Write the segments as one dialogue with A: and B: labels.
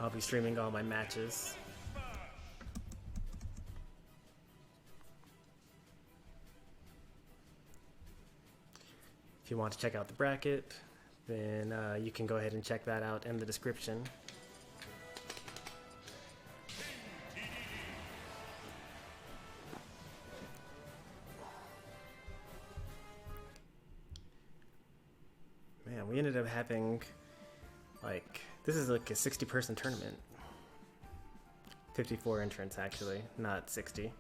A: I'll be streaming all my matches. If you want to check out the bracket, then you can go ahead and check that out in the description. Man, we ended up having, like, this is like a 60-person tournament. 54 entrants, actually, not 60.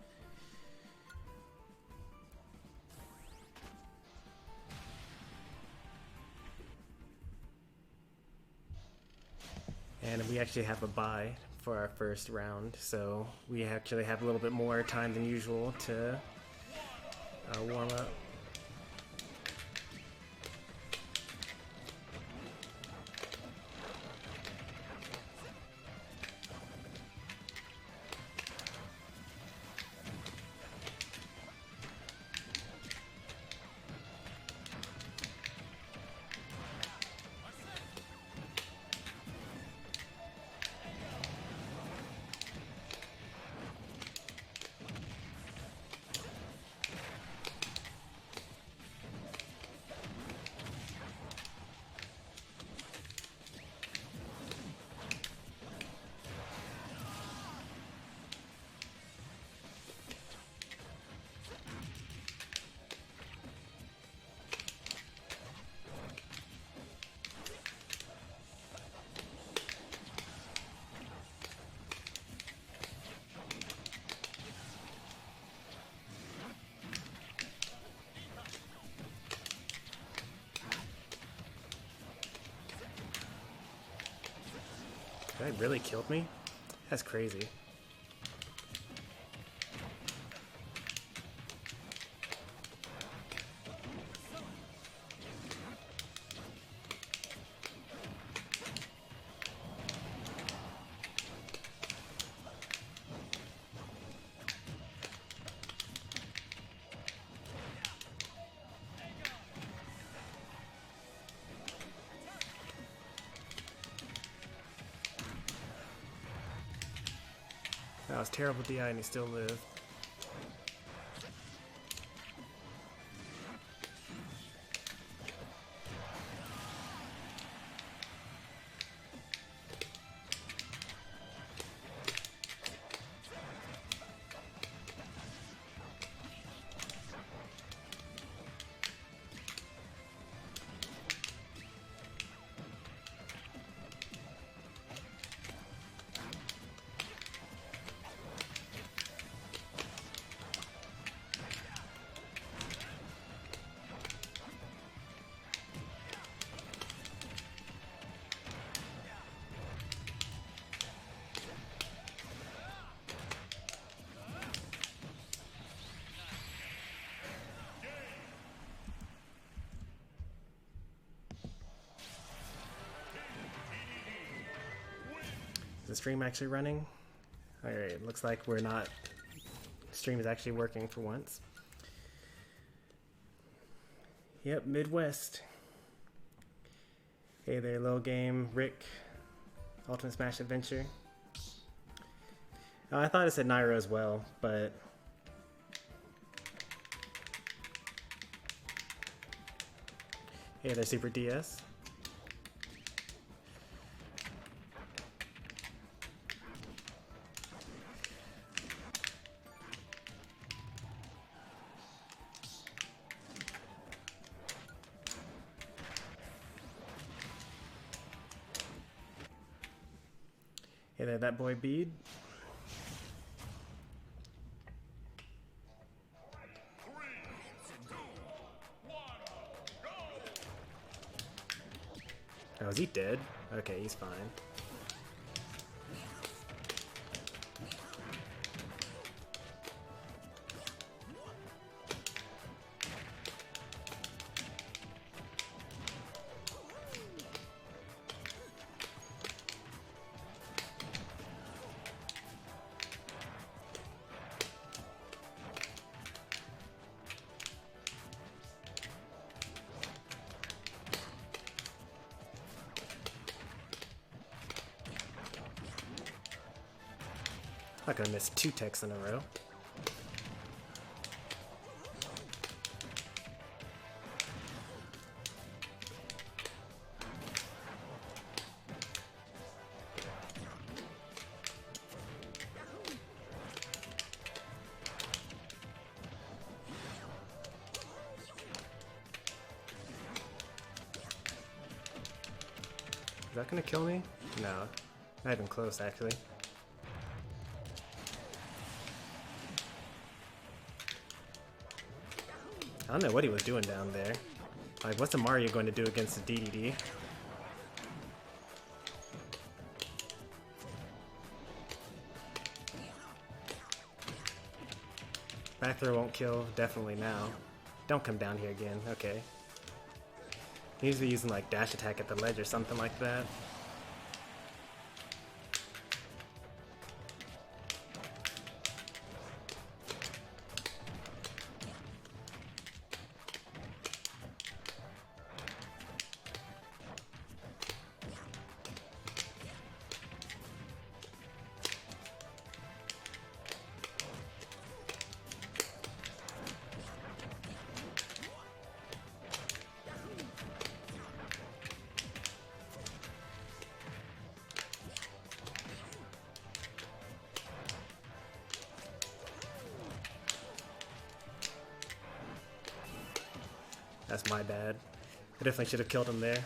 A: And we actually have a bye for our first round, so we actually have a little bit more time than usual to warm up. That really killed me? That's crazy. That was terrible DI and he still lived. The stream actually running? Alright, looks like we're not. Stream is actually working for once. Yep, Midwest. Hey there, little game, Rick. Ultimate Smash Adventure. I thought it said Nairo as well, but. Hey there, Super DS. Hey there, that boy Bede. Oh, is he dead? Okay, he's fine. Not gonna miss 2 techs in a row. Is that gonna kill me? No. Not even close, actually. I don't know what he was doing down there. Like, what's a Mario going to do against a DDD? Back throw won't kill, definitely now. Don't come down here again, okay. He needs to be using like dash attack at the ledge or something like that. That's my bad. I definitely should have killed him there.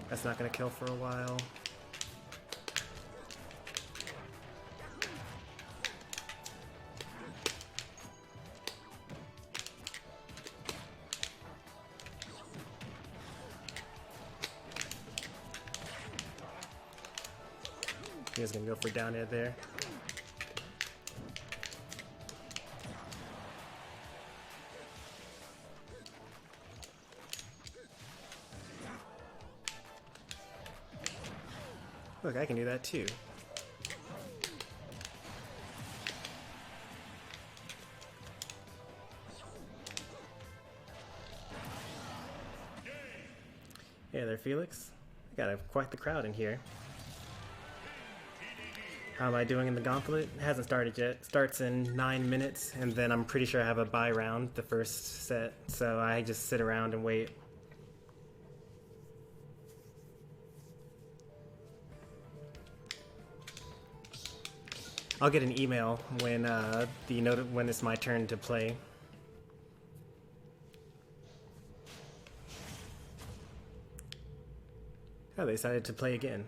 A: That's not gonna kill for a while. He was gonna go for down air there. Look, I can do that too. Hey there, Felix. I got quite the crowd in here. How am I doing in the Gauntlet? It hasn't started yet. Starts in 9 minutes, and then I'm pretty sure I have a bye round the first set, so I just sit around and wait. I'll get an email when when it's my turn to play. Oh, they decided to play again.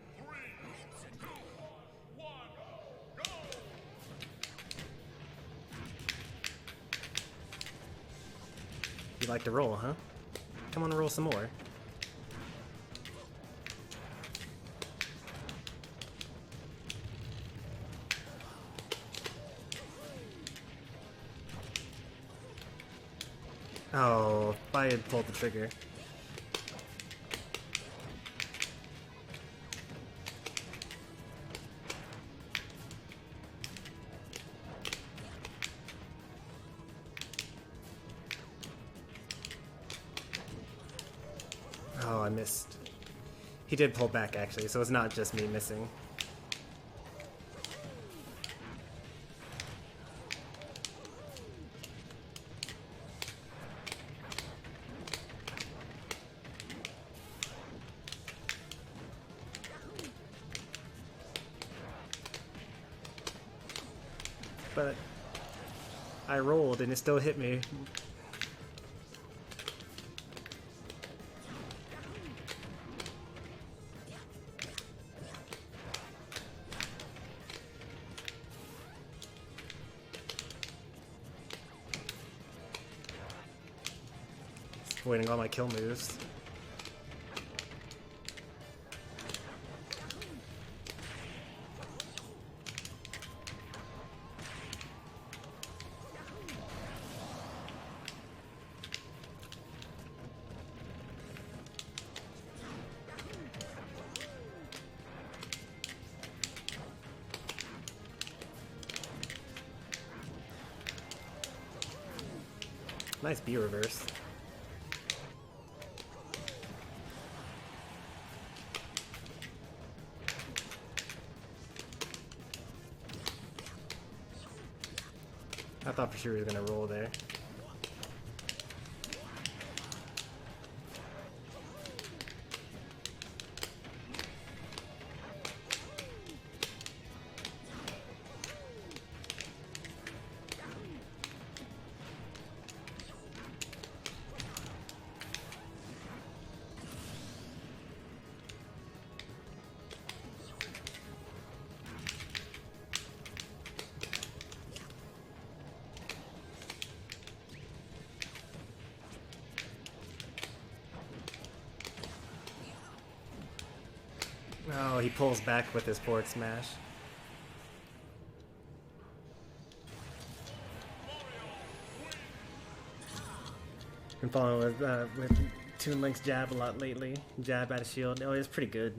A: You like to roll, huh? Come on and roll some more. Oh, if I had pulled the trigger. Oh, I missed. He did pull back actually, so it's not just me missing. But I rolled and it still hit me. Avoiding all my kill moves. Nice B reverse. I thought for sure he was gonna roll there. Oh, he pulls back with his forward smash. Been following with Toon Link's jab a lot lately. Jab out of shield. Oh, it's pretty good.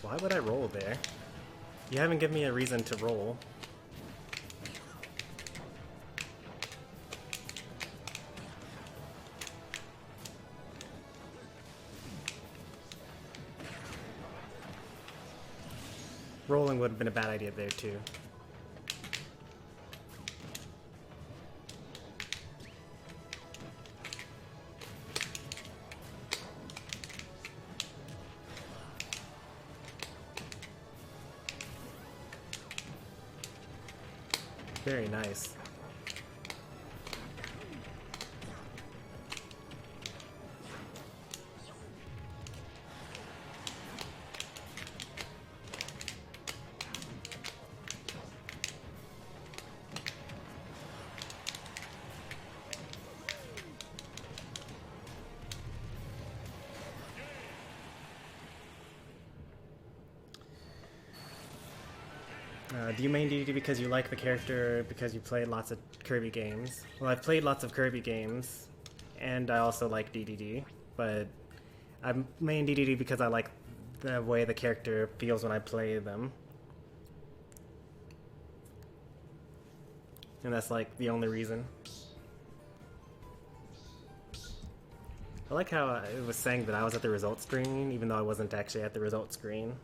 A: Why would I roll there? You haven't given me a reason to roll. Rolling would have been a bad idea there too. Very nice. Do you main DDD because you like the character, or because you played lots of Kirby games? Well, I've played lots of Kirby games, and I also like DDD, but I main DDD because I like the way the character feels when I play them. And that's like the only reason. I like how it was saying that I was at the results screen, even though I wasn't actually at the results screen.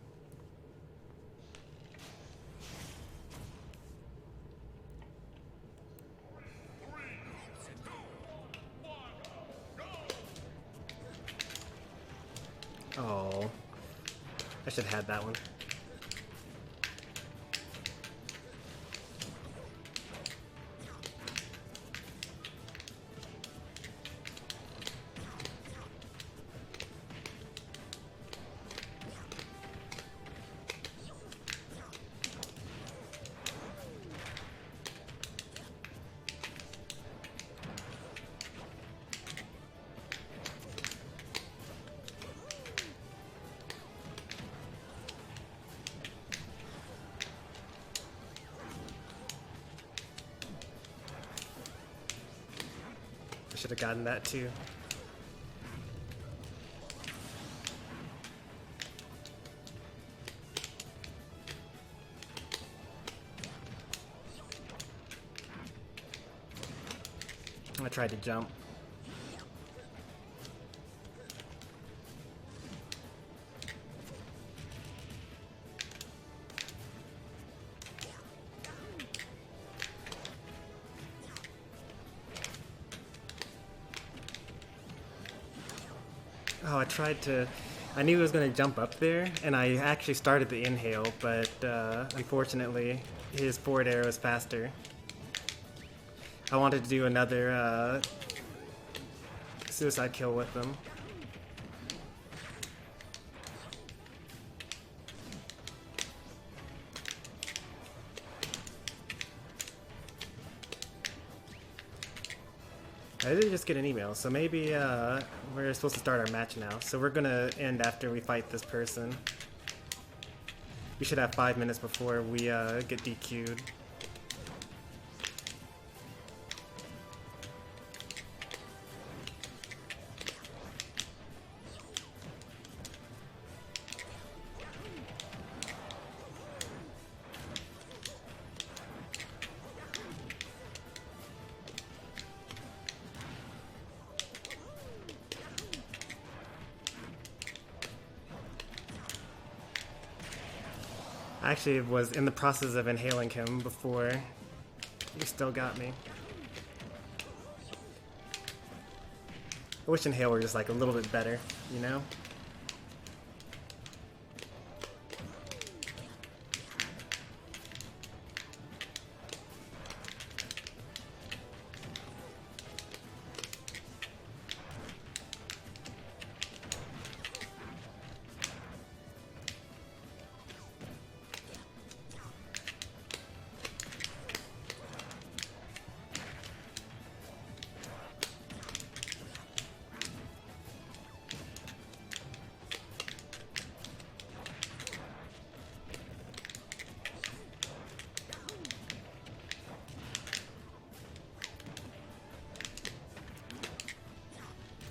A: Oh, I should have had that one. should have gotten that too. I tried to jump. Oh, I knew he was going to jump up there, and I actually started the inhale, but unfortunately, his forward arrow is faster. I wanted to do another suicide kill with them. I did just get an email, so maybe we're supposed to start our match now. So we're gonna end after we fight this person. We should have 5 minutes before we get DQ'd. I actually was in the process of inhaling him before he still got me. I wish inhale were just like a little bit better, you know?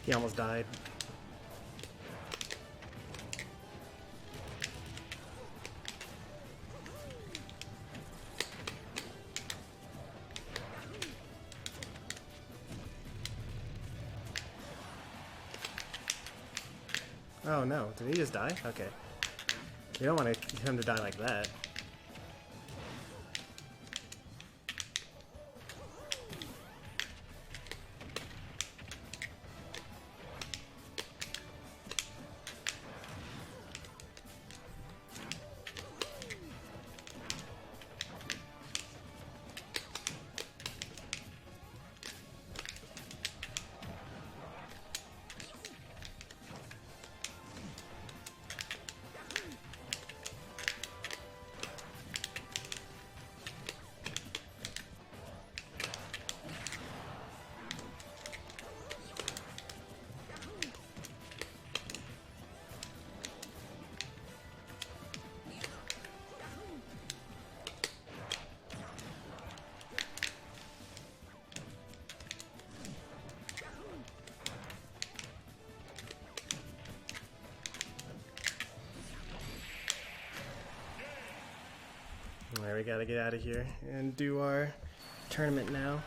A: He almost died. Oh no, did he just die? Okay. You don't want him to die like that. Alright, we gotta get out of here and do our tournament now.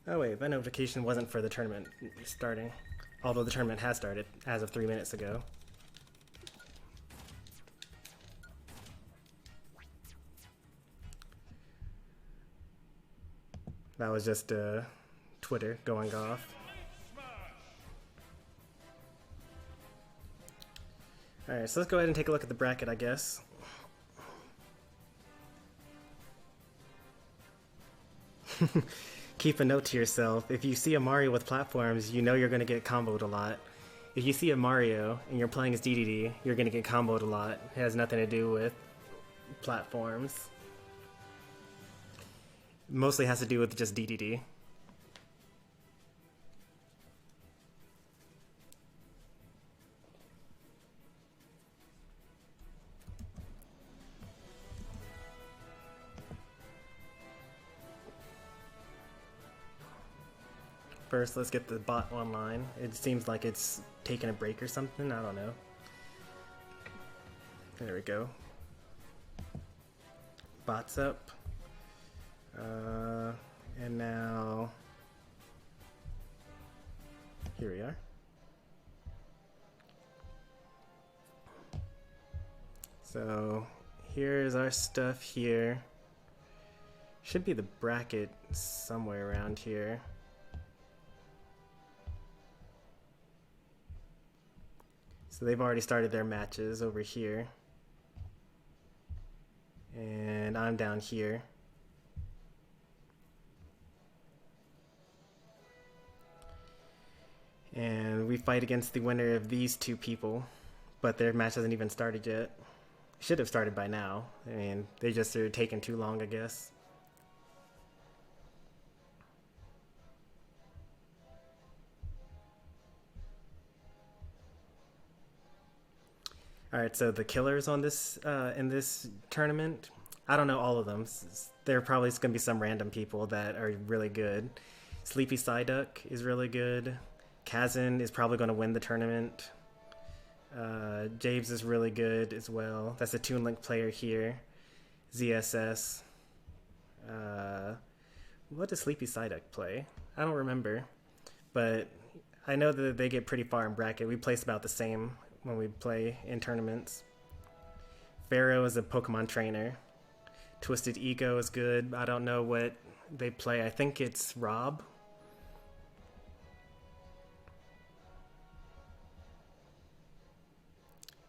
A: Oh wait, that notification wasn't for the tournament starting. Although the tournament has started as of 3 minutes ago. That was just Twitter going off. Alright, so let's go ahead and take a look at the bracket, I guess. Keep a note to yourself. If you see a Mario with platforms, you know you're going to get comboed a lot. If you see a Mario and you're playing as DDD, you're going to get comboed a lot. It has nothing to do with platforms. Mostly has to do with just DDD. first, let's get the bot online. It seems like it's taking a break or something. I don't know. There we go. Bot's up. And now, here we are. So here's our stuff here. Should be the bracket somewhere around here. So they've already started their matches over here. And I'm down here. And we fight against the winner of these two people, but their match hasn't even started yet. Should have started by now. I mean, they just are taking too long, I guess. All right, so the killers on this in this tournament, I don't know all of them. There probably is going to be some random people that are really good. Sleepy Psyduck is really good. Kazan is probably going to win the tournament. James is really good as well. That's a Toon Link player here. ZSS. What does Sleepy Psyduck play? I don't remember. But I know that they get pretty far in bracket. We place about the same when we play in tournaments. Pharaoh is a Pokemon trainer. Twisted Ego is good. I don't know what they play. I think it's Rob.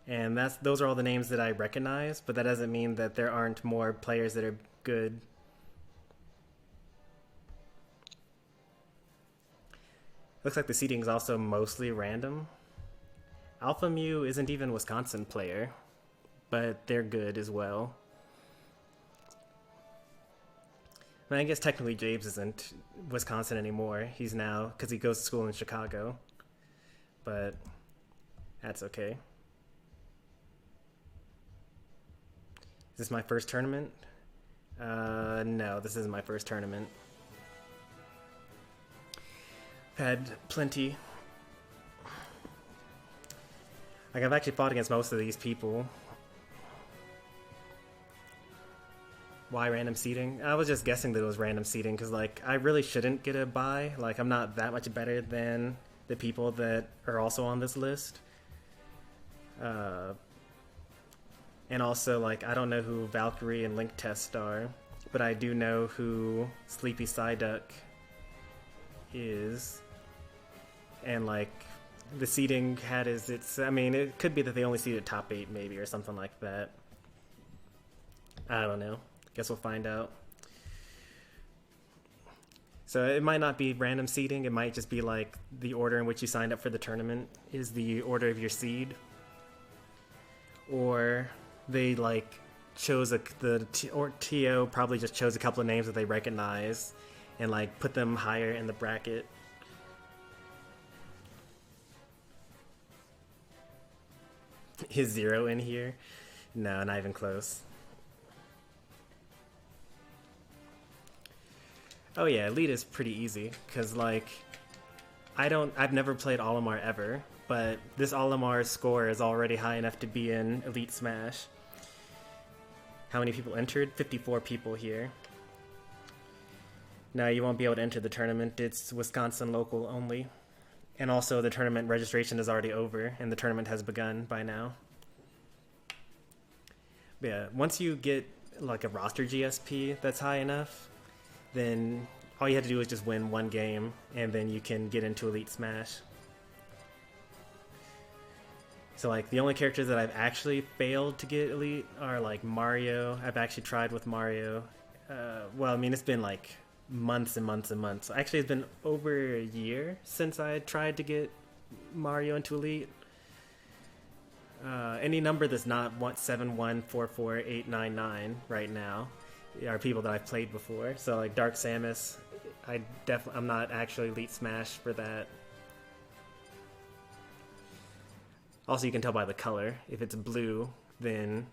A: And those are all the names that I recognize, but that doesn't mean that there aren't more players that are good. Looks like the seating is also mostly random. Alpha Mew isn't even a Wisconsin player, but they're good as well. I guess technically James isn't Wisconsin anymore. He's now, because he goes to school in Chicago. But that's okay. Is this my first tournament? No, this isn't my first tournament. I've had plenty. Like, I've actually fought against most of these people. Why random seating? I was just guessing that it was random seating because, like, I really shouldn't get a bye. Like, I'm not that much better than the people that are also on this list. And also, like, I don't know who Valkyrie and Link Test are, but I do know who Sleepy Psyduck is. And, like, the seeding had I mean, it could be that they only seeded top 8 maybe or something like that. I don't know. Guess we'll find out. So it might not be random seeding. It might just be like the order in which you signed up for the tournament is the order of your seed. Or they like chose or TO probably just chose a couple of names that they recognize and like put them higher in the bracket. Is 0 in here? No, not even close. Oh yeah, Elite is pretty easy, because like, I've never played Olimar ever, but this Olimar's score is already high enough to be in Elite Smash. How many people entered? 54 people here. No, you won't be able to enter the tournament. It's Wisconsin local only. And also the tournament registration is already over, and the tournament has begun by now. But yeah, once you get like a roster GSP that's high enough, then all you have to do is just win one game, and then you can get into Elite Smash. So like the only characters that I've actually failed to get Elite are like Mario. I've actually tried with Mario. Well, I mean, it's been like months and months and months. Actually, it's been over a year since I tried to get Mario into Elite. Any number that's not 7144899 right now are people that I've played before. So like Dark Samus, I'm not actually Elite Smash for that. Also, you can tell by the color. If it's blue, then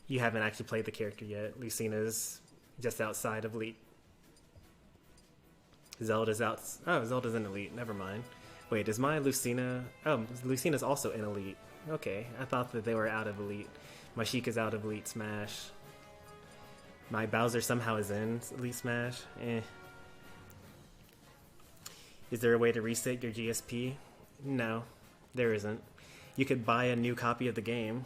A: you haven't actually played the character yet. Lucina's just outside of Elite. Zelda's out. Oh, Zelda's in Elite. Never mind. Wait, is my Lucina... Oh, Lucina's also in Elite. Okay, I thought that they were out of Elite. My Sheikah's out of Elite Smash. My Bowser somehow is in Elite Smash. Eh. Is there a way to reset your GSP? No, there isn't. You could buy a new copy of the game.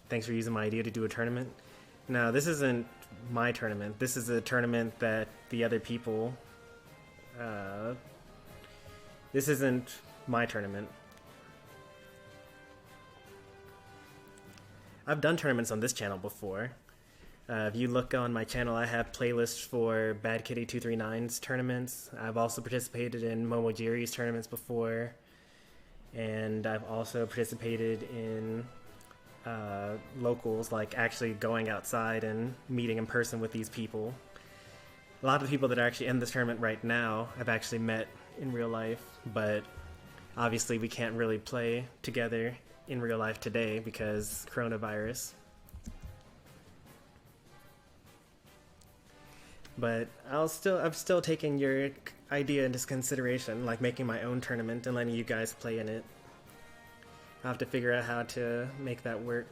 A: Thanks for using my idea to do a tournament. No, this isn't my tournament. This is a tournament that the other people... this isn't my tournament. I've done tournaments on this channel before. If you look on my channel, I have playlists for Bad Kitty 239's tournaments. I've also participated in Momojiri's tournaments before. And I've also participated in locals, like actually going outside and meeting in person with these people. A lot of the people that are actually in this tournament right now I've actually met in real life, but obviously we can't really play together in real life today because coronavirus. But I'm still taking your idea into consideration, like making my own tournament and letting you guys play in it. I'll have to figure out how to make that work.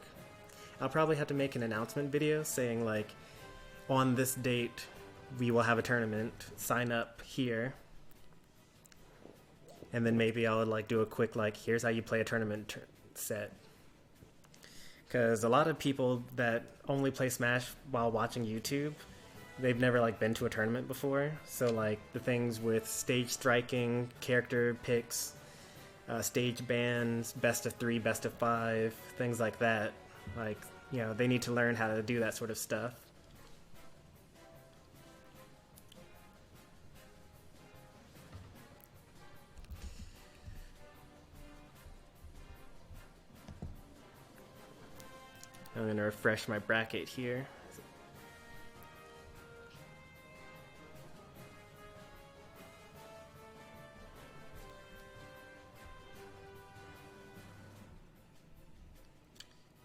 A: I'll probably have to make an announcement video saying like, on this date, we will have a tournament, sign up here. And then maybe I'll like do a quick like, here's how you play a tournament set. Because a lot of people that only play Smash while watching YouTube, they've never like been to a tournament before. So like the things with stage striking, character picks, stage bans, best of 3, best of 5, things like that. Like, you know, they need to learn how to do that sort of stuff. I'm gonna refresh my bracket here.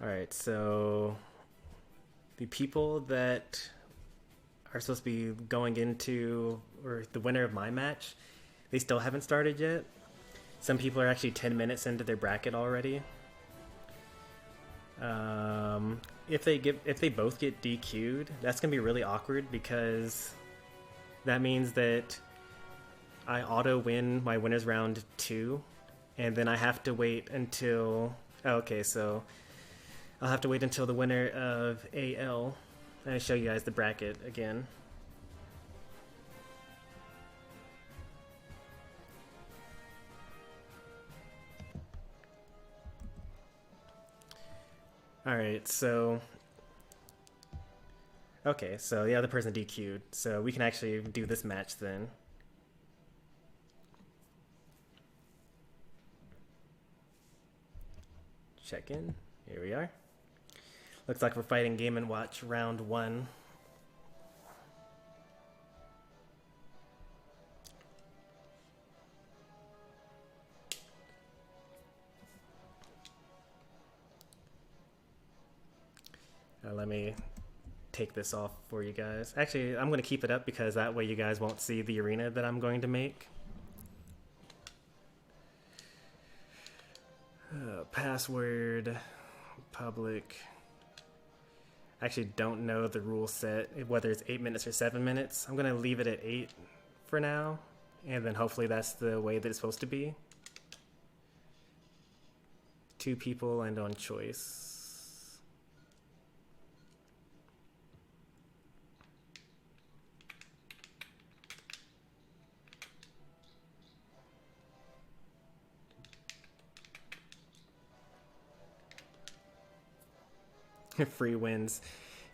A: Alright, so the people that are supposed to be going into, or the winner of my match, they still haven't started yet. Some people are actually 10 minutes into their bracket already. If they both get DQ'd, that's gonna be really awkward because that means that I auto win my winners round 2, and then I have to wait until okay, so I'll have to wait until the winner of AL and show you guys the bracket again. Alright, so... Okay, so the other person DQ'd, so we can actually do this match then. Check in. Here we are. Looks like we're fighting Game & Watch round 1. Let me take this off for you guys. Actually, I'm going to keep it up because that way you guys won't see the arena that I'm going to make. Password, public. I actually don't know the rule set, whether it's 8 minutes or 7 minutes. I'm going to leave it at 8 for now, and then hopefully that's the way that it's supposed to be. 2 people and on choice. Free wins.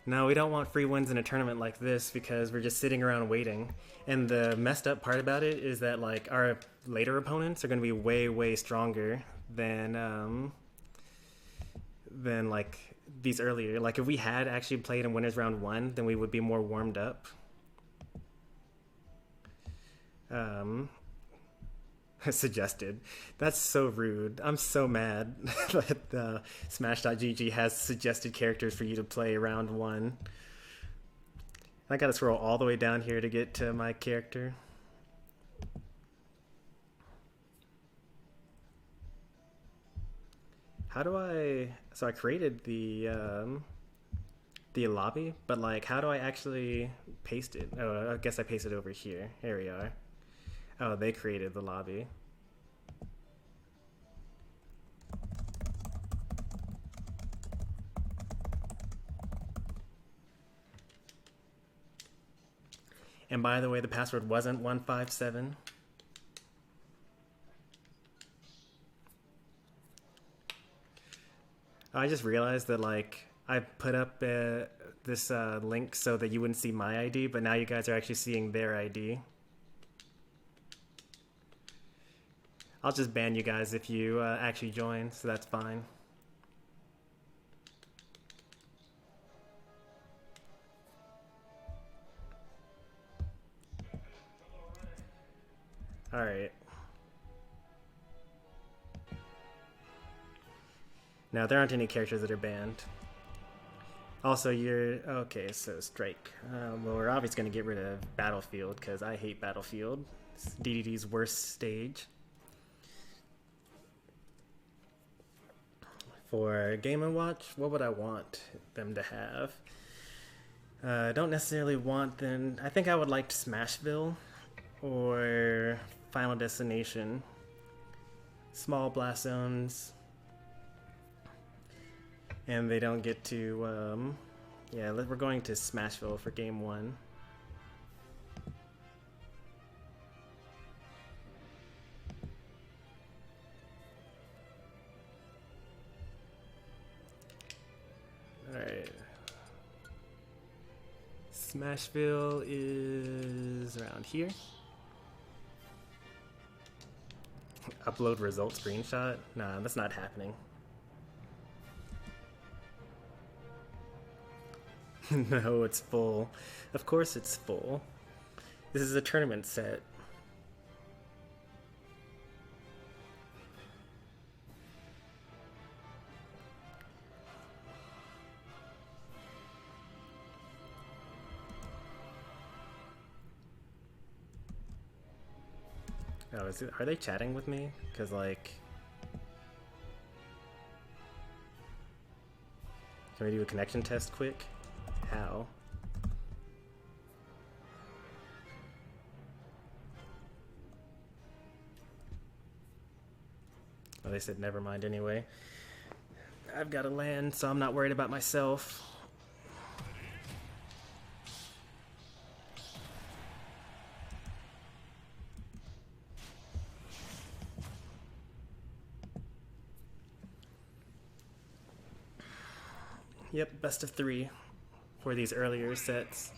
A: No, we don't want free wins in a tournament like this because we're just sitting around waiting. And the messed up part about it is that like our later opponents are going to be way stronger than like these earlier. Like if we had actually played in winners round 1, then we would be more warmed up. Suggested. That's so rude. I'm so mad that Smash.gg has suggested characters for you to play round 1. I gotta scroll all the way down here to get to my character. How do I... So I created the lobby, but like, how do I actually paste it? Oh, I guess I pasted it over here. Here we are. Oh, they created the lobby. And by the way, the password wasn't 157. I just realized that like I put up this link so that you wouldn't see my ID, but now you guys are actually seeing their ID. I'll just ban you guys if you actually join, so that's fine. All right. Now, there aren't any characters that are banned. Also, you're... Okay, so Strike. Well, we're obviously going to get rid of Battlefield, because I hate Battlefield. It's DDD's worst stage. For Game & Watch, what would I want them to have? I don't necessarily want them... I think I would like Smashville or Final Destination. Small blast zones. And they don't get to, yeah, we're going to Smashville for game 1. Alright. Smashville is around here. Upload result screenshot? Nah, that's not happening. No, it's full. Of course it's full. This is a tournament set. Oh, are they chatting with me? Because, like... Can we do a connection test quick? How? Oh, they said never mind anyway. I've got to land, so I'm not worried about myself. Yep, best of 3 for these earlier sets.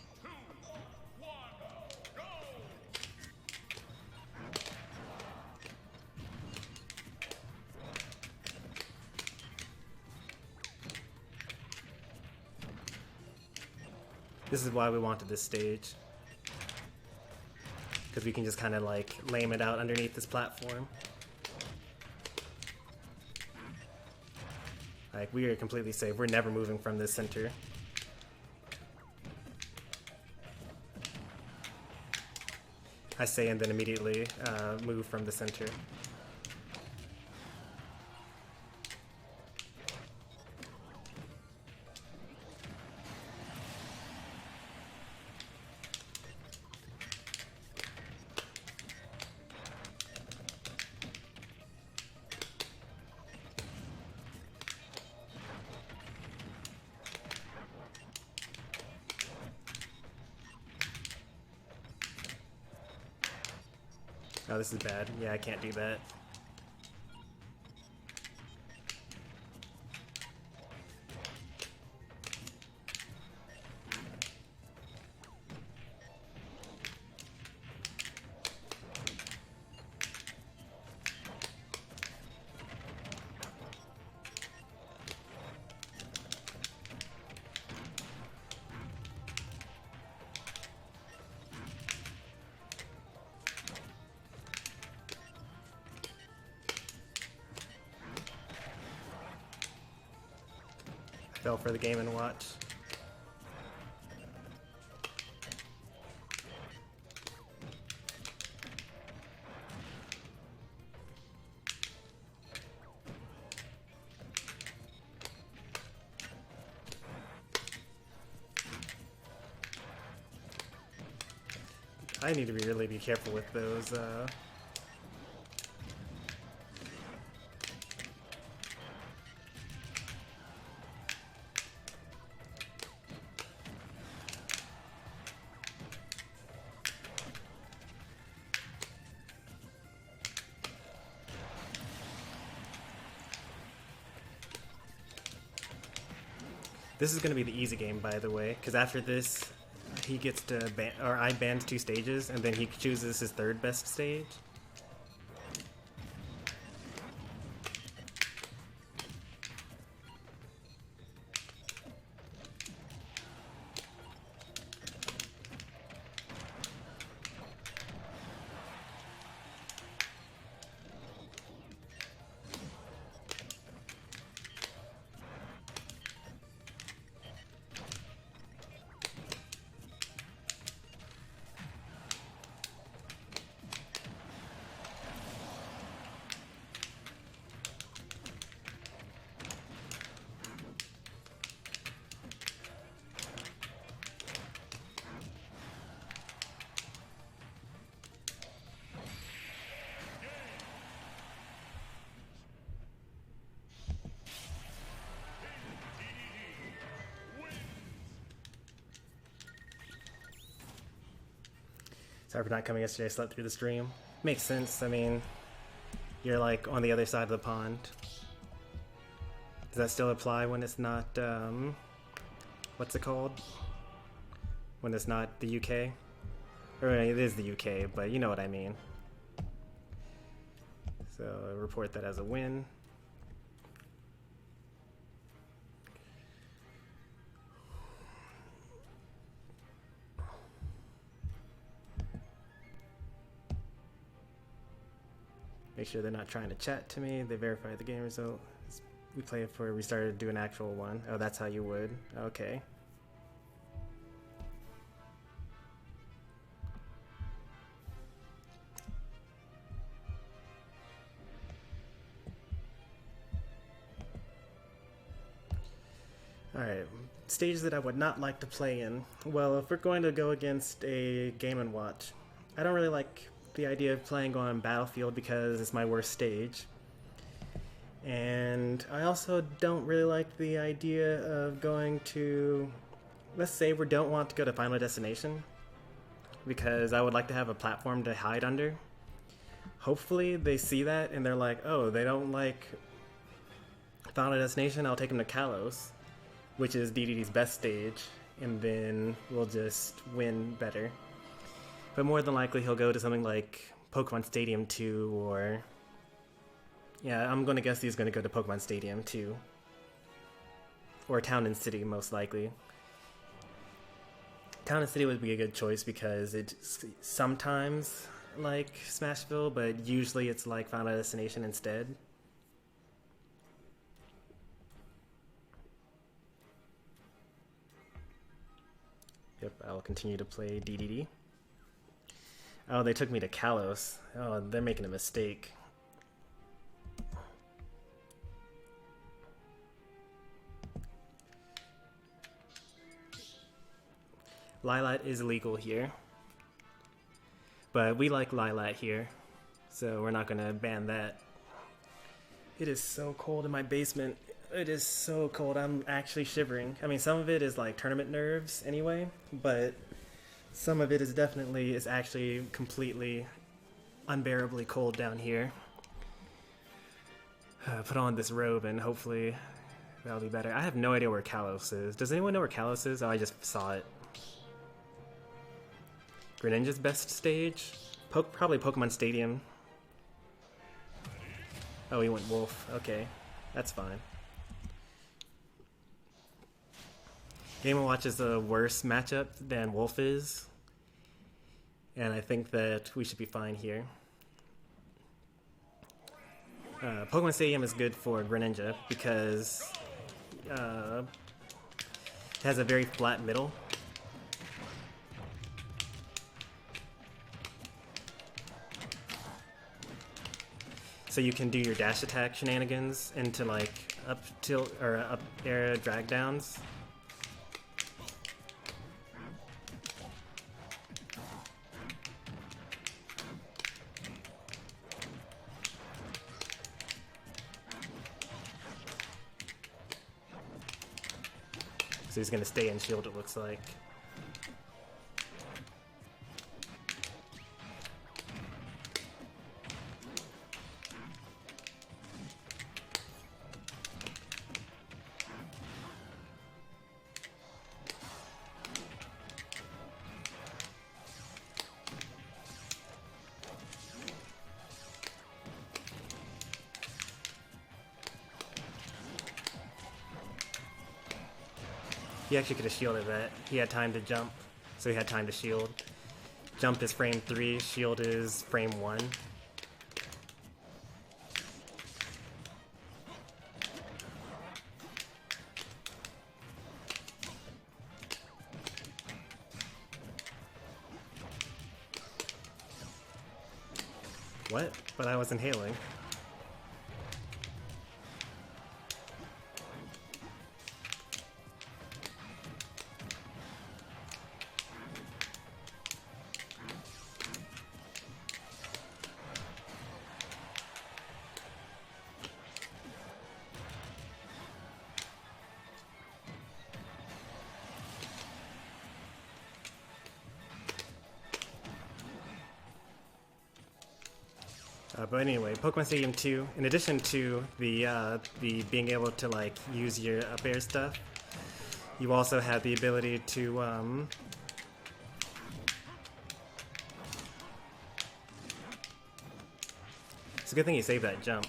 A: This is why we wanted this stage. Because we can just kind of like lame it out underneath this platform. Like, we are completely safe. We're never moving from this center. I say and then immediately move from the center. Oh, this is bad. Yeah, I can't do that. Fell for the Game & Watch. I need to really be careful with those. This is going to be the easy game, by the way, because after this, he gets to ban, or I banned 2 stages, and then he chooses his 3rd best stage. Sorry for not coming yesterday, I slept through the stream. Makes sense, I mean, you're like on the other side of the pond. Does that still apply when it's not, what's it called? When it's not the UK? Or it is the UK, but you know what I mean. So I report that as a win. Make sure they're not trying to chat to me. They verify the game result. We play it before we started to do an actual one. Oh, that's how you would. Okay. Alright, stages that I would not like to play in. Well, if we're going to go against a Game & Watch, I don't really like the idea of playing on Battlefield because it's my worst stage. And I also don't really like the idea of going to, let's say we don't want to go to Final Destination, because I would like to have a platform to hide under. Hopefully they see that and they're like, oh, they don't like Final Destination, I'll take them to Kalos, which is DDD's best stage, and then we'll just win better. But more than likely he'll go to something like Pokemon Stadium 2 or... Yeah, I'm going to guess he's going to go to Pokemon Stadium 2. Or Town and City, most likely. Town and City would be a good choice because it's sometimes like Smashville, but usually it's like Final Destination instead. Yep, I'll continue to play DDD. Oh, they took me to Kalos. Oh, they're making a mistake. Lilat is illegal here. But we like Lilat here, so we're not gonna ban that. It is so cold in my basement. It is so cold, I'm actually shivering. I mean, some of it is like tournament nerves anyway, but some of it is definitely, is actually completely unbearably cold down here. Put on this robe and hopefully that'll be better. I have no idea where Kalos is. Does anyone know where Kalos is? Oh, I just saw it. Greninja's best stage? Probably Pokemon Stadium. Oh, he went Wolf. Okay, that's fine. Game & Watch is a worse matchup than Wolf is, and I think that we should be fine here. Pokemon Stadium is good for Greninja because it has a very flat middle. So you can do your dash attack shenanigans into like up tilt or up air drag downs. So he's gonna stay in shield, it looks like. He actually could have shielded that. He had time to jump, so he had time to shield. Jump is frame 3, shield is frame 1. What? But I was inhaling. But anyway, Pokemon Stadium 2, in addition to the being able to like use your up air stuff, you also have the ability to it's a good thing you saved that jump.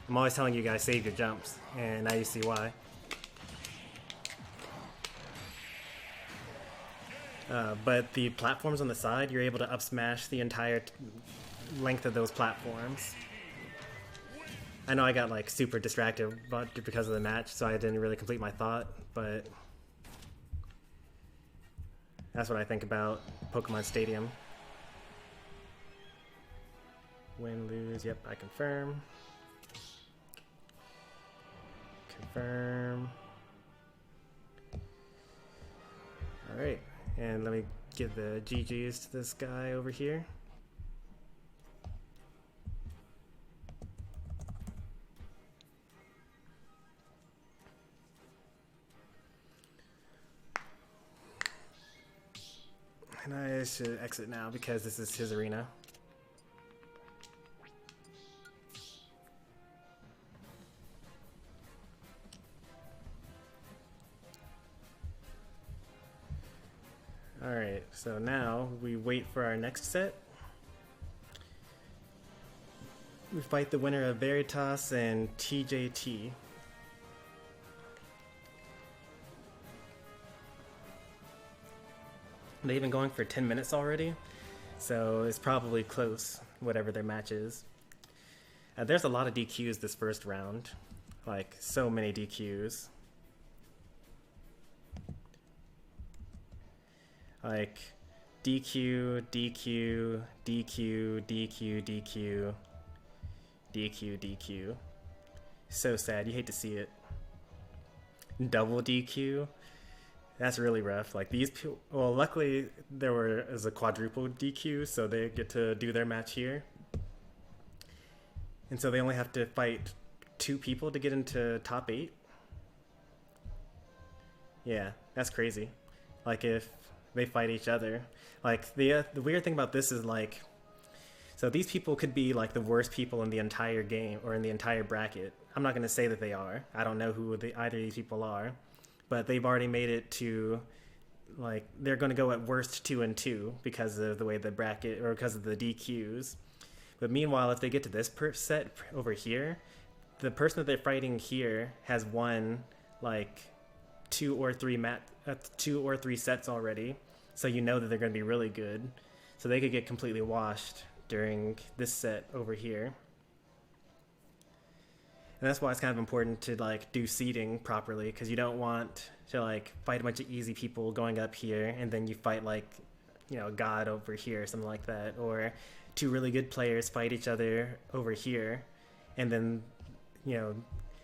A: I'm always telling you guys save your jumps, and now you see why. But the platforms on the side, you're able to up smash the entire length of those platforms. I know I got like super distracted because of the match, so I didn't really complete my thought, but that's what I think about Pokemon Stadium. Win, lose, yep, I confirm. Confirm. Alright, and let me give the GG's to this guy over here. And I should exit now because this is his arena. Alright, so now we wait for our next set. We fight the winner of Veritas and TJT. They've been going for 10 minutes already, so it's probably close, whatever their match is. There's a lot of DQs this first round, like so many DQs. Like DQ, DQ, DQ, DQ, DQ, DQ, DQ. So sad, you hate to see it. Double DQ. That's really rough. Like these people, well, luckily there was a quadruple DQ, so they get to do their match here. And so they only have to fight 2 people to get into top 8. Yeah, that's crazy. Like if they fight each other. Like the weird thing about this is like, so these people could be like the worst people in the entire game or in the entire bracket. I'm not going to say that they are. I don't know who either of these people are. But they've already made it to, like, they're going to go at worst 2 and 2 because of the way the bracket, or because of the DQs. But meanwhile, if they get to this set over here, the person that they're fighting here has won, like, 2 or 3 sets already. So you know that they're going to be really good. So they could get completely washed during this set over here. And that's why it's kind of important to like do seeding properly, because you don't want to like fight a bunch of easy people going up here and then you fight like, you know, God over here or something like that, or 2 really good players fight each other over here, and then, you know,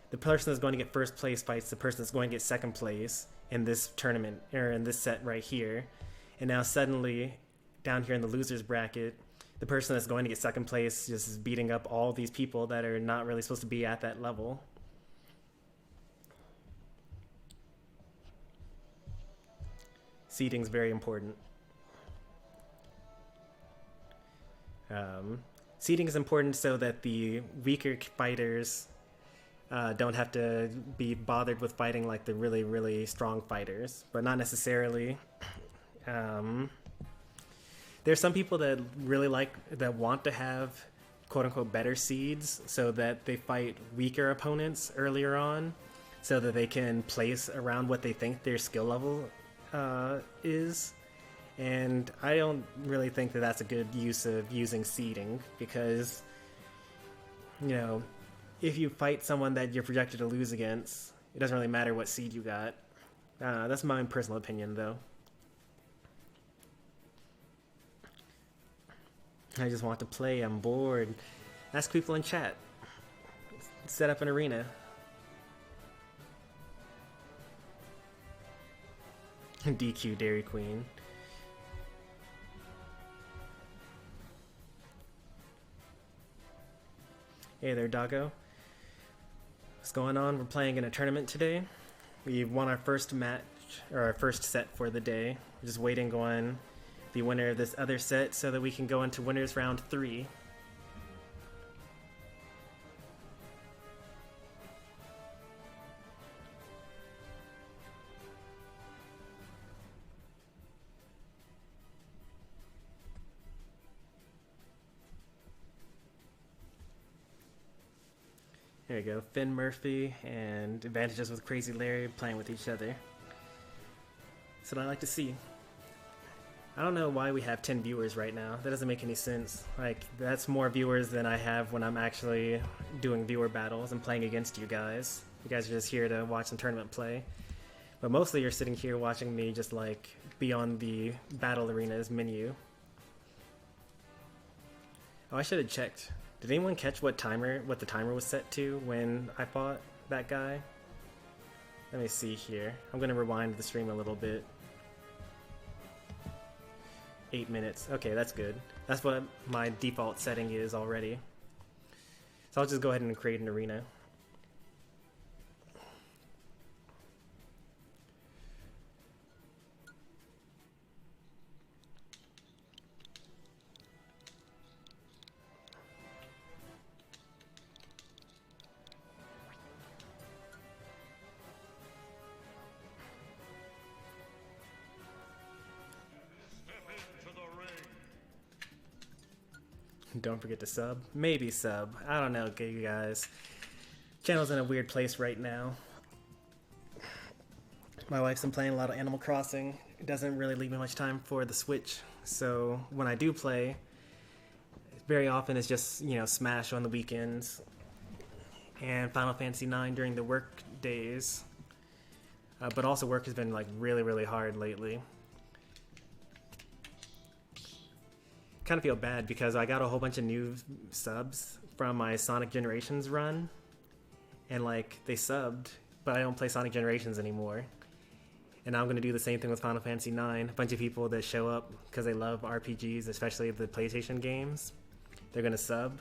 A: the person that's going to get first place fights the person that's going to get second place in this tournament or in this set right here, and now suddenly down here in the losers bracket, the person that's going to get second place just is beating up all these people that are not really supposed to be at that level. Seeding's very important. Seeding is important so that the weaker fighters don't have to be bothered with fighting like the really, really strong fighters, but not necessarily. There's some people that really that want to have quote-unquote better seeds so that they fight weaker opponents earlier on so that they can place around what they think their skill level is. And I don't really think that that's a good use of using seeding because, you know, if you fight someone that you're projected to lose against, it doesn't really matter what seed you got. That's my personal opinion, though. I just want to play. I'm bored. Ask people in chat. Set up an arena. DQ Dairy Queen. Hey there, doggo. What's going on? We're playing in a tournament today. We won our first match, or our first set for the day. We're just waiting on the winner of this other set so that we can go into winners round 3. There you go, Finn Murphy and Advantages with Crazy Larry playing with each other. That's what I like to see. I don't know why we have 10 viewers right now. That doesn't make any sense. Like, that's more viewers than I have when I'm actually doing viewer battles and playing against you guys. You guys are just here to watch some tournament play. But mostly you're sitting here watching me just like be on the battle arenas menu. Oh, I should have checked. Did anyone catch what the timer was set to when I fought that guy? Let me see here. I'm gonna rewind the stream a little bit. 8 minutes. Okay, that's good. That's what my default setting is already. So I'll just go ahead and create an arena. Don't forget to sub. Maybe sub. I don't know, you guys. Channel's in a weird place right now. My wife's been playing a lot of Animal Crossing. It doesn't really leave me much time for the Switch. So when I do play, very often it's just, you know, Smash on the weekends and Final Fantasy IX during the work days. But also work has been like really, really hard lately. Kind of feel bad because I got a whole bunch of new subs from my Sonic Generations run, and like they subbed, but I don't play Sonic Generations anymore. And now I'm going to do the same thing with Final Fantasy IX. A bunch of people that show up because they love RPGs, especially the PlayStation games, they're going to sub,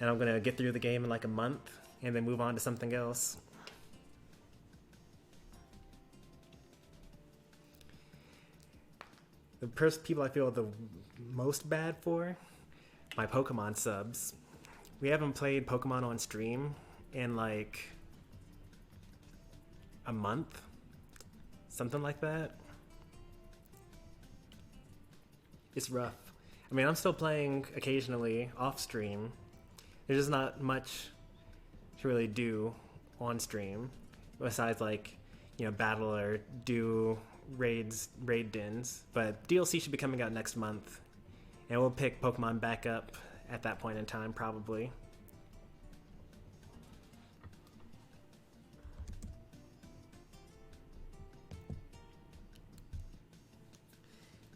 A: and I'm going to get through the game in like a month and then move on to something else. The people I feel the most bad for, my Pokemon subs. We haven't played Pokemon on stream in like a month, something like that. It's rough. I mean, I'm still playing occasionally off stream. There's just not much to really do on stream besides like, you know, battle or do raid dens, but DLC should be coming out next month, and we'll pick Pokemon back up at that point in time, probably.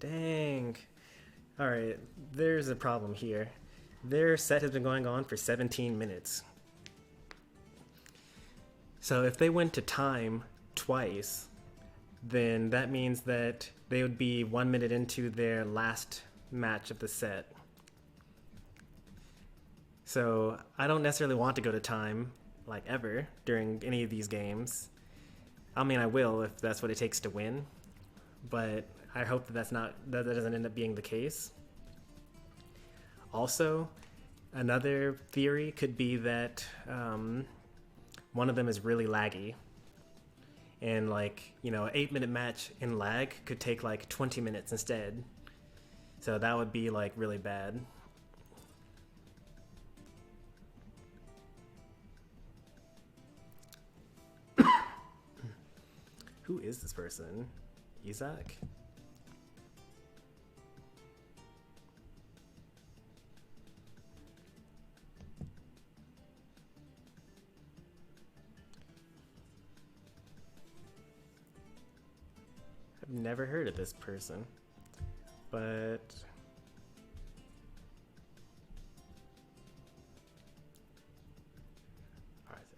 A: Dang. Alright, there's a problem here. Their set has been going on for 17 minutes. So if they went to time twice, then that means that they would be 1 minute into their last match of the set. So I don't necessarily want to go to time, like ever, during any of these games. I mean, I will if that's what it takes to win. but I hope that doesn't end up being the case. Also, another theory could be that one of them is really laggy. And like, you know, an 8-minute match in lag could take like 20 minutes instead. So that would be like really bad. Who is this person? Isaac? I've never heard of this person, but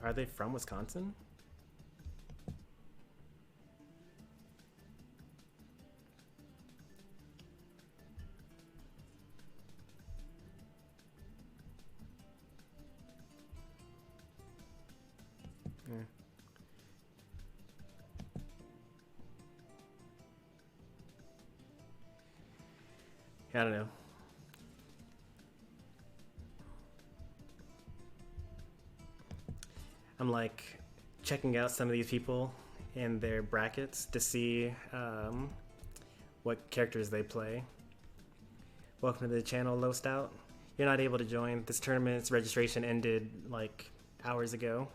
A: are they from Wisconsin? I don't know. I'm like checking out some of these people in their brackets to see what characters they play. Welcome to the channel, Low Stout. You're not able to join. This tournament's registration ended like hours ago.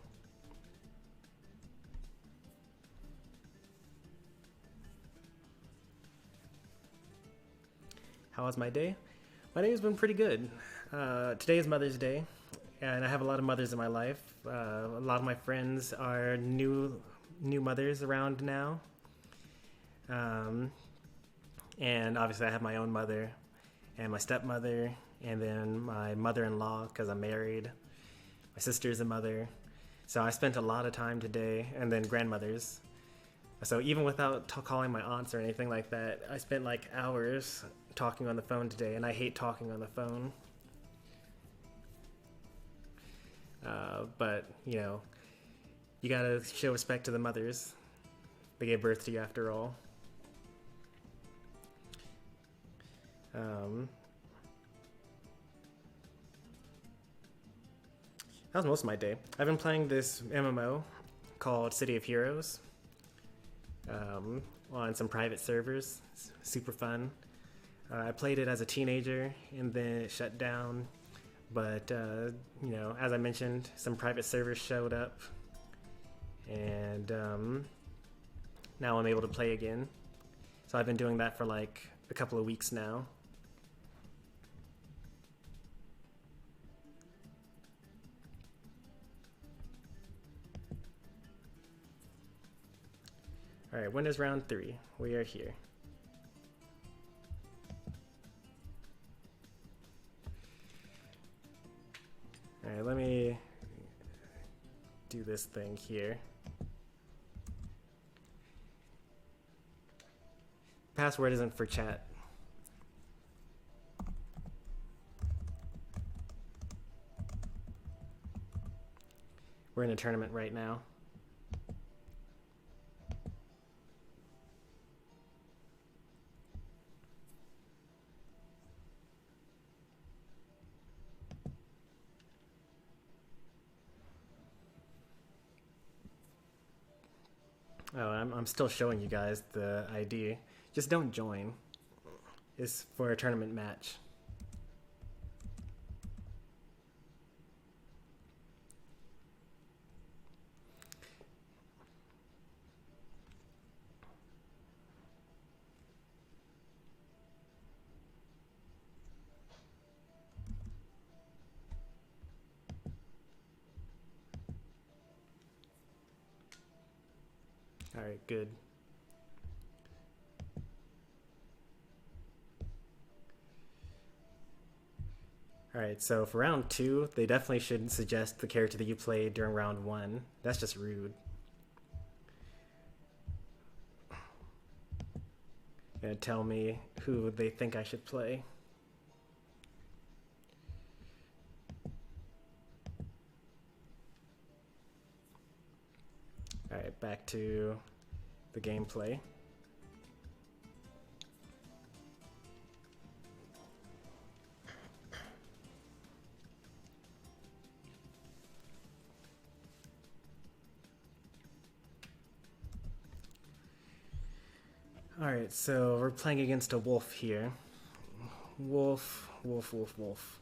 A: How was my day? My day has been pretty good. Today is Mother's Day, and I have a lot of mothers in my life. A lot of my friends are new mothers around now. And obviously I have my own mother and my stepmother, and then my mother-in-law because I'm married. My sister's a mother. So I spent a lot of time today, and then grandmothers. So even without calling my aunts or anything like that, I spent like hours talking on the phone today, and I hate talking on the phone. But, you know, you gotta show respect to the mothers. They gave birth to you after all. That was most of my day. I've been playing this MMO called City of Heroes on some private servers. It's super fun. I played it as a teenager, and then it shut down. But, you know, as I mentioned, some private servers showed up. And now I'm able to play again. So I've been doing that for like a couple of weeks now. Alright, when is round 3? We are here. Alright, let me do this thing here. Password isn't for chat. We're in a tournament right now. Oh, I'm still showing you guys the ID. Just don't join. It's for a tournament match. All right, good. All right, so for round 2, they definitely shouldn't suggest the character that you played during round 1. That's just rude. Gonna tell me who they think I should play. All right, back to the gameplay. Alright, so we're playing against a wolf here. Wolf, wolf, wolf, wolf.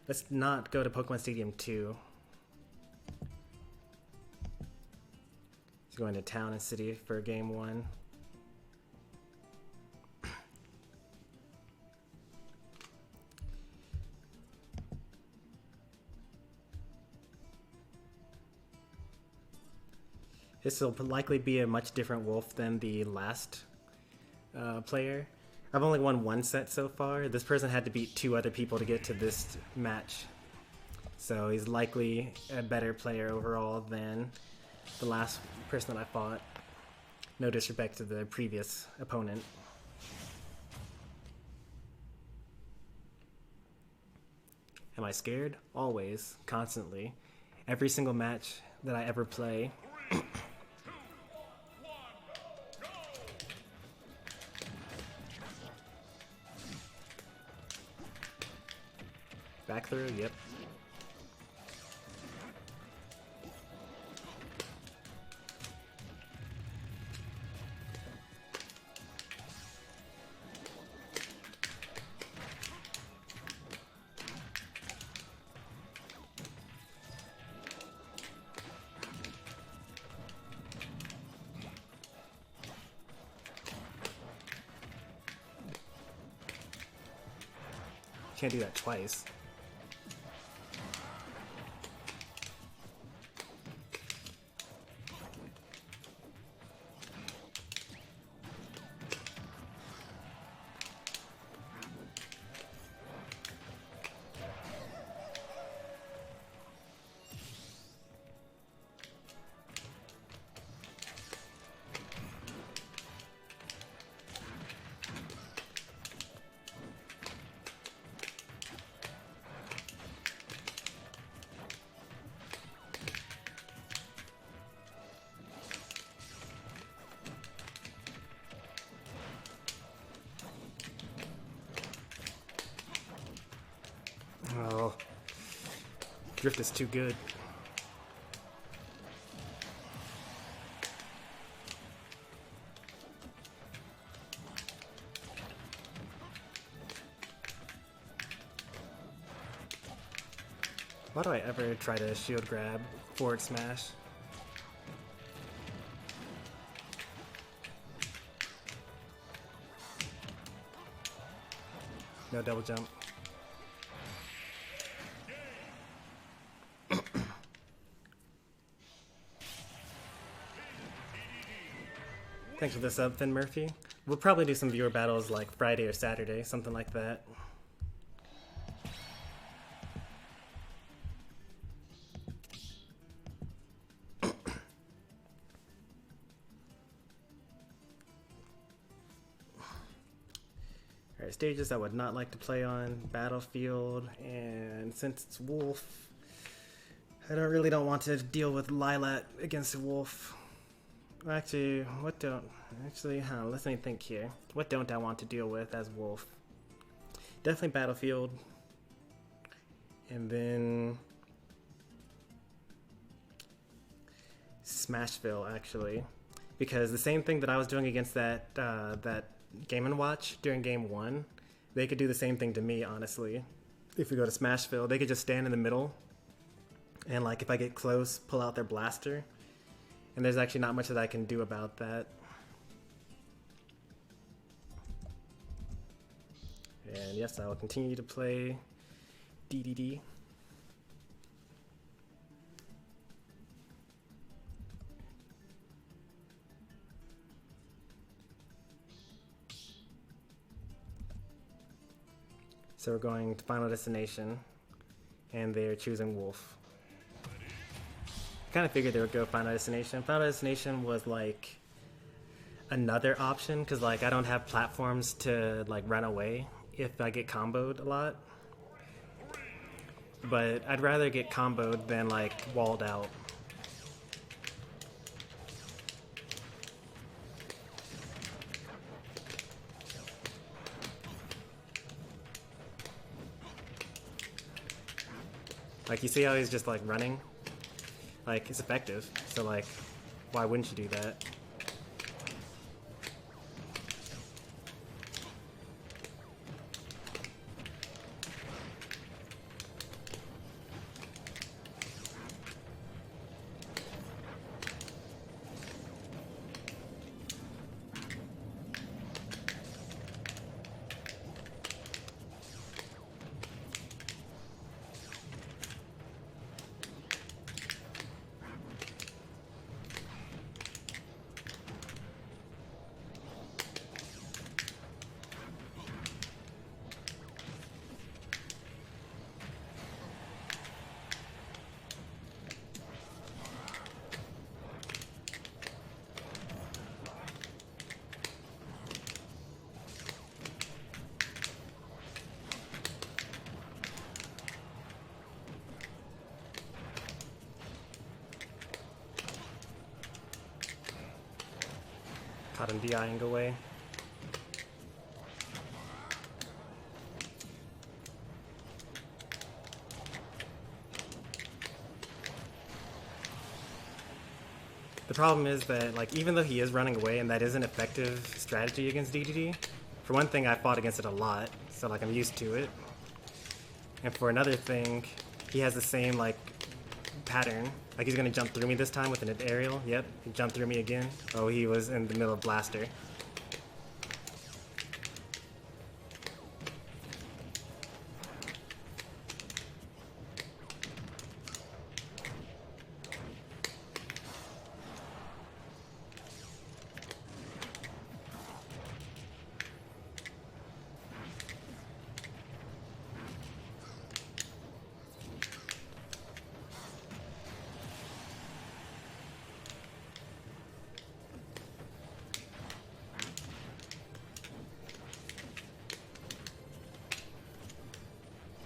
A: Let's not go to Pokemon Stadium 2. He's going to town and city for game 1. This will likely be a much different wolf than the last player. I've only won 1 set so far. This person had to beat 2 other people to get to this match. So he's likely a better player overall than the last person that I fought. No disrespect to the previous opponent. Am I scared? Always. Constantly. Every single match that I ever play. Back through, yep. Can't do that twice. Oh, drift is too good. Why do I ever try to shield grab, forward smash? No double jump. Thanks for the sub, Finn Murphy. We'll probably do some viewer battles like Friday or Saturday, something like that. Alright, stages I would not like to play on. Battlefield, and since it's Wolf, I don't want to deal with Lilat against a Wolf. Actually, let me think here. What don't I want to deal with as Wolf? Definitely Battlefield. And then Smashville, actually. Because the same thing that I was doing against that Game & Watch during Game 1, they could do the same thing to me, honestly. If we go to Smashville, they could just stand in the middle, and like if I get close, pull out their blaster. And there's actually not much that I can do about that. And yes, I will continue to play DDD. So we're going to Final Destination, and they're choosing Wolf. Kind of figured they would go Final Destination. Final Destination was like another option because like I don't have platforms to like run away if I get comboed a lot. But I'd rather get comboed than like walled out. Like you see how he's just like running? Like, it's effective, so like, why wouldn't you do that? caught him DIing away. The problem is that, like, even though he is running away and that is an effective strategy against DDD, for one thing, I fought against it a lot, so, like, I'm used to it. And for another thing, he has the same, like, pattern. Like, he's gonna jump through me this time with an aerial. Yep, he jumped through me again. Oh, he was in the middle of Blaster.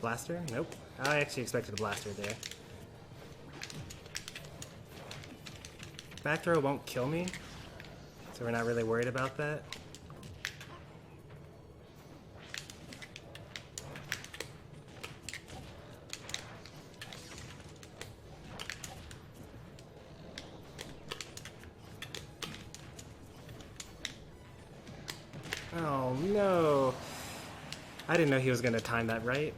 A: Blaster? Nope. I actually expected a blaster there. Back throw won't kill me, so we're not really worried about that. Oh no! I didn't know he was gonna time that right.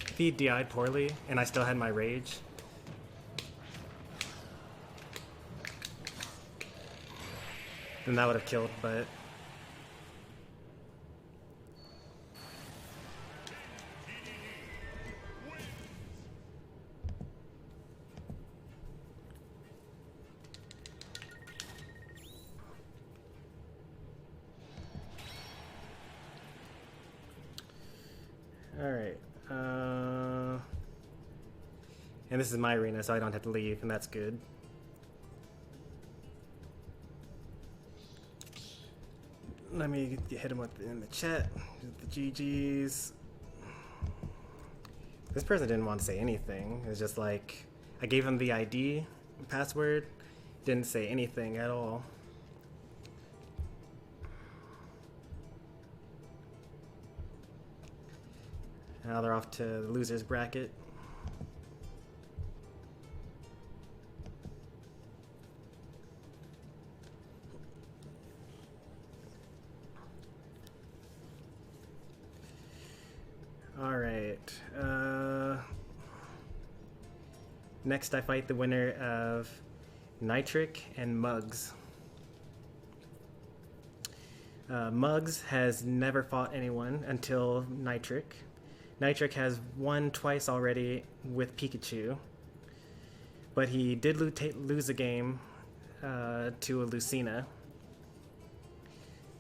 A: If he DI'd poorly, and I still had my rage, then that would have killed, but... Alright, and this is my arena, so I don't have to leave, and that's good. Let me hit him with in the chat, the GG's. This person didn't want to say anything. It was just like, I gave him the ID, password, didn't say anything at all. Now they're off to the loser's bracket. All right. Next I fight the winner of Nitric and Muggs. Muggs has never fought anyone until Nitric. Nitric has won twice already with Pikachu, but he did lose a game to a Lucina.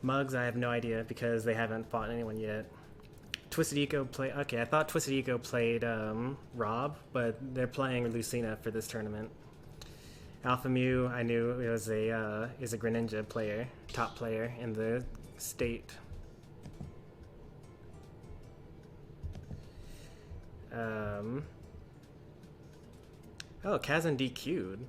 A: Muggs, I have no idea because they haven't fought anyone yet. Twisted Eco play. Okay, I thought Twisted Eco played Rob, but they're playing Lucina for this tournament. Alpha Mew, I knew it was is a Greninja player, top player in the state. Oh, Kazan DQ'd.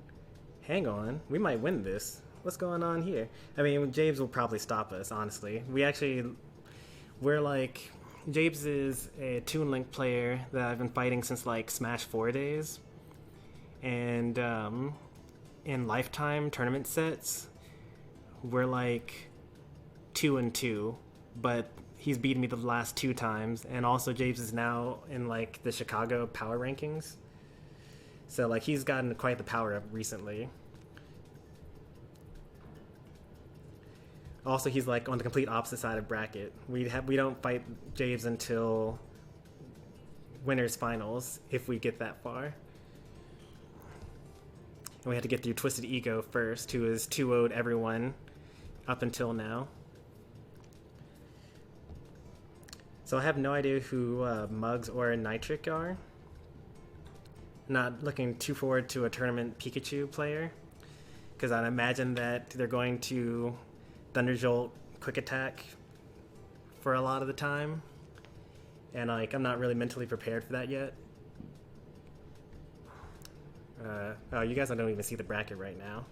A: Hang on, we might win this. What's going on here? I mean, James will probably stop us, honestly. We're like, James is a Toon Link player that I've been fighting since like Smash 4 days. And in Lifetime tournament sets, we're like 2-2, but he's beaten me the last 2 times, and also James is now in like the Chicago power rankings. So like he's gotten quite the power up recently. Also, he's like on the complete opposite side of bracket. We don't fight James until winners finals if we get that far. And we had to get through Twisted Ego first, who has 2-0'd everyone up until now. So I have no idea who Muggs or Nitric are. Not looking too forward to a tournament Pikachu player, because I imagine that they're going to Thunder Jolt Quick Attack for a lot of the time, and like I'm not really mentally prepared for that yet. Oh, you guys don't even see the bracket right now.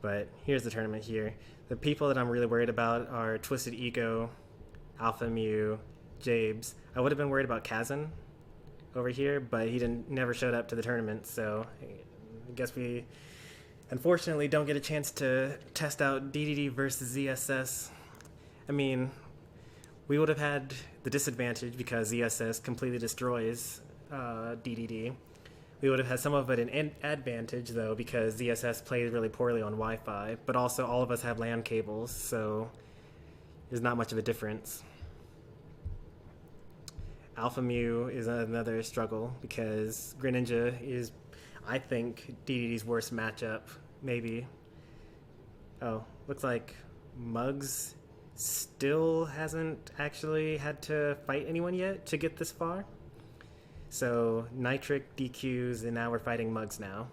A: But here's the tournament here. The people that I'm really worried about are Twisted Ego, Alpha Mu, Jabes. I would have been worried about Kazan over here, but he never showed up to the tournament, so I guess we unfortunately don't get a chance to test out DDD versus ZSS. I mean, we would have had the disadvantage because ZSS completely destroys DDD. We would have had some of it an advantage, though, because ZSS plays really poorly on Wi-Fi, but also all of us have LAN cables, so there's not much of a difference. Alpha Mu is another struggle because Greninja is, I think, DDD's worst matchup, maybe. Oh, looks like Muggs still hasn't actually had to fight anyone yet to get this far. So Nitric DQs, and now we're fighting Muggs now.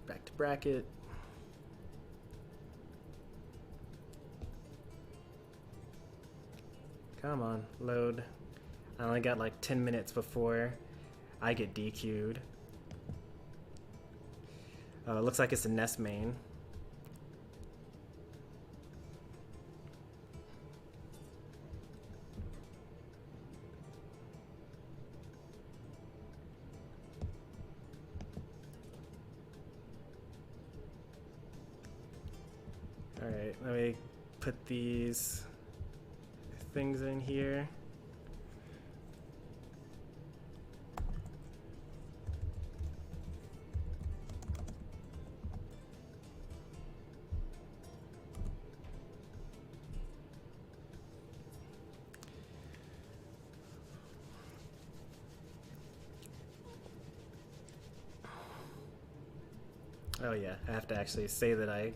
A: Back to bracket. Come on, load. I only got like 10 minutes before I get DQ'd. It looks like it's a Nest main. Alright, let me put these things in here. Oh yeah, I have to actually say that I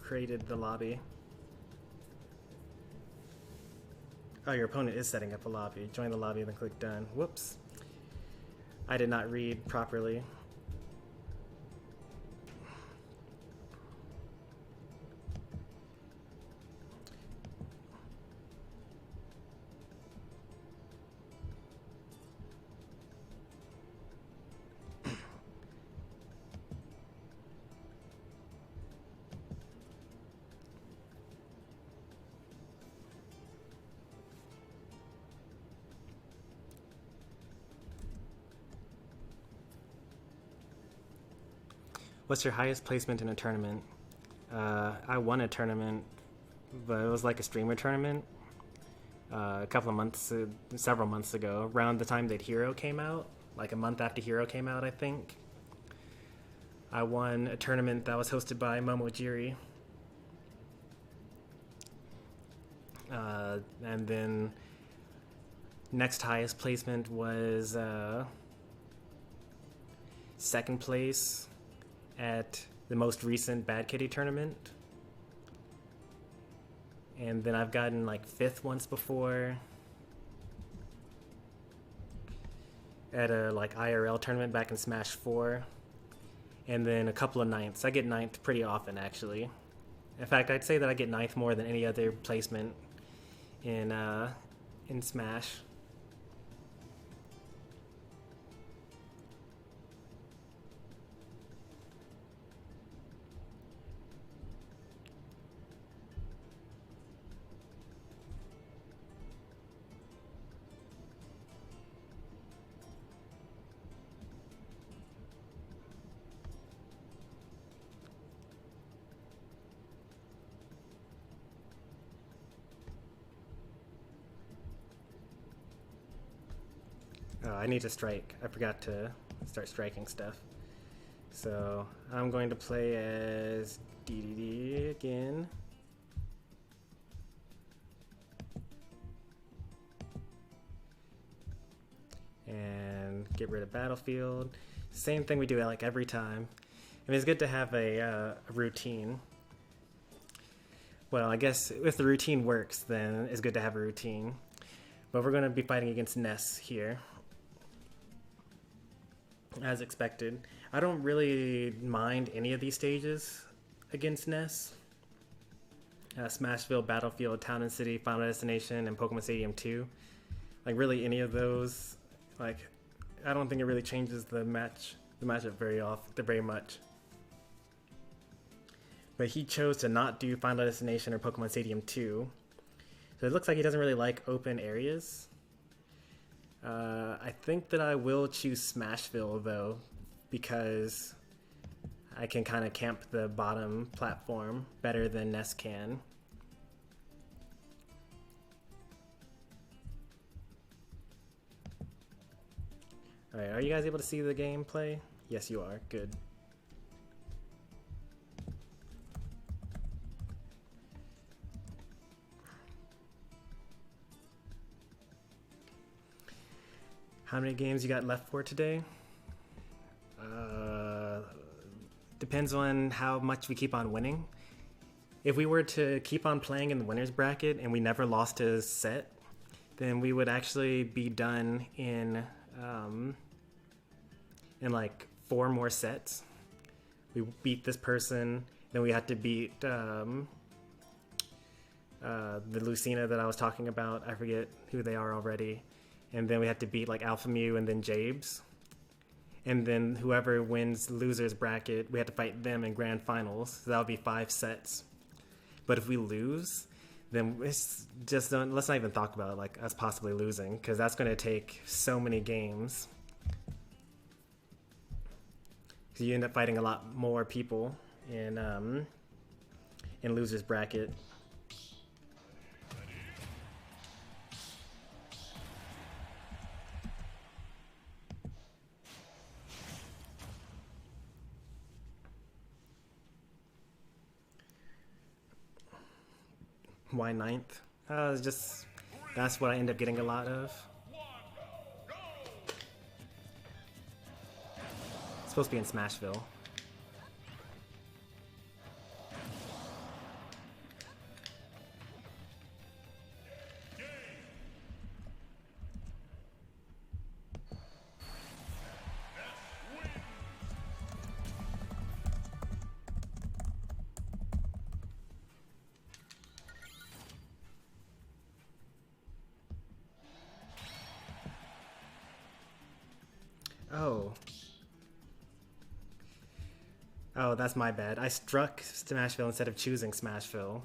A: created the lobby. Oh, your opponent is setting up a lobby. Join the lobby, then click done. Whoops. I did not read properly. What's your highest placement in a tournament? I won a tournament, but it was like a streamer tournament several months ago, around the time that Hero came out, like a month after Hero came out, I think. I won a tournament that was hosted by Momojiri. And then next highest placement was second place at the most recent Bad Kitty tournament. And then I've gotten like 5th once before at a like IRL tournament back in Smash 4. And then a couple of 9ths. I get 9th pretty often, actually. In fact, I'd say that I get 9th more than any other placement in Smash. Oh, I need to strike. I forgot to start striking stuff. So I'm going to play as DDD again. And get rid of Battlefield. Same thing we do like every time. I mean, it's good to have a routine. Well, I guess if the routine works, then it's good to have a routine. But we're going to be fighting against Ness here. As expected. I don't really mind any of these stages against Ness. Smashville, Battlefield, Town and City, Final Destination, and Pokemon Stadium 2. Like, really any of those, like, I don't think it really changes the matchup very much. But he chose to not do Final Destination or Pokemon Stadium 2. So it looks like he doesn't really like open areas. I think that I will choose Smashville though, because I can kind of camp the bottom platform better than Ness can. Alright, are you guys able to see the gameplay? Yes, you are. Good. How many games you got left for today? Depends on how much we keep on winning. If we were to keep on playing in the winner's bracket and we never lost a set, then we would actually be done in like 4 more sets. We beat this person, then we had to beat the Lucina that I was talking about. I forget who they are already. And then we had to beat like Alpha Mew and then Jabes. And then whoever wins loser's bracket, we had to fight them in grand finals. So that would be 5 sets. But if we lose, then it's just let's not even talk about like us possibly losing, because that's going to take so many games. So you end up fighting a lot more people in loser's bracket. Why 9th? It's just, that's what I end up getting a lot of. It's supposed to be in Smashville. Oh, that's my bad. I struck Smashville instead of choosing Smashville.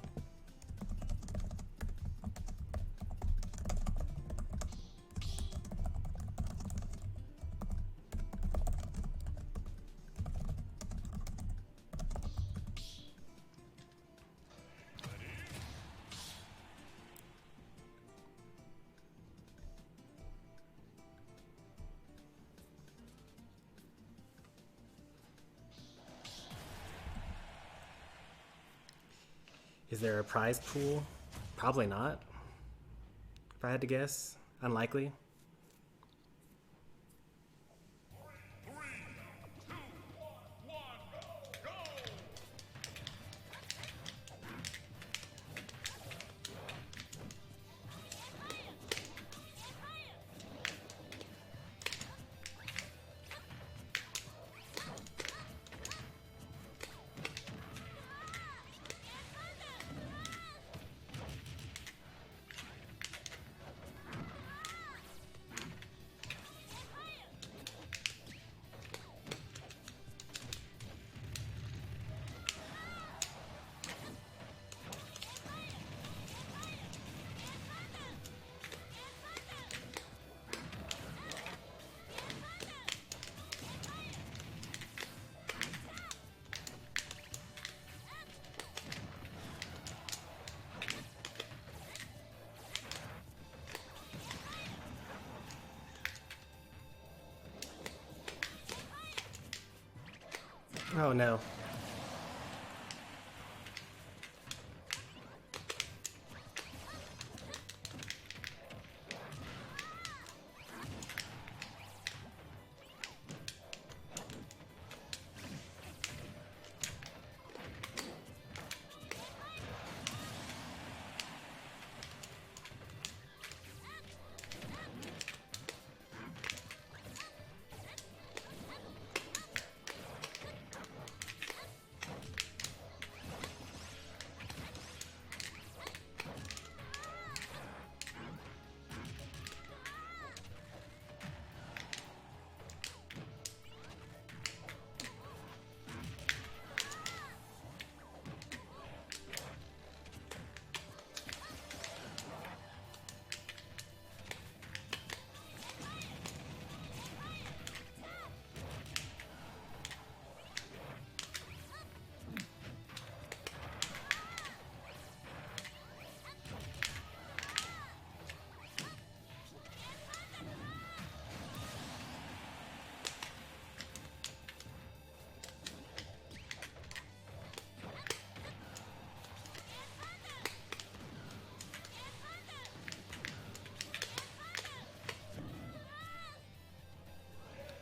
A: Is there a prize pool? Probably not. If I had to guess, unlikely. Oh no.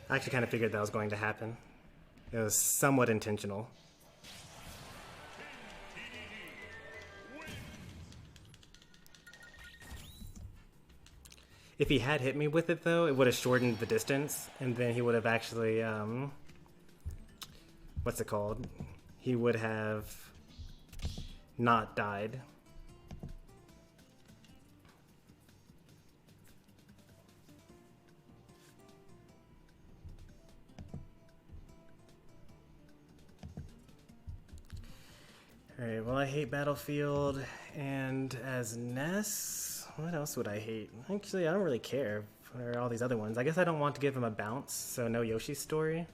A: I actually kind of figured that was going to happen. It was somewhat intentional. If he had hit me with it, though, it would have shortened the distance, and then he would have actually, what's it called? He would have not died. Alright, well, I hate Battlefield, and as Ness, what else would I hate? Actually, I don't really care for all these other ones. I guess I don't want to give him a bounce, so no Yoshi's Story.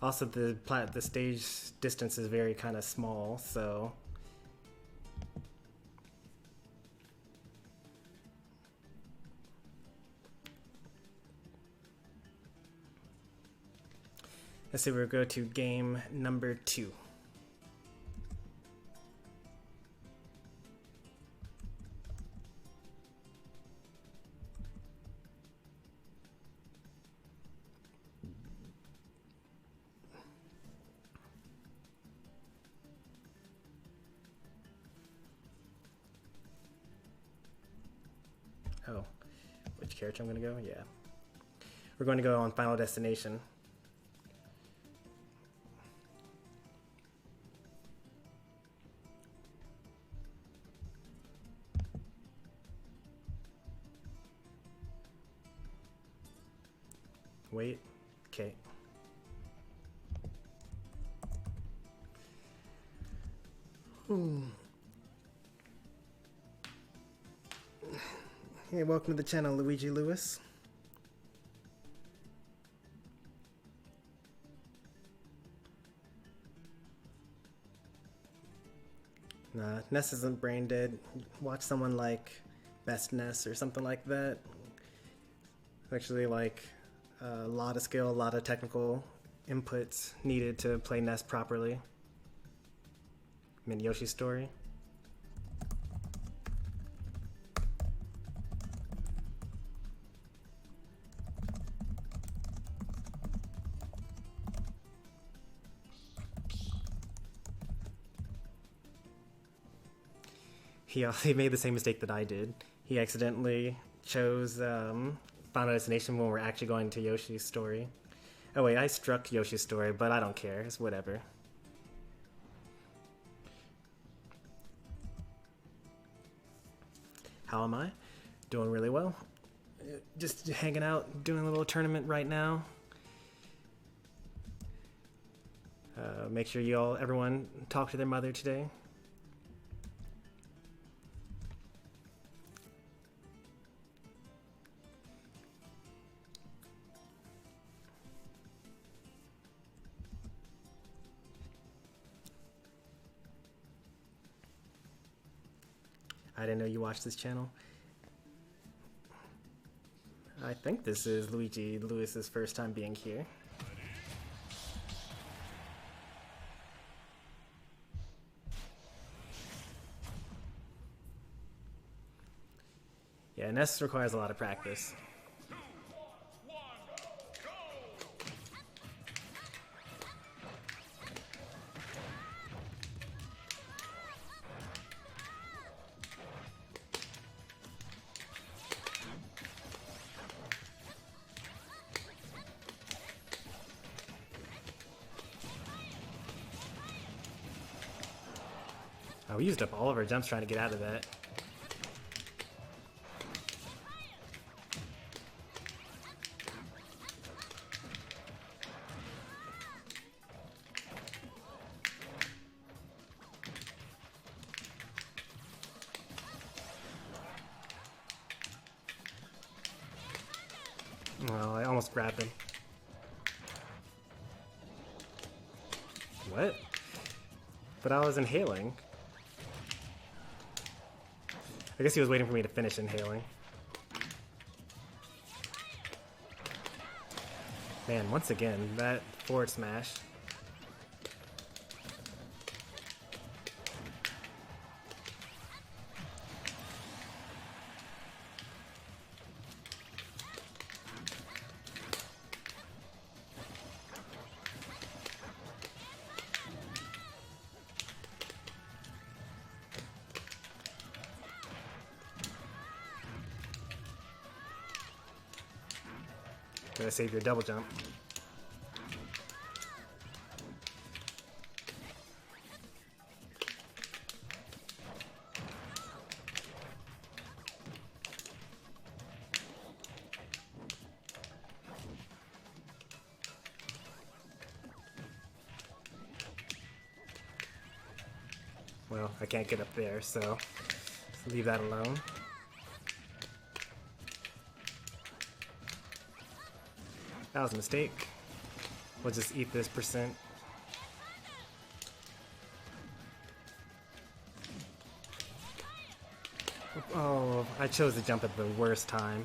A: Also, the stage distance is very kind of small, so... Let's see, we'll go to game number 2. Oh, which character I'm going to go? Yeah. We're going to go on Final Destination. Wait. Okay. Hey, welcome to the channel, Luigi Lewis. Nah, Ness isn't brain dead. Watch someone like Best Ness or something like that. Actually, like a lot of skill, a lot of technical inputs needed to play Ness properly. I mean, Yoshi's Story. He made the same mistake that I did. He accidentally chose Final Destination when we're actually going to Yoshi's Story. Oh wait, I struck Yoshi's Story, but I don't care. It's whatever. How am I? Doing really well. Just hanging out, doing a little tournament right now. Make sure everyone talk to their mother today. I didn't know you watched this channel. I think this is Luigi Lewis's first time being here. Yeah, Ness requires a lot of practice. Oh, we used up all of our jumps trying to get out of that. Well, I almost grabbed him. What? But I was inhaling. I guess he was waiting for me to finish inhaling. Man, once again, that forward smash. Gotta save your double jump. Well, I can't get up there, so leave that alone. That was a mistake. We'll just eat this percent. Oh, I chose to jump at the worst time.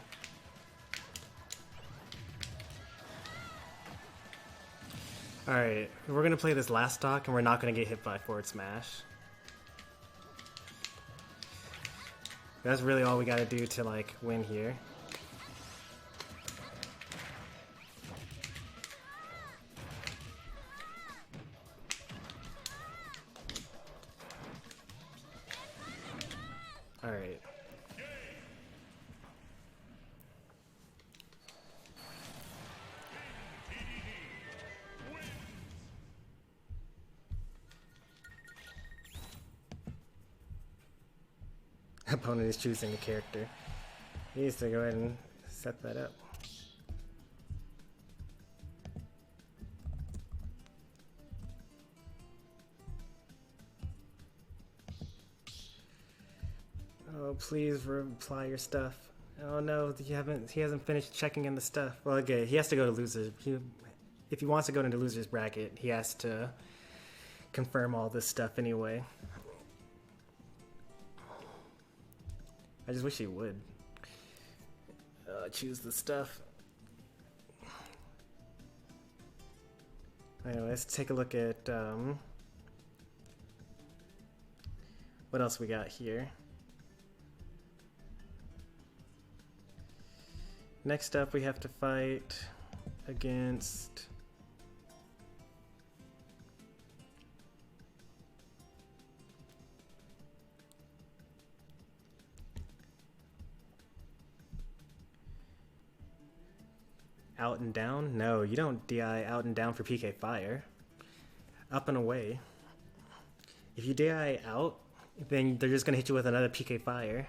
A: Alright, we're gonna play this last stock and we're not gonna get hit by forward smash. That's really all we gotta do to like win here. Alright. Opponent is choosing a character. He needs to go ahead and set that up. Oh, please reply your stuff. Oh no, he hasn't finished checking in the stuff. Well, okay, he has to go to losers. If he wants to go into losers bracket, he has to confirm all this stuff anyway. I just wish he would choose the stuff. Anyway, let's take a look at what else we got here. Next up, we have to fight against out and down? No, you don't DI out and down for PK Fire. Up and away. If you DI out, then they're just gonna hit you with another PK Fire.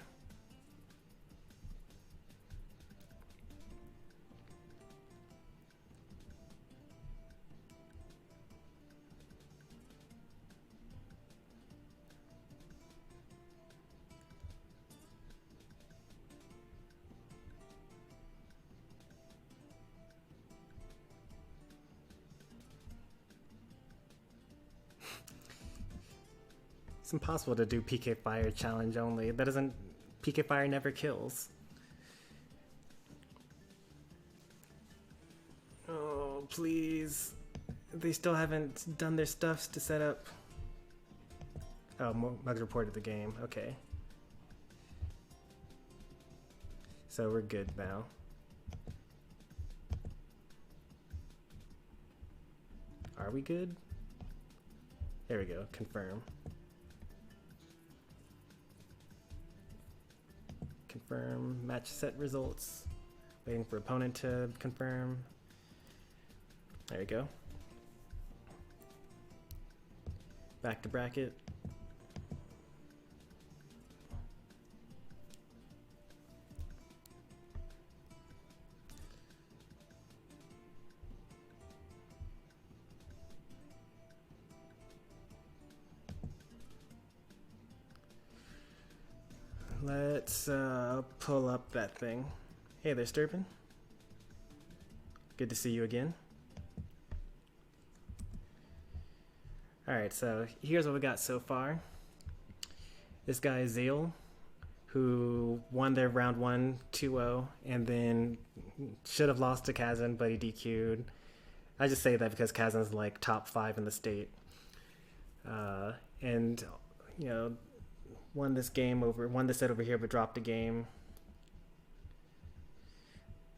A: It's impossible to do PK Fire challenge only. That doesn't... PK Fire never kills. Oh, please. They still haven't done their stuffs to set up. Oh, Mugs reported the game. Okay. So we're good now. Are we good? There we go. Confirm. Confirm match set results. Waiting for opponent to confirm. There we go. Back to bracket. Let's pull up that thing. Hey there, Sturpin. Good to see you again. Alright, so here's what we got so far. This guy is Zeal, who won their round 1 2-0 and then should have lost to Kazan, but he DQ'd. I just say that because Kazan's like top 5 in the state. And, you know, won this set over here, but dropped a game.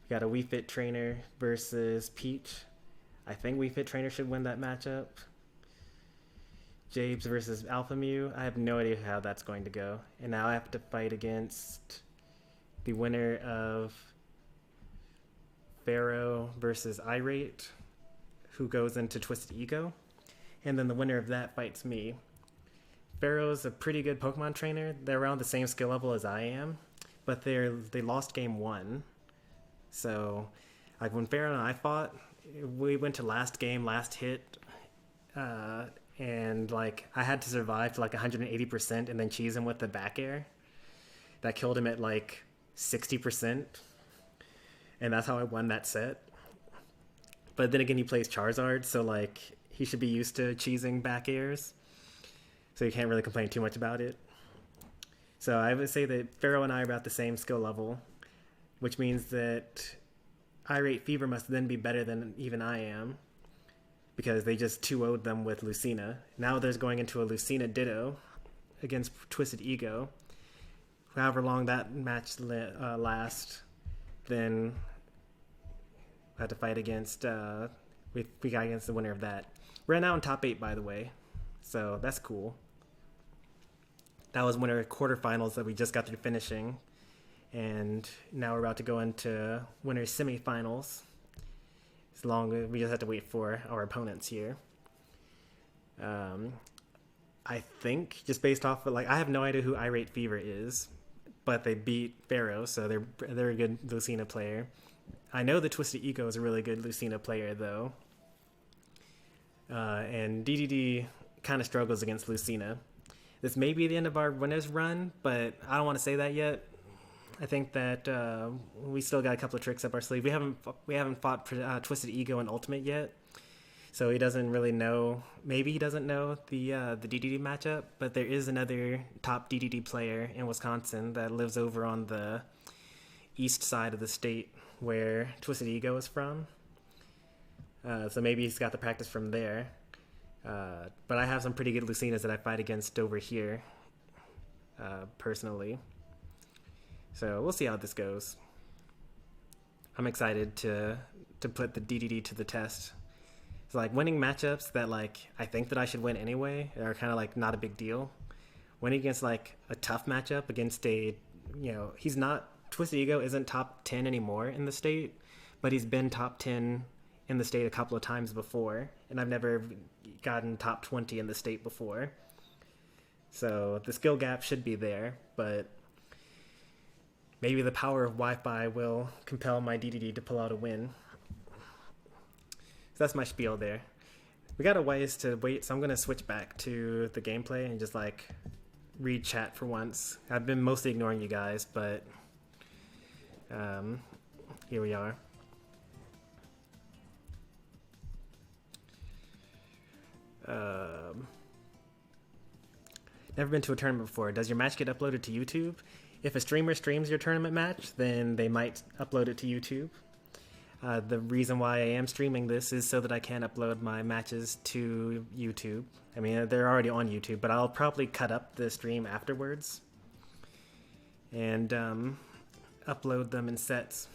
A: We got a Wii Fit Trainer versus Peach. I think Wii Fit Trainer should win that matchup. Jabes versus Alpha Mew. I have no idea how that's going to go. And now I have to fight against the winner of Pharaoh versus Irate, who goes into Twisted Ego. And then the winner of that fights me. Pharaoh's a pretty good Pokemon trainer. They're around the same skill level as I am, but they lost game 1. So, like, when Pharaoh and I fought, we went to last game, last hit, and, like, I had to survive to, like, 180% and then cheese him with the back air. That killed him at, like, 60%. And that's how I won that set. But then again, he plays Charizard, so, like, he should be used to cheesing back airs. So you can't really complain too much about it. So I would say that Pharaoh and I are about the same skill level, which means that Irate Fever must then be better than even I am, because they just 2-0'd them with Lucina. Now there's going into a Lucina Ditto against Twisted Ego. However long that match lasts, then I have to fight against, we got against the winner of that. We're now in top 8, by the way, so that's cool. That was winner quarterfinals that we just got through finishing, and now we're about to go into winner semifinals. As long as we just have to wait for our opponents here. I think just based off of, like, I have no idea who Irate Fever is, but they beat Pharaoh, so they're a good Lucina player. I know the Twisted Ego is a really good Lucina player though, and DDD kind of struggles against Lucina. This may be the end of our winners run, but I don't want to say that yet. I think that we still got a couple of tricks up our sleeve. We haven't fought Twisted Ego in Ultimate yet, so he doesn't really know. Maybe he doesn't know the DDD matchup, but there is another top DDD player in Wisconsin that lives over on the east side of the state where Twisted Ego is from. So maybe he's got the practice from there. But I have some pretty good Lucinas that I fight against over here, personally. So we'll see how this goes. I'm excited to put the DDD to the test. It's like winning matchups that, like, I think that I should win anyway are kind of like not a big deal. Winning against, like, a tough matchup against he's not, Twisted Ego isn't top 10 anymore in the state, but he's been top 10 in the state a couple of times before, and I've never gotten top 20 in the state before. So the skill gap should be there, but maybe the power of Wi-Fi will compel my DDD to pull out a win. So that's my spiel there. We got a ways to wait, so I'm going to switch back to the gameplay and just, like, read chat for once. I've been mostly ignoring you guys, but here we are. Never been to a tournament before. Does your match get uploaded to YouTube? If a streamer streams your tournament match, then they might upload it to YouTube. The reason why I am streaming this is so that I can upload my matches to YouTube. I mean, they're already on YouTube, but I'll probably cut up the stream afterwards and upload them in sets.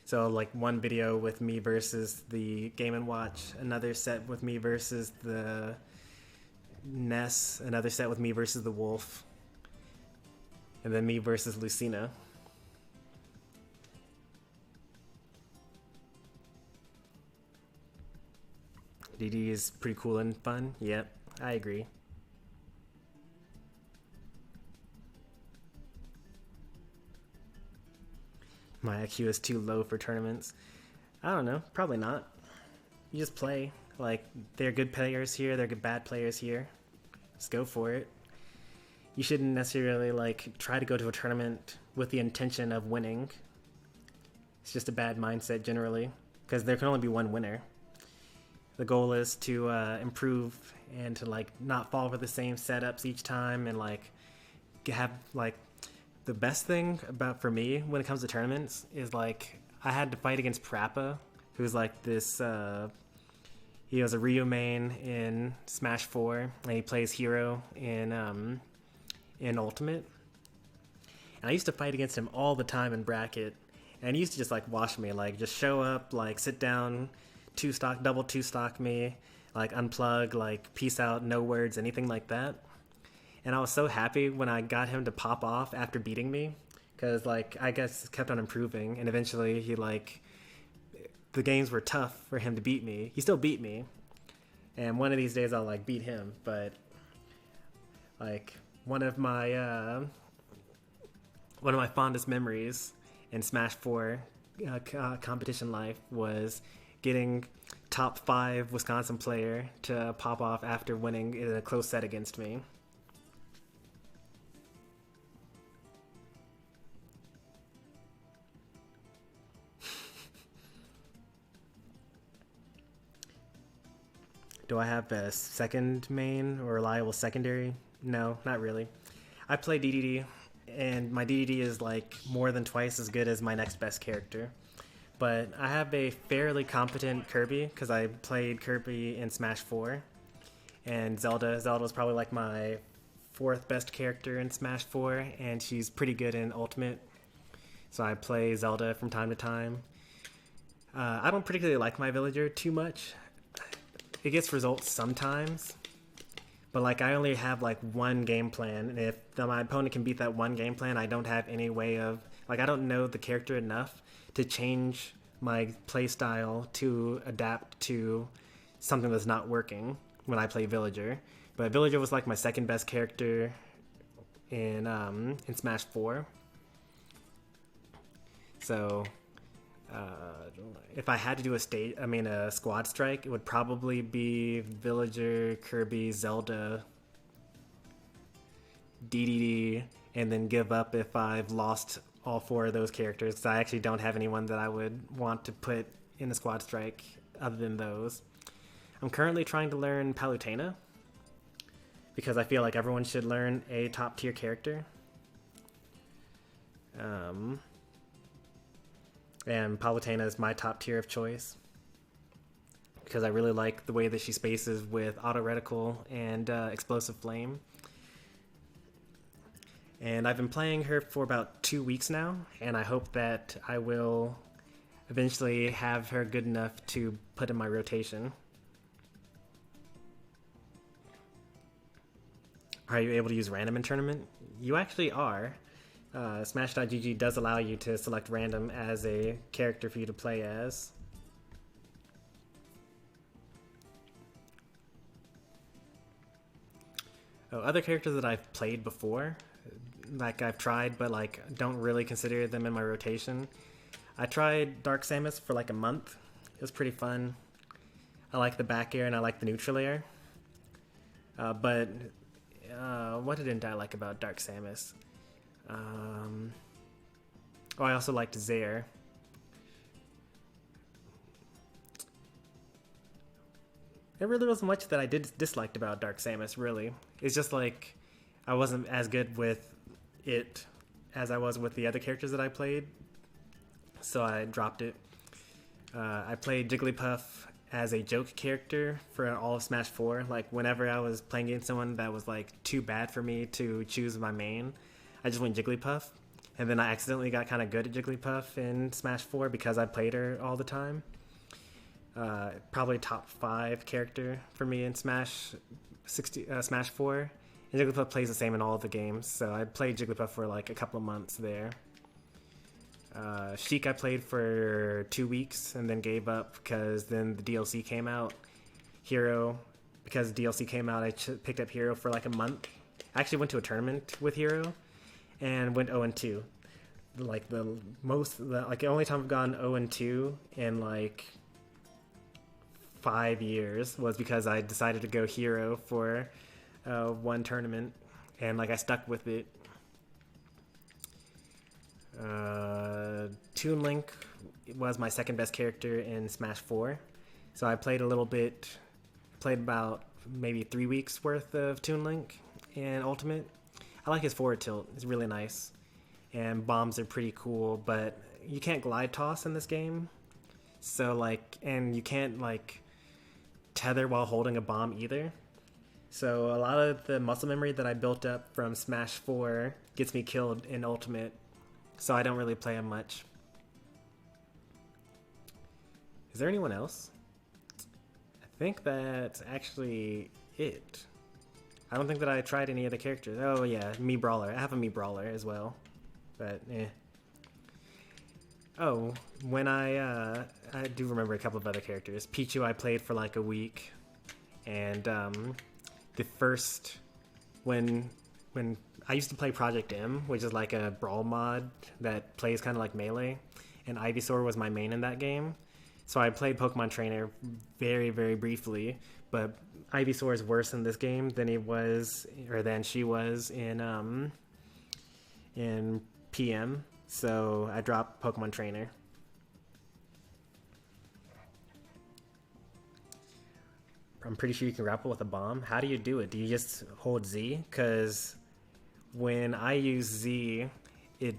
A: So, like, one video with me versus the Game & Watch, another set with me versus the Ness, another set with me versus the Wolf, and then me versus Lucina. DD is pretty cool and fun. Yep, I agree. My IQ is too low for tournaments. I don't know, probably not. You just play. Like, they're good players here, they're good bad players here. Just go for it. You shouldn't necessarily, like, try to go to a tournament with the intention of winning. It's just a bad mindset generally, because there can only be one winner. The goal is to improve and to, like, not fall for the same setups each time, and, like, have, like, the best thing for me when it comes to tournaments is, like, I had to fight against Parappa, who's, like, this, he was a Ryu main in Smash 4, and he plays Hero in Ultimate. And I used to fight against him all the time in bracket, and he used to just, like, wash me, like, just show up, like, sit down, double two-stock me, like, unplug, like, peace out, no words, anything like that. And I was so happy when I got him to pop off after beating me, because like I guess kept on improving, and eventually he like the games were tough for him to beat me. He still beat me, and one of these days I'll like beat him. But like one of my fondest memories in Smash 4 competition life was getting top 5 Wisconsin player to pop off after winning in a close set against me. Do I have a second main or reliable secondary? No, not really. I play DDD, and my DDD is like more than twice as good as my next best character. But I have a fairly competent Kirby, because I played Kirby in Smash 4. And Zelda was probably like my 4th best character in Smash 4, and she's pretty good in Ultimate. So I play Zelda from time to time. I don't particularly like my villager too much. It gets results sometimes, but like I only have like one game plan, and if my opponent can beat that one game plan, I don't have any way of, like, I don't know the character enough to change my play style to adapt to something that's not working when I play villager. But villager was like my second best character in Smash 4. So if I had to do a squad strike, it would probably be Villager, Kirby, Zelda, DDD, and then give up if I've lost all 4 of those characters, because I actually don't have anyone that I would want to put in the squad strike other than those. I'm currently trying to learn Palutena, because I feel like everyone should learn a top tier character. And Palutena is my top tier of choice, because I really like the way that she spaces with Auto Reticle and Explosive Flame. And I've been playing her for about 2 weeks now, and I hope that I will eventually have her good enough to put in my rotation. Are you able to use random in tournament? You actually are. Smash.gg does allow you to select random as a character for you to play as. Other characters that I've played before, like I've tried but like don't really consider them in my rotation. I tried Dark Samus for like a month. It was pretty fun. I like the back air and I like the neutral air. But what didn't I like about Dark Samus? I also liked Zaire. There really wasn't much that I disliked about Dark Samus, really. It's just like I wasn't as good with it as I was with the other characters that I played, so I dropped it. I played Jigglypuff as a joke character for all of Smash 4. Like, whenever I was playing against someone that was like too bad for me to choose my main, I just went Jigglypuff. And then I accidentally got kind of good at Jigglypuff in Smash 4 because I played her all the time. Probably top 5 character for me in Smash 4. And Jigglypuff plays the same in all of the games, so I played Jigglypuff for like a couple of months there. Sheik I played for 2 weeks and then gave up because then the DLC came out. Hero, because the DLC came out, I picked up Hero for like a month. I actually went to a tournament with Hero and went 0-2. Like the only time I've gone 0-2 in like 5 years was because I decided to go Hero for one tournament, and like I stuck with it. Toon Link was my second best character in Smash 4, so I played a little bit, played about maybe 3 weeks worth of Toon Link in Ultimate. I like his forward tilt, it's really nice, and bombs are pretty cool, but you can't glide toss in this game, so like, and you can't like tether while holding a bomb either. So a lot of the muscle memory that I built up from Smash 4 gets me killed in Ultimate, so I don't really play him much. Is there anyone else? I think that's actually it. I don't think that I tried any other characters. Oh yeah, Mii Brawler. I have a Mii Brawler as well. but eh. Oh, when I do remember a couple of other characters. Pichu I played for like a week, and the first when I used to play Project M, which is like a brawl mod that plays kind of like Melee, and Ivysaur was my main in that game. So I played Pokemon Trainer very, very briefly, but Ivysaur is worse in this game than he was, or than she was in PM. So I dropped Pokemon Trainer. I'm pretty sure you can grapple with a bomb. How do you do it? Do you just hold Z? Because when I use Z,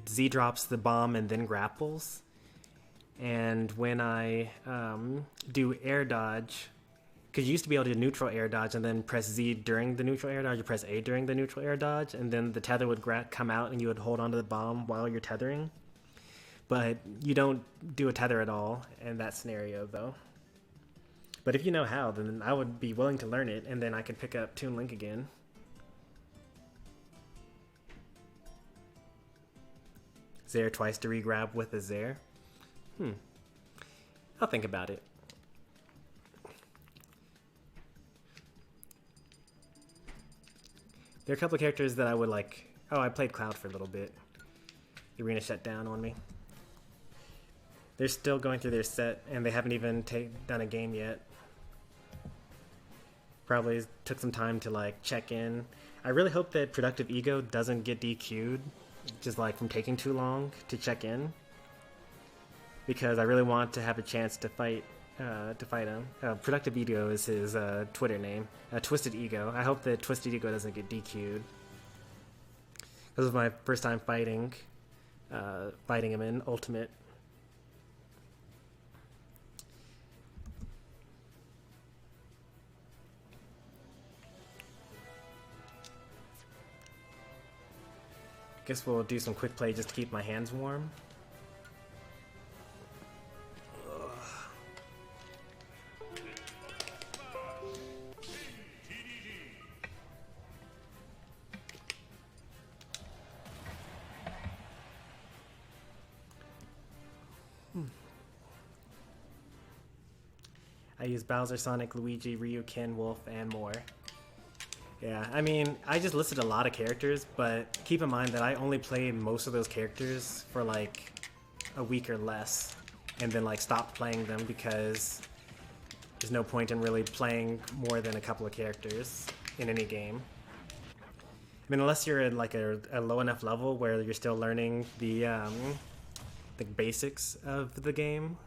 A: Z drops the bomb and then grapples. And when I do air dodge, because you used to be able to neutral air dodge and then press Z during the neutral air dodge, you press A during the neutral air dodge, and then the tether would come out and you would hold onto the bomb while you're tethering. But you don't do a tether at all in that scenario, though. But if you know how, then I would be willing to learn it, and then I could pick up Toon Link again. Zair twice to re-grab with a Zair. I'll think about it. There are a couple of characters that I would like. Oh, I played Cloud for a little bit. The arena shut down on me. They're still going through their set, and they haven't even done a game yet. Probably took some time to like check in. I really hope that Productive Ego doesn't get DQ'd, just like from taking too long to check in, because I really want to have a chance to fight him. Productive Ego is his Twitter name. Twisted Ego. I hope that Twisted Ego doesn't get DQ'd. This was my first time fighting him in Ultimate. Guess we'll do some quick play just to keep my hands warm. I use Bowser, Sonic, Luigi, Ryu, Ken, Wolf, and more. Yeah, I mean, I just listed a lot of characters, but keep in mind that I only played most of those characters for like a week or less, and then like stopped playing them because there's no point in really playing more than a couple of characters in any game. I mean, unless you're at like a low enough level where you're still learning the basics of the game,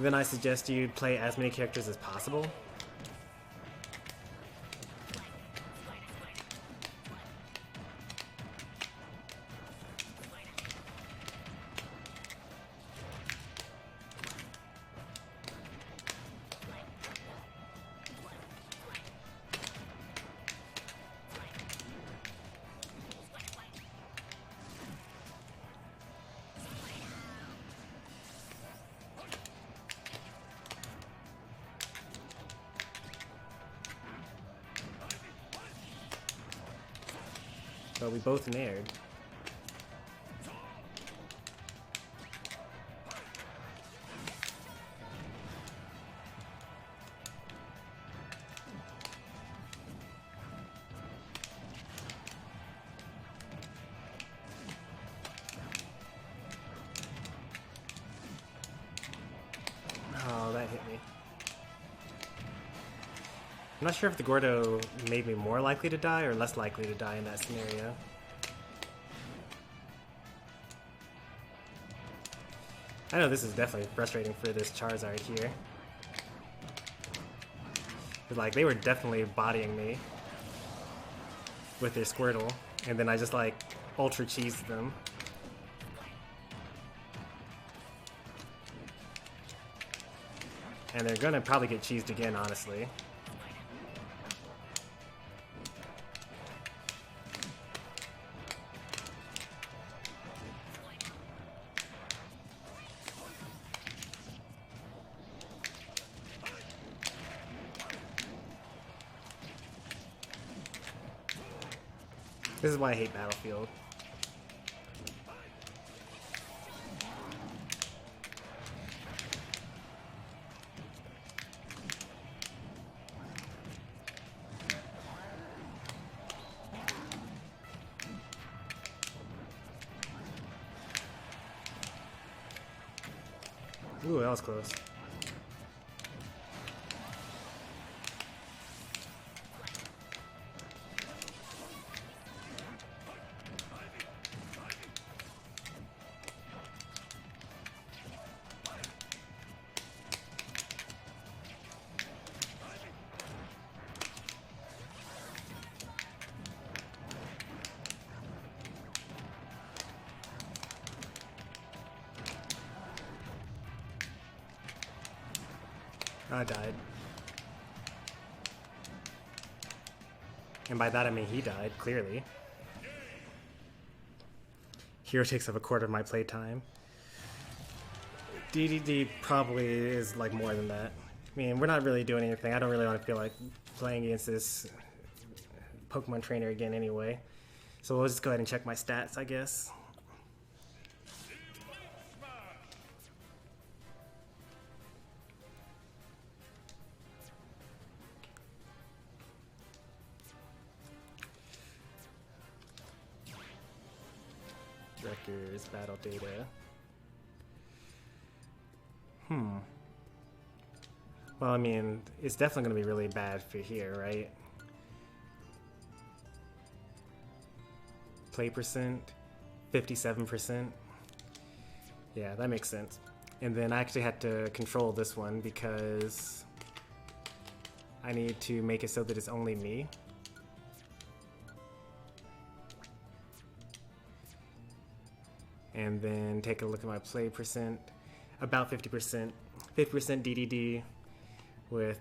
A: then I suggest you play as many characters as possible. But we both nared. Oh, that hit me. I'm not sure if the Gordo made me more likely to die or less likely to die in that scenario. I know this is definitely frustrating for this Charizard here. But like, they were definitely bodying me with their Squirtle, and then I just like ultra cheesed them. And they're gonna probably get cheesed again, honestly. This is why I hate Battlefield. Ooh, that was close. I died. And by that I mean he died, clearly. Hero takes up a quarter of my playtime. DDD probably is like more than that. I mean, we're not really doing anything. I don't really want to feel like playing against this Pokemon trainer again anyway. So we'll just go ahead and check my stats, I guess. Records, battle data. Well, I mean, it's definitely going to be really bad for here, right? Play percent, 57%. Yeah, that makes sense. And then I actually had to control this one because I need to make it so that it's only me. And then take a look at my play percent, about 50%. 50% DDD with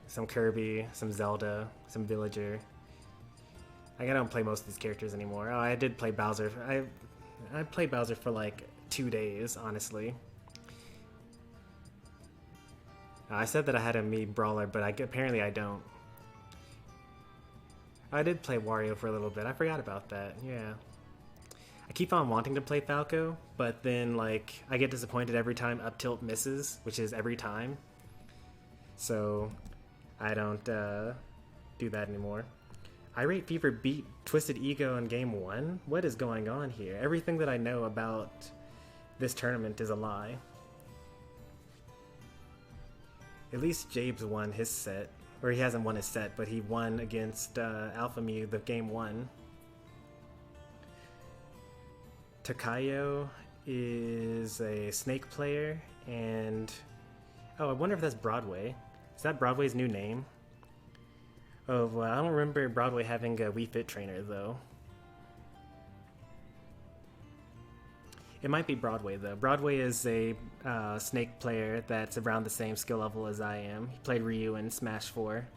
A: some Kirby, some Zelda, some Villager. I don't play most of these characters anymore. Oh, I did play Bowser. I played Bowser for like 2 days, honestly. I said that I had a Mii brawler, but apparently I don't. I did play Wario for a little bit. I forgot about that. Yeah. I keep on wanting to play Falco, but then like I get disappointed every time up tilt misses, which is every time. So I don't do that anymore. Irate Fever beat Twisted Ego in game 1? What is going on here? Everything that I know about this tournament is a lie. At least Jabe's won his set. Or he hasn't won his set, but he won against Alpha Mew the game 1. Takayo is a Snake player, and oh, I wonder if that's Broadway. Is that Broadway's new name? Oh, well, I don't remember Broadway having a Wii Fit trainer, though. It might be Broadway, though. Broadway is a Snake player that's around the same skill level as I am. He played Ryu in Smash 4.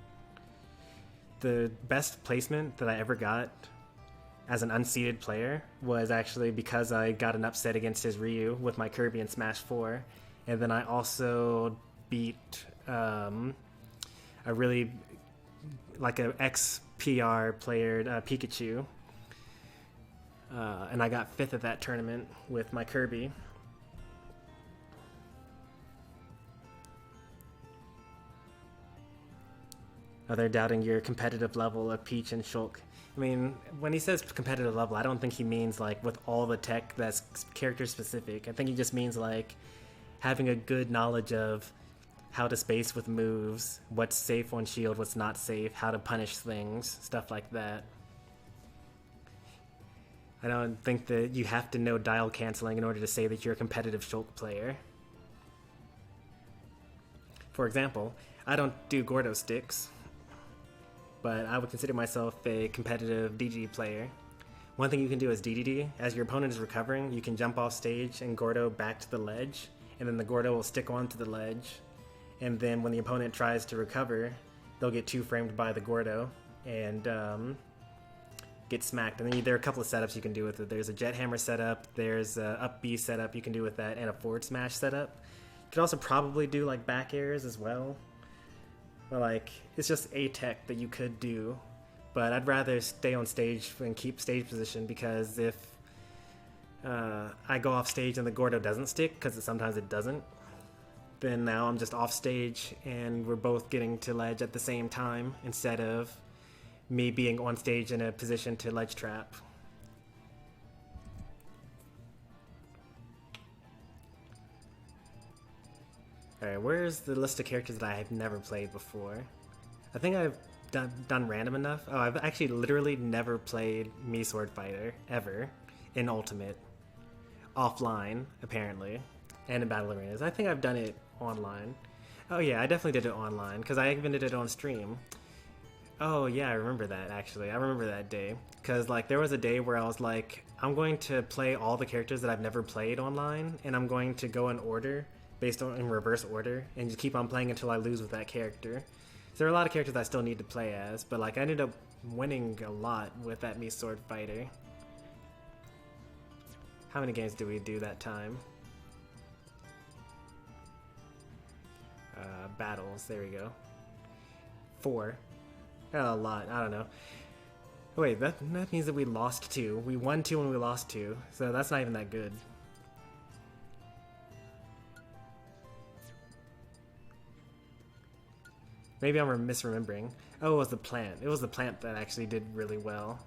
A: The best placement that I ever got as an unseeded player was actually because I got an upset against his Ryu with my Kirby in Smash 4. And then I also beat a really, like an ex-PR player, Pikachu. And I got 5th at that tournament with my Kirby. Oh, they're doubting your competitive level of Peach and Shulk. I mean, when he says competitive level, I don't think he means like with all the tech that's character specific. I think he just means like having a good knowledge of how to space with moves, what's safe on shield, what's not safe, how to punish things, stuff like that. I don't think that you have to know dial canceling in order to say that you're a competitive Shulk player. For example, I don't do Gordo sticks, but I would consider myself a competitive DD player. One thing you can do is DDD. As your opponent is recovering, you can jump off stage and Gordo back to the ledge, and then the Gordo will stick onto the ledge, and then when the opponent tries to recover, they'll get 2-framed by the Gordo and get smacked. And then there are a couple of setups you can do with it. There's a Jet Hammer setup, there's a up B setup you can do with that, and a forward smash setup. You could also probably do like back airs as well. But like, it's just a tech that you could do. But I'd rather stay on stage and keep stage position, because if I go off stage and the Gordo doesn't stick, because sometimes it doesn't, then now I'm just off stage and we're both getting to ledge at the same time instead of me being on stage in a position to ledge trap. Alright, where's the list of characters that I have never played before? I think I've done random enough. Oh, I've actually literally never played Mii Sword Fighter, ever, in Ultimate. Offline, apparently, and in Battle Arenas. I think I've done it online. Oh yeah, I definitely did it online, because I even did it on stream. Oh yeah, I remember that, actually. I remember that day. Because, like, there was a day where I was like, I'm going to play all the characters that I've never played online, and I'm going to go in order, based on in reverse order, and just keep on playing until I lose with that character. So there are a lot of characters I still need to play as, but, like, I ended up winning a lot with that Mii Sword Fighter. How many games do we do that time? Battles, there we go. 4. A lot, I don't know. Wait, that means that we lost 2. We won 2 and we lost 2, so that's not even that good. Maybe I'm misremembering. Oh, it was the plant. It was the plant that actually did really well.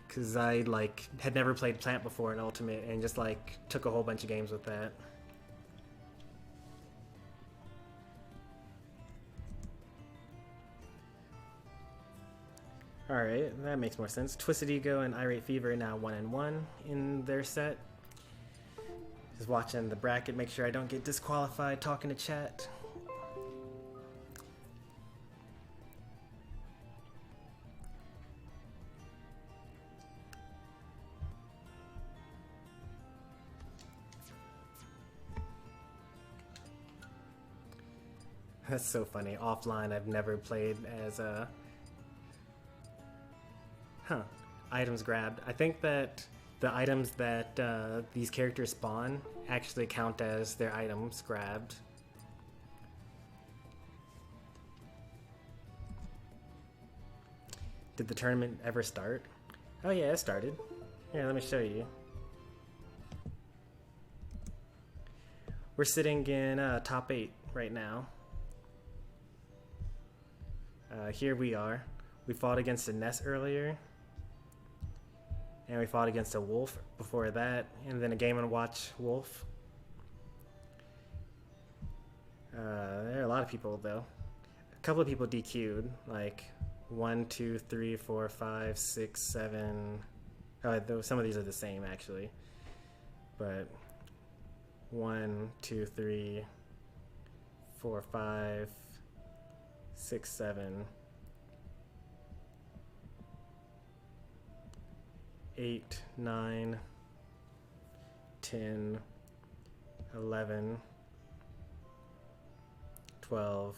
A: Because I, like, had never played plant before in Ultimate and just, like, took a whole bunch of games with that. Alright, that makes more sense. Twisted Ego and Irate Fever are now 1-1 in their set. Just watching the bracket, make sure I don't get disqualified talking to chat. That's so funny. Offline, I've never played as a... Items grabbed. I think that the items that these characters spawn actually count as their items grabbed. Did the tournament ever start? Oh yeah, it started. Here, let me show you. We're sitting in top 8 right now. Here we are. We fought against a Ness earlier. And we fought against a Wolf before that, and then a Game & Watch Wolf. There are a lot of people, though. A couple of people DQ'd, like 1, 2, 3, 4, 5, 6, 7. Oh, some of these are the same, actually. But 1, 2, 3, 4, 5, 6, 7. 8, 9, 10, 11, 12,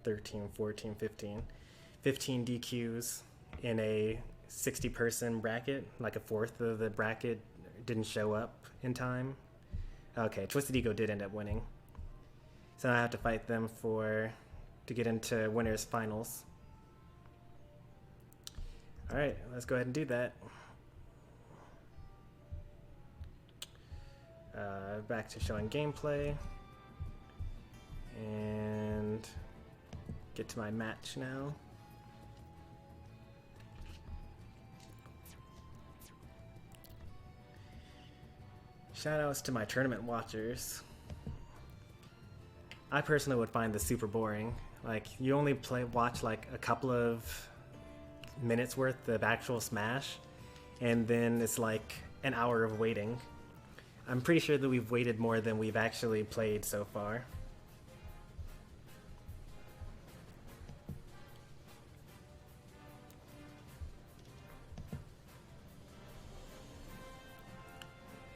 A: 13, 14, 15. 15 DQs in a 60-person bracket, like a fourth of the bracket didn't show up in time. Okay, Twisted Ego did end up winning. So now I have to fight them to get into winners finals. Alright, let's go ahead and do that. Back to showing gameplay, and get to my match now. Shoutouts to my tournament watchers. I personally would find this super boring. Like, you only watch like a couple of minutes worth of actual Smash, and then it's like an hour of waiting. I'm pretty sure that we've waited more than we've actually played so far.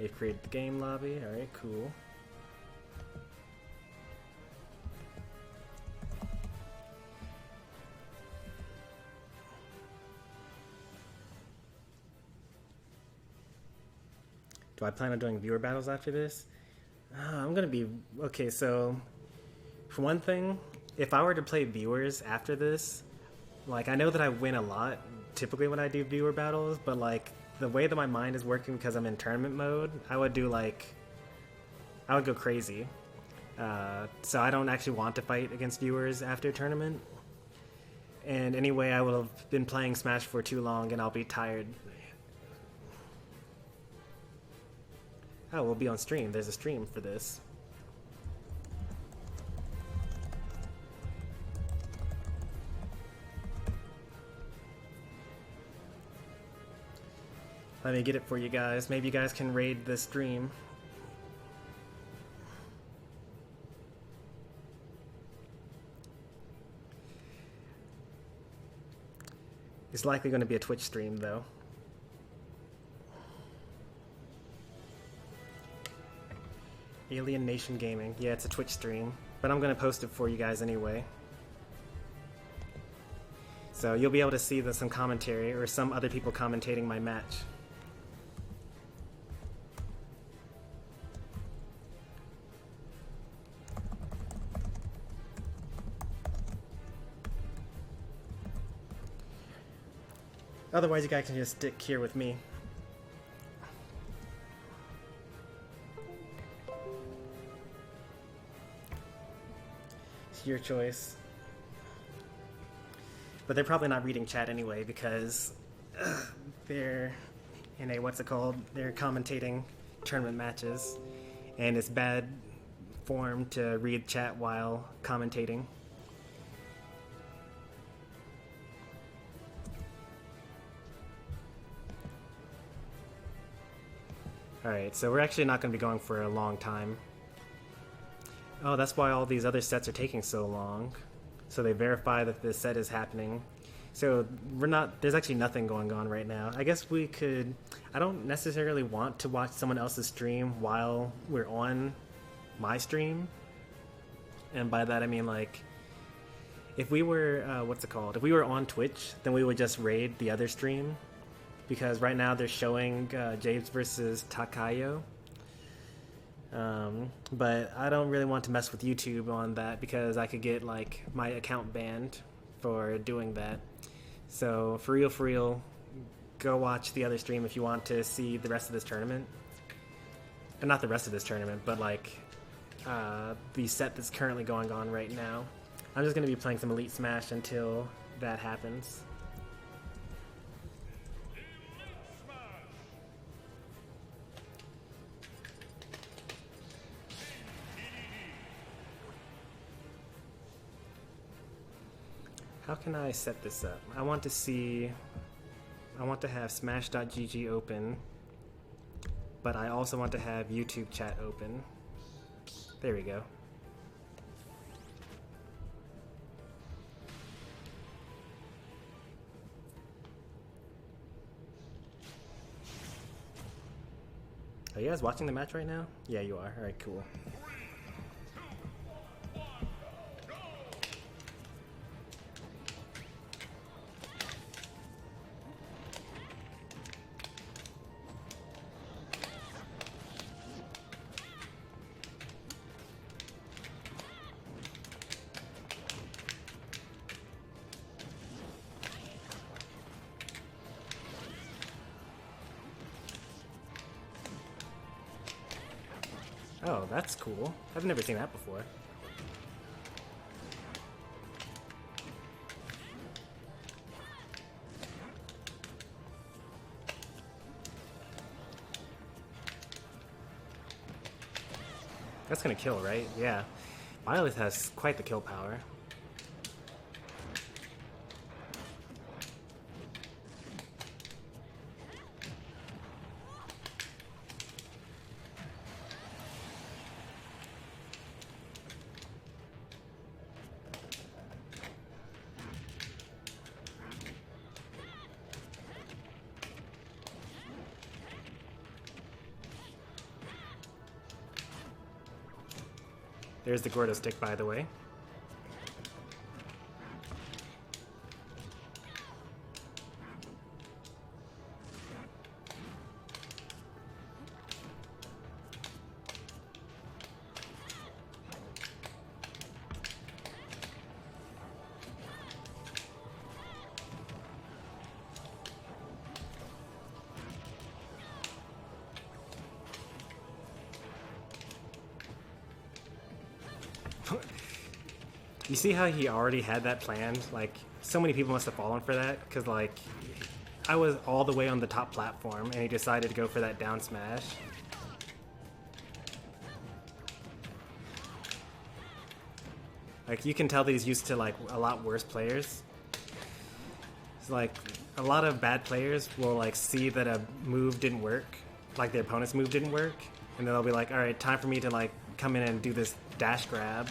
A: They've created the game lobby. Alright, cool. Do I plan on doing viewer battles after this? I'm gonna be... Okay, so... For one thing, if I were to play viewers after this, like, I know that I win a lot, typically when I do viewer battles, but, like, the way that my mind is working because I'm in tournament mode, I would do, like... I would go crazy. So I don't actually want to fight against viewers after a tournament. And anyway, I will have been playing Smash for too long and I'll be tired. Oh, we'll be on stream. There's a stream for this. Let me get it for you guys. Maybe you guys can raid the stream. It's likely going to be a Twitch stream, though. Alien Nation Gaming. Yeah, it's a Twitch stream, but I'm going to post it for you guys anyway. So you'll be able to see some commentary or some other people commentating my match. Otherwise, you guys can just stick here with me. It's your choice. But they're probably not reading chat anyway because they're in a, what's it called? They're commentating tournament matches, and it's bad form to read chat while commentating. Alright, so we're actually not going to be going for a long time. Oh, that's why all these other sets are taking so long. So they verify that this set is happening. So there's actually nothing going on right now. I guess we could, I don't necessarily want to watch someone else's stream while we're on my stream. And by that I mean, like, if we were, if we were on Twitch, then we would just raid the other stream. Because right now they're showing James versus Takayo. But I don't really want to mess with YouTube on that because I could get like my account banned for doing that. So for real, go watch the other stream if you want to see the rest of this tournament. And not the rest of this tournament, but like the set that's currently going on right now. I'm just going to be playing some Elite Smash until that happens. How can I set this up? I want to have Smash.gg open, but I also want to have YouTube chat open. There we go. Are you guys watching the match right now? Yeah, you are. Alright, cool. Oh, that's cool. I've never seen that before. That's gonna kill, right? Yeah. Violet has quite the kill power. There's the Gordo stick, by the way. You see how he already had that planned? Like, so many people must have fallen for that, because, like, I was all the way on the top platform, and he decided to go for that down smash. Like, you can tell that he's used to, like, a lot worse players. It's like, a lot of bad players will like see that a move didn't work, like their opponent's move didn't work, and then they'll be like, all right, time for me to like come in and do this dash grab,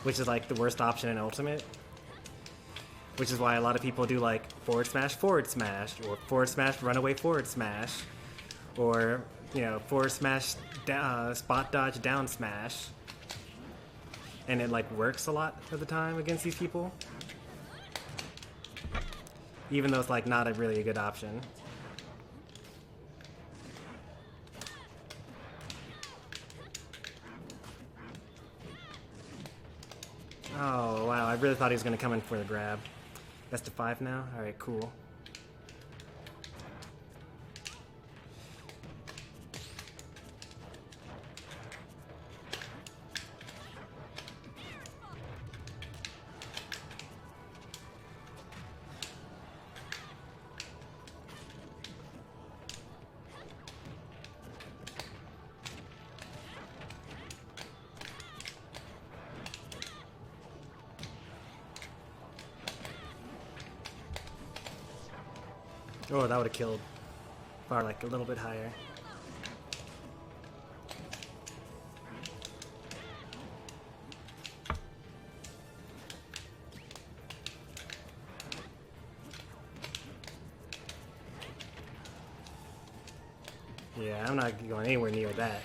A: which is like the worst option in Ultimate. Which is why a lot of people do like forward smash, or forward smash, runaway forward smash, or forward smash, spot dodge, down smash, and it like works a lot of the time against these people, even though it's like not a really good option. Oh wow! I really thought he was gonna come in for the grab. Best of 5 now? Alright, cool. Oh, that would have killed. Far like a little bit higher. Yeah, I'm not going anywhere near that.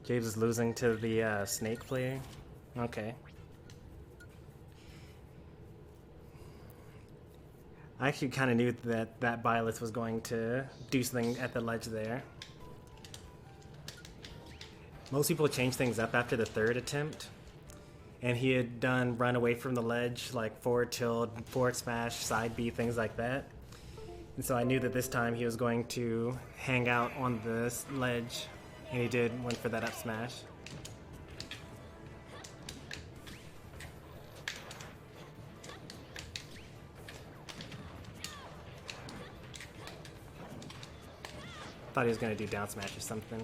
A: James is losing to the snake player. Okay. I actually kind of knew that that Byleth was going to do something at the ledge there. Most people change things up after the 3rd attempt. And he had done run away from the ledge, like forward tilt, forward smash, side B, things like that. And so I knew that this time he was going to hang out on this ledge. And he did, went for that up smash. Thought he was going to do down smash or something.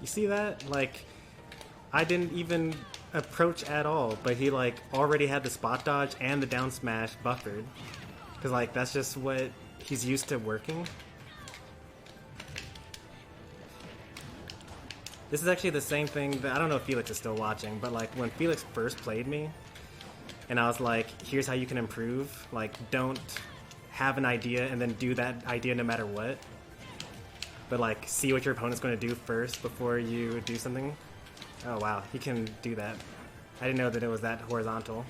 A: You see that? Like, I didn't even approach at all, but he like already had the spot dodge and the down smash buffered. Cause like that's just what he's used to working. This is actually the same thing that, I don't know if Felix is still watching, but like when Felix first played me, and I was like, here's how you can improve, like don't have an idea and then do that idea no matter what. But like, see what your opponent's going to do first before you do something. Oh wow, he can do that. I didn't know that it was that horizontal.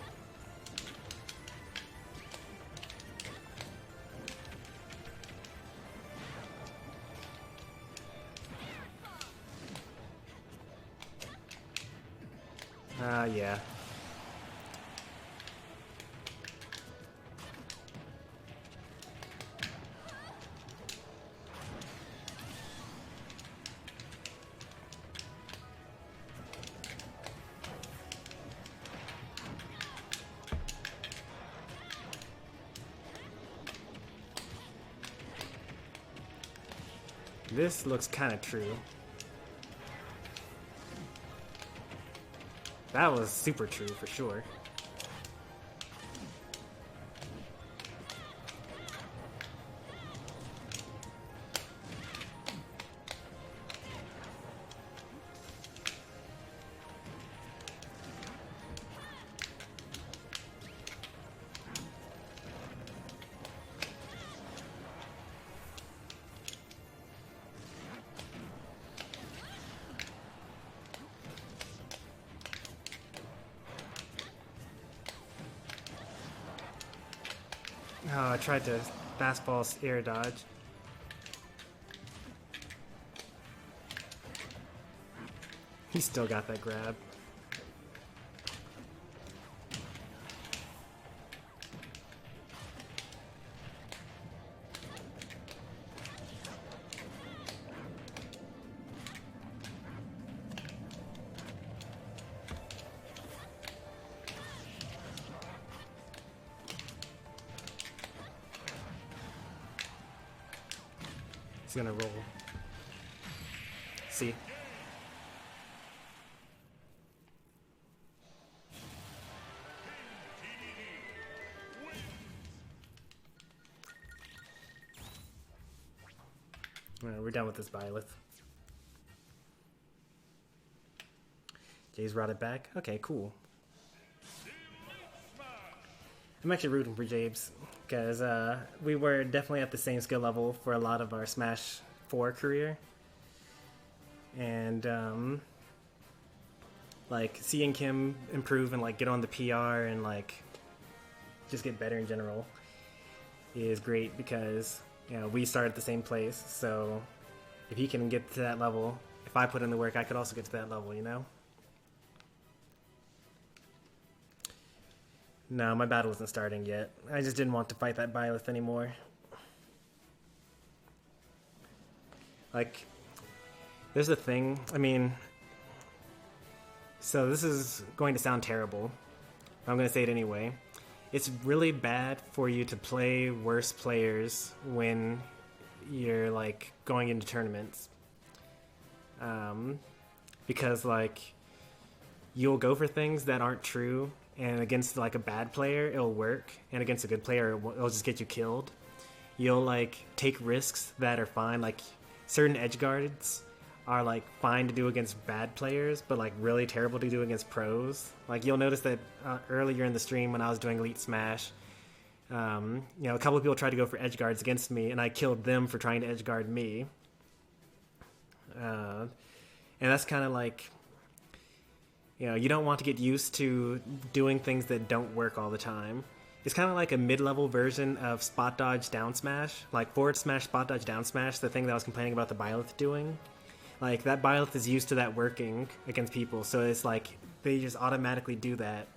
A: Yeah. This looks kind of true. That was super true for sure. Oh, I tried to fastball air dodge. He still got that grab. He's gonna roll. See? Alright, we're done with this Byleth. Jay's routed back. Okay, cool. I'm actually rooting for Jabes because we were definitely at the same skill level for a lot of our Smash 4 career. And like seeing him improve and like get on the PR and like just get better in general is great because, you know, we started at the same place. So if he can get to that level, if I put in the work, I could also get to that level, you know? No, my battle wasn't starting yet. I just didn't want to fight that Byleth anymore. Like, there's a thing, I mean, so this is going to sound terrible. I'm going to say it anyway. It's really bad for you to play worse players when you're, like, going into tournaments. Because, like, you'll go for things that aren't true, and against, like, a bad player, it'll work, and against a good player, it'll just get you killed. You'll, like, take risks that are fine, like, certain edge guards are like fine to do against bad players, but like really terrible to do against pros. Like you'll notice that earlier in the stream when I was doing Elite Smash, you know, a couple of people tried to go for edge guards against me, and I killed them for trying to edge guard me. And that's kind of like, you know, you don't want to get used to doing things that don't work all the time. It's kind of like a mid-level version of spot dodge down smash, like forward smash, spot dodge down smash, the thing that I was complaining about the Byleth doing. Like, that Byleth is used to that working against people, so it's like, they just automatically do that.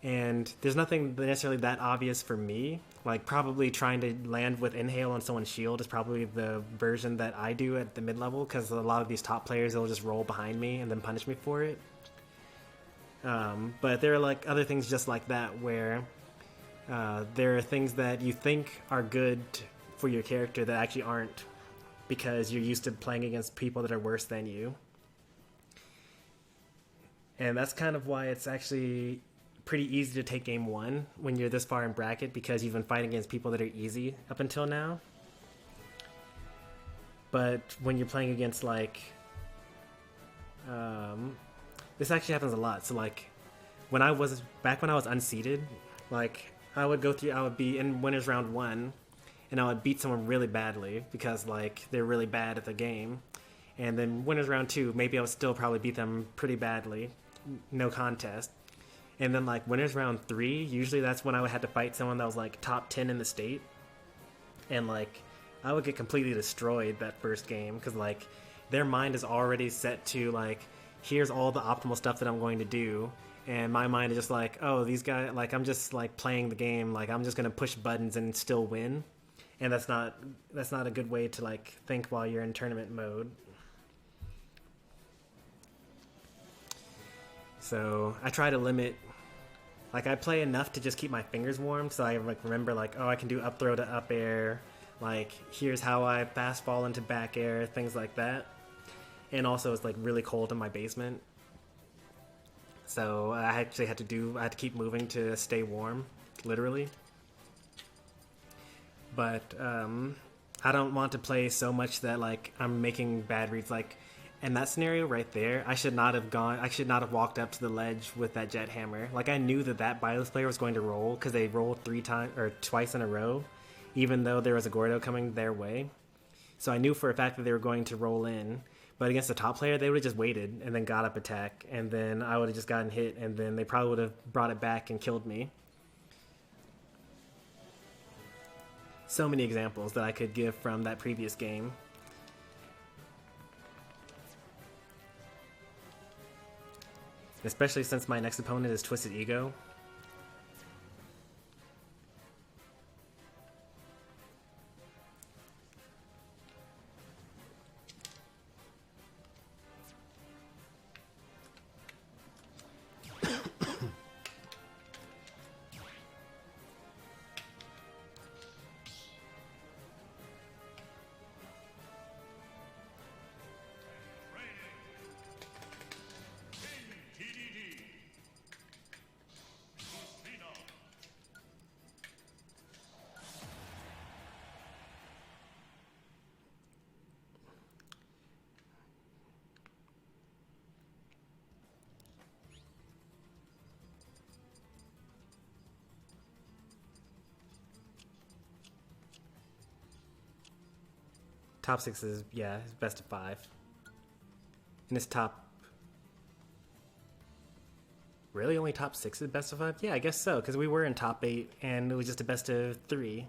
A: And there's nothing necessarily that obvious for me. Like, probably trying to land with Inhale on someone's shield is probably the version that I do at the mid-level, because a lot of these top players, they'll just roll behind me and then punish me for it. But there are, like, other things just like that, where there are things that you think are good for your character that actually aren't, because you're used to playing against people that are worse than you. And that's kind of why it's actually pretty easy to take game one when you're this far in bracket, because you've been fighting against people that are easy up until now. But when you're playing against, like, this actually happens a lot. So, like, when I was unseeded, like, I would be in winners round 1, and I would beat someone really badly because, like, they're really bad at the game. And then winners round 2, maybe I would still probably beat them pretty badly, no contest. And then, like, winners round 3, usually that's when I would have to fight someone that was, like, top 10 in the state. And, like, I would get completely destroyed that first game because, like, their mind is already set to, like, here's all the optimal stuff that I'm going to do. And my mind is just like, oh, these guys, like, I'm just, like, playing the game. Like, I'm just going to push buttons and still win. And that's not a good way to, like, think while you're in tournament mode. So I try to limit, like, I play enough to just keep my fingers warm, so I, like, remember, like, oh, I can do up throw to up air, like, here's how I fast fall into back air, things like that. And also it's, like, really cold in my basement, so I actually had to keep moving to stay warm, literally. But I don't want to play so much that, like, I'm making bad reads. Like, in that scenario right there, I should not have walked up to the ledge with that jet hammer. Like, I knew that Byleth player was going to roll because they rolled twice in a row, even though there was a Gordo coming their way. So I knew for a fact that they were going to roll in. But against the top player, they would have just waited and then got up attack, and then I would have just gotten hit, and then they probably would have brought it back and killed me. So many examples that I could give from that previous game. Especially since my next opponent is Twisted Ego. Top 6 is, yeah, best of 5. And this top... Really? Only top 6 is best of 5? Yeah, I guess so, because we were in top 8, and it was just a best of 3.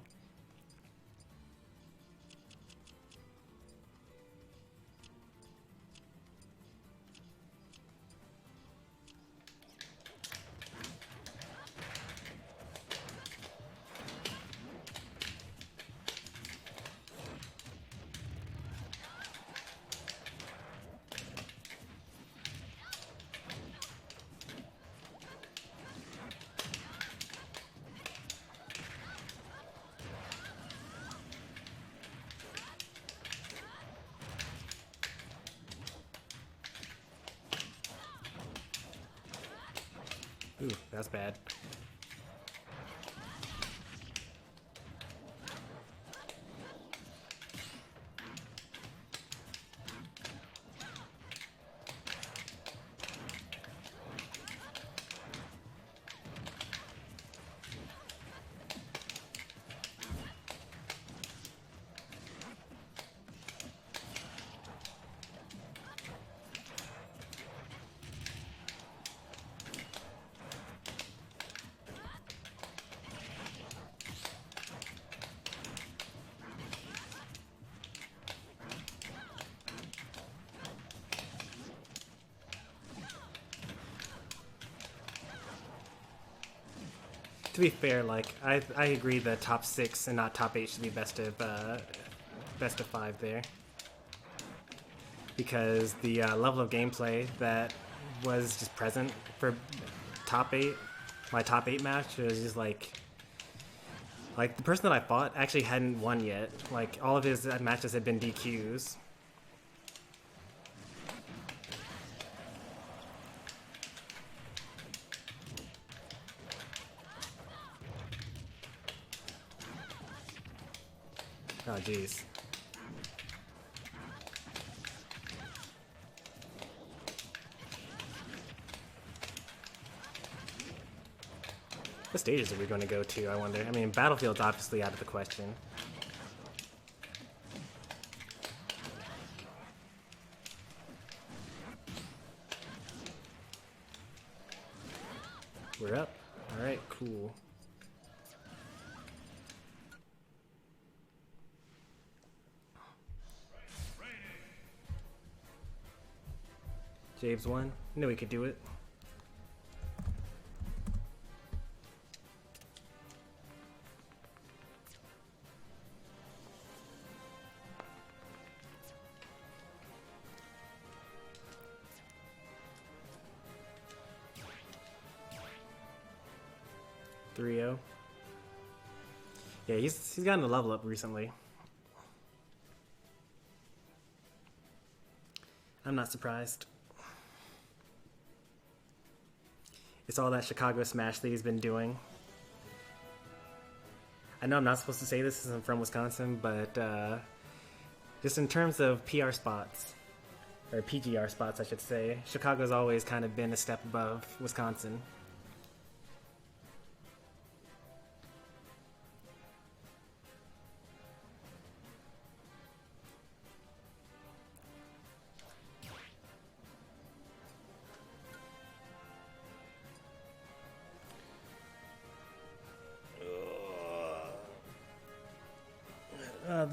A: Ooh, that's bad. To be fair, like I agree that top 6 and not top 8 should be best of 5 there, because the level of gameplay that was just present for top 8, my top 8 match was just like the person that I fought actually hadn't won yet. Like all of his matches had been DQs. Oh, jeez. What stages are we going to go to, I wonder? I mean, Battlefield's obviously out of the question. We're up. Alright, cool. James won. Knew we could do it. Three-0. Yeah, he's gotten a level up recently. I'm not surprised. It's all that Chicago Smash that he's been doing. I know I'm not supposed to say this since I'm from Wisconsin, but just in terms of PR spots, or PGR spots I should say, Chicago's always kind of been a step above Wisconsin.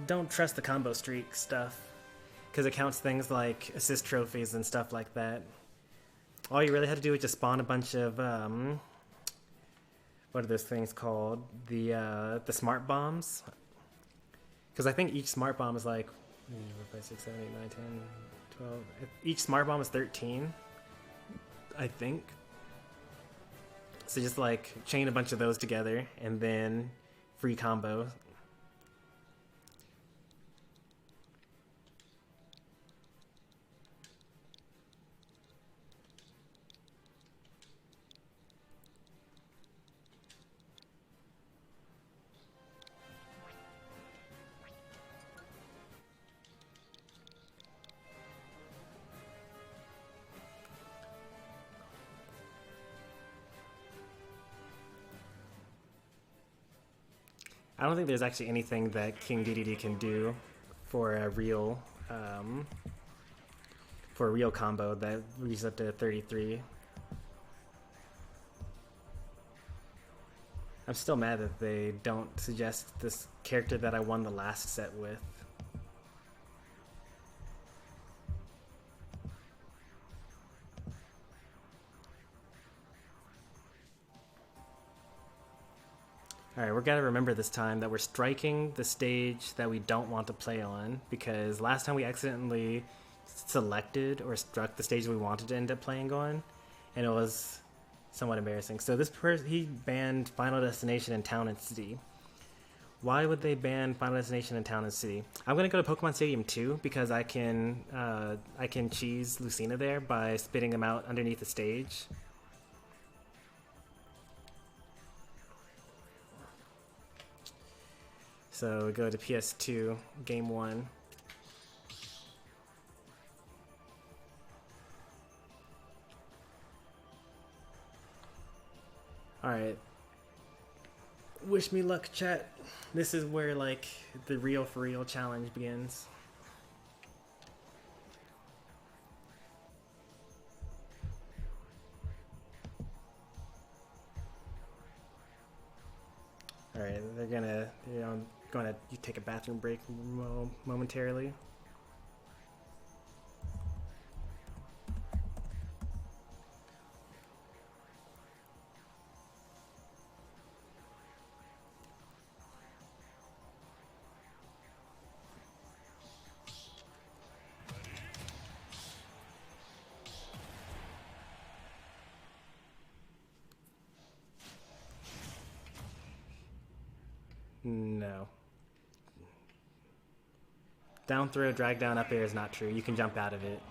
A: Don't trust the combo streak stuff, because it counts things like assist trophies and stuff like that. all you really had to do was just spawn a bunch of what are those things called? The smart bombs. Because I think each smart bomb is like 4, 5, 6, 7, 8, 9, 10, 12. Each smart bomb is 13, I think. So just like chain a bunch of those together and then free combo. I don't think there's actually anything that King DDD can do for a real combo that reaches up to 33. I'm still mad that they don't suggest this character that I won the last set with. Alright, we're gotta remember this time that we're striking the stage that we don't want to play on, because last time we accidentally selected or struck the stage we wanted to end up playing on, and it was somewhat embarrassing. So this he banned Final Destination and Town and City. Why would they ban Final Destination and Town and City? I'm gonna go to Pokemon Stadium 2 because I can cheese Lucina there by spitting them out underneath the stage. So we go to PS2, Game 1. Alright. Wish me luck, chat. This is where, like, the real for real challenge begins. Alright, they're gonna, you take a bathroom break momentarily. No. Down throw, drag down, up air is not true. You can jump out of it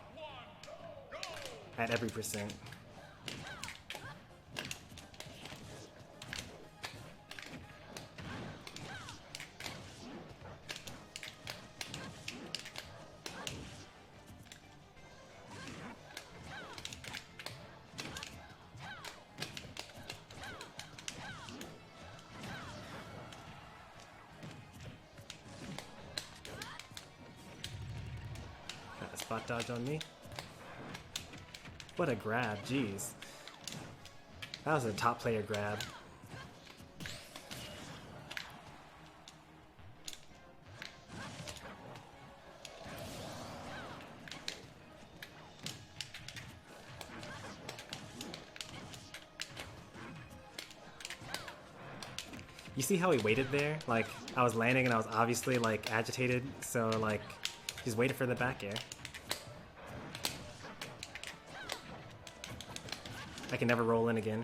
A: at every percent. Spot dodge on me. What a grab, jeez. That was a top player grab. You see how he waited there? Like, I was landing and I was obviously, like, agitated, so, like, just waited for the back air. I can never roll in again.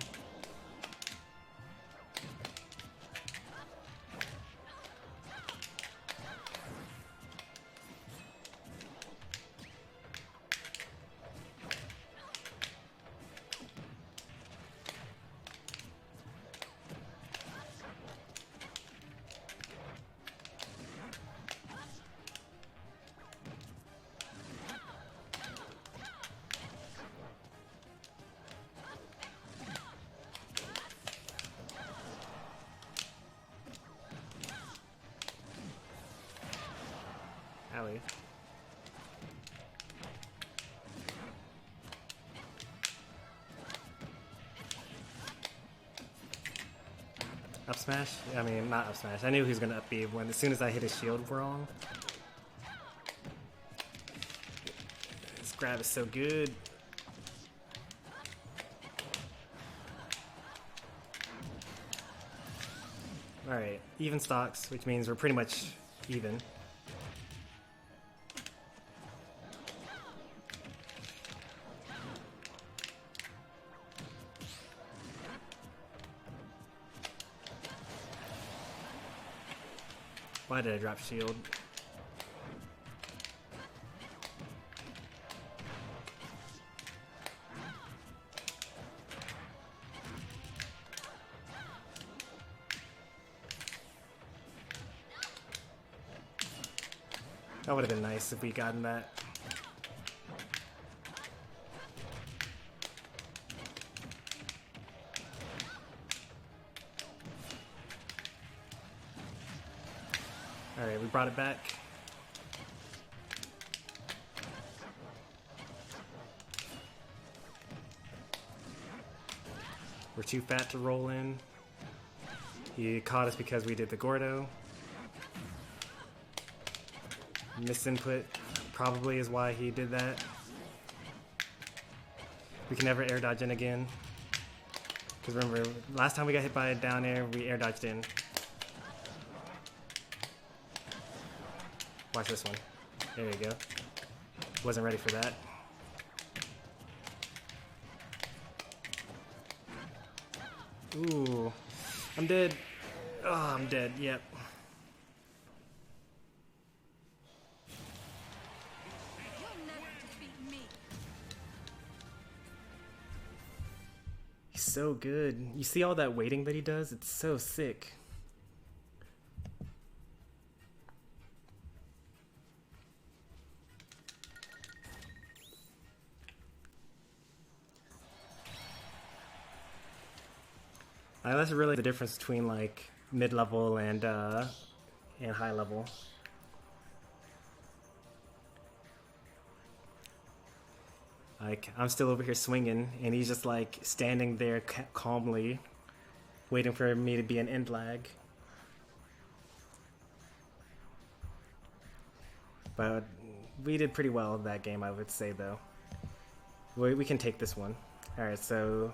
A: Owie. Up smash? I mean, not up smash. I knew he was gonna up B when as soon as I hit his shield wrong. This grab is so good. Alright, even stocks, which means we're pretty much even. Why did I drop shield? That would have been nice if we gotten that. Alright, we brought it back. We're too fat to roll in. He caught us because we did the Gordo. Misinput probably is why he did that. We can never air dodge in again. Because remember, last time we got hit by a down air, we air dodged in. Watch this one. There you go. Wasn't ready for that. Ooh. I'm dead. Oh, I'm dead. Yep. He's so good. You see all that waiting that he does? It's so sick. That's really the difference between like mid-level and high level. Like I'm still over here swinging, and he's just like standing there calmly, waiting for me to be an end lag. But we did pretty well in that game, I would say, though. We can take this one. All right, so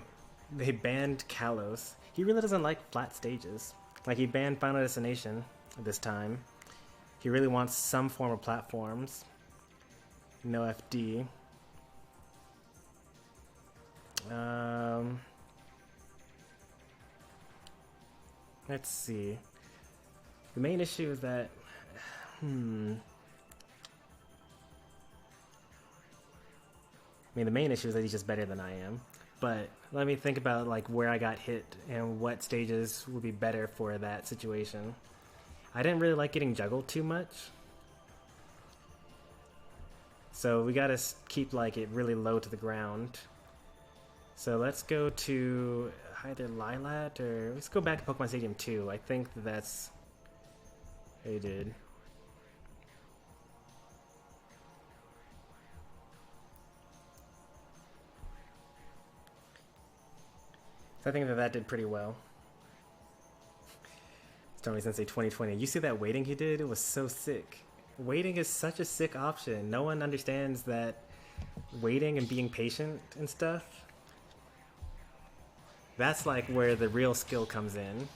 A: they banned Kalos. He really doesn't like flat stages. Like, he banned Final Destination this time. He really wants some form of platforms. No FD. Let's see. The main issue is that... I mean, the main issue is that he's just better than I am. But let me think about like where I got hit and what stages would be better for that situation. I didn't really like getting juggled too much. So we gotta keep like it really low to the ground. So let's go to either Lilat or let's go back to Pokemon Stadium 2. I think that's what he did. So I think that did pretty well. Stormy Sensei 2020. You see that waiting he did? It was so sick. Waiting is such a sick option. No one understands that waiting and being patient and stuff. That's like where the real skill comes in.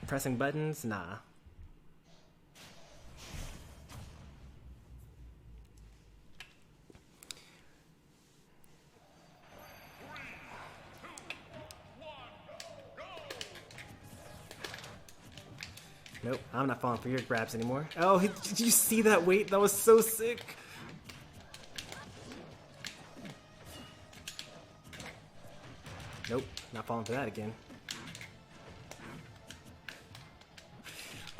A: Pressing buttons? Nah. Nope, I'm not falling for your grabs anymore. Oh, did you see that wait? That was so sick. Nope, not falling for that again.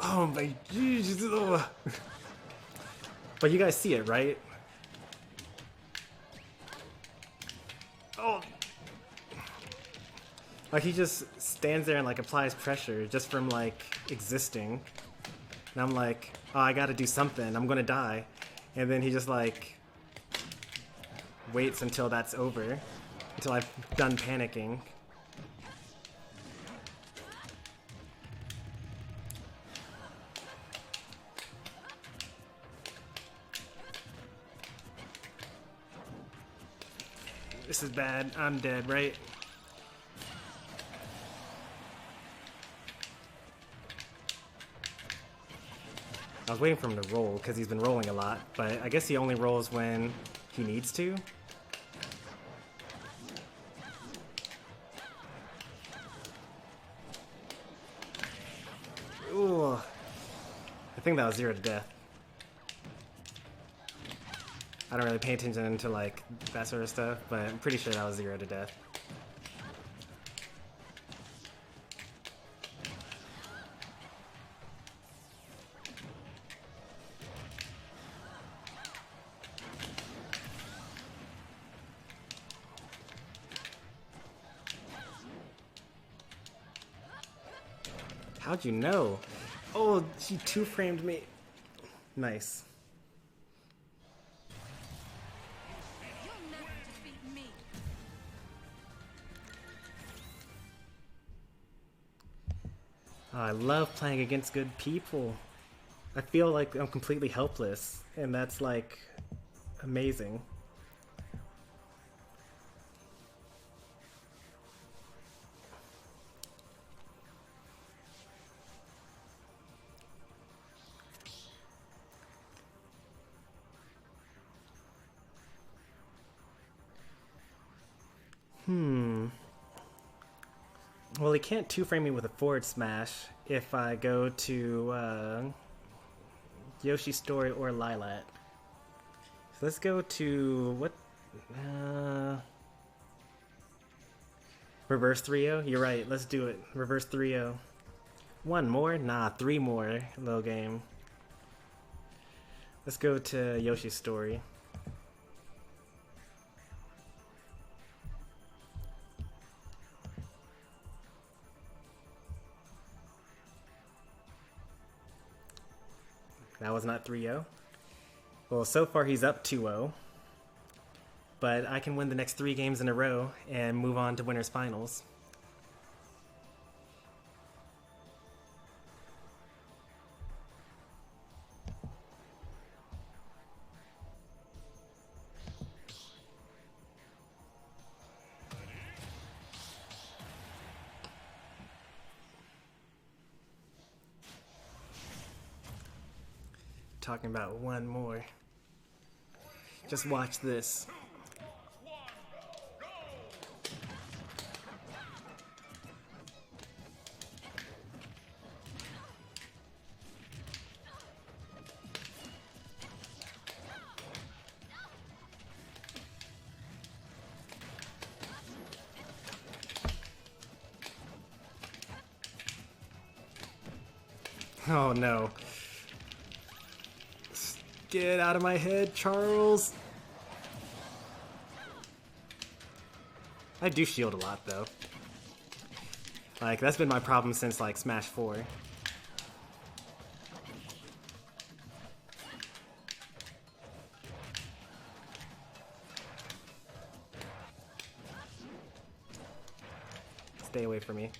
A: Oh my Jesus. Oh. But you guys see it, right? Oh. Like he just stands there and like applies pressure just from like existing. And I'm like, oh, I gotta do something. I'm gonna die. And then he just like waits until that's over. Until I've done panicking. This is bad. I'm dead, right? I was waiting for him to roll because he's been rolling a lot, but I guess he only rolls when he needs to. Ooh. I think that was 0 to death. I don't really pay attention to like that sort of stuff, but I'm pretty sure that was 0 to death. How'd you know? Oh, she two-framed me. Nice. Oh, I love playing against good people. I feel like I'm completely helpless, and that's like amazing. Well, he can't two-frame me with a forward smash if I go to Yoshi's Story or Lilat. So let's go to what? Reverse 3-0? You're right, let's do it. Reverse 3-0. One more? Nah, 3 more, little game. Let's go to Yoshi's Story. That was not 3-0. Well, so far he's up 2-0. But I can win the next 3 games in a row and move on to winners finals. Talking about one more. Just watch this. Oh no. Get out of my head, Charles. I do shield a lot though. Like, that's been my problem since like Smash 4. Stay away from me.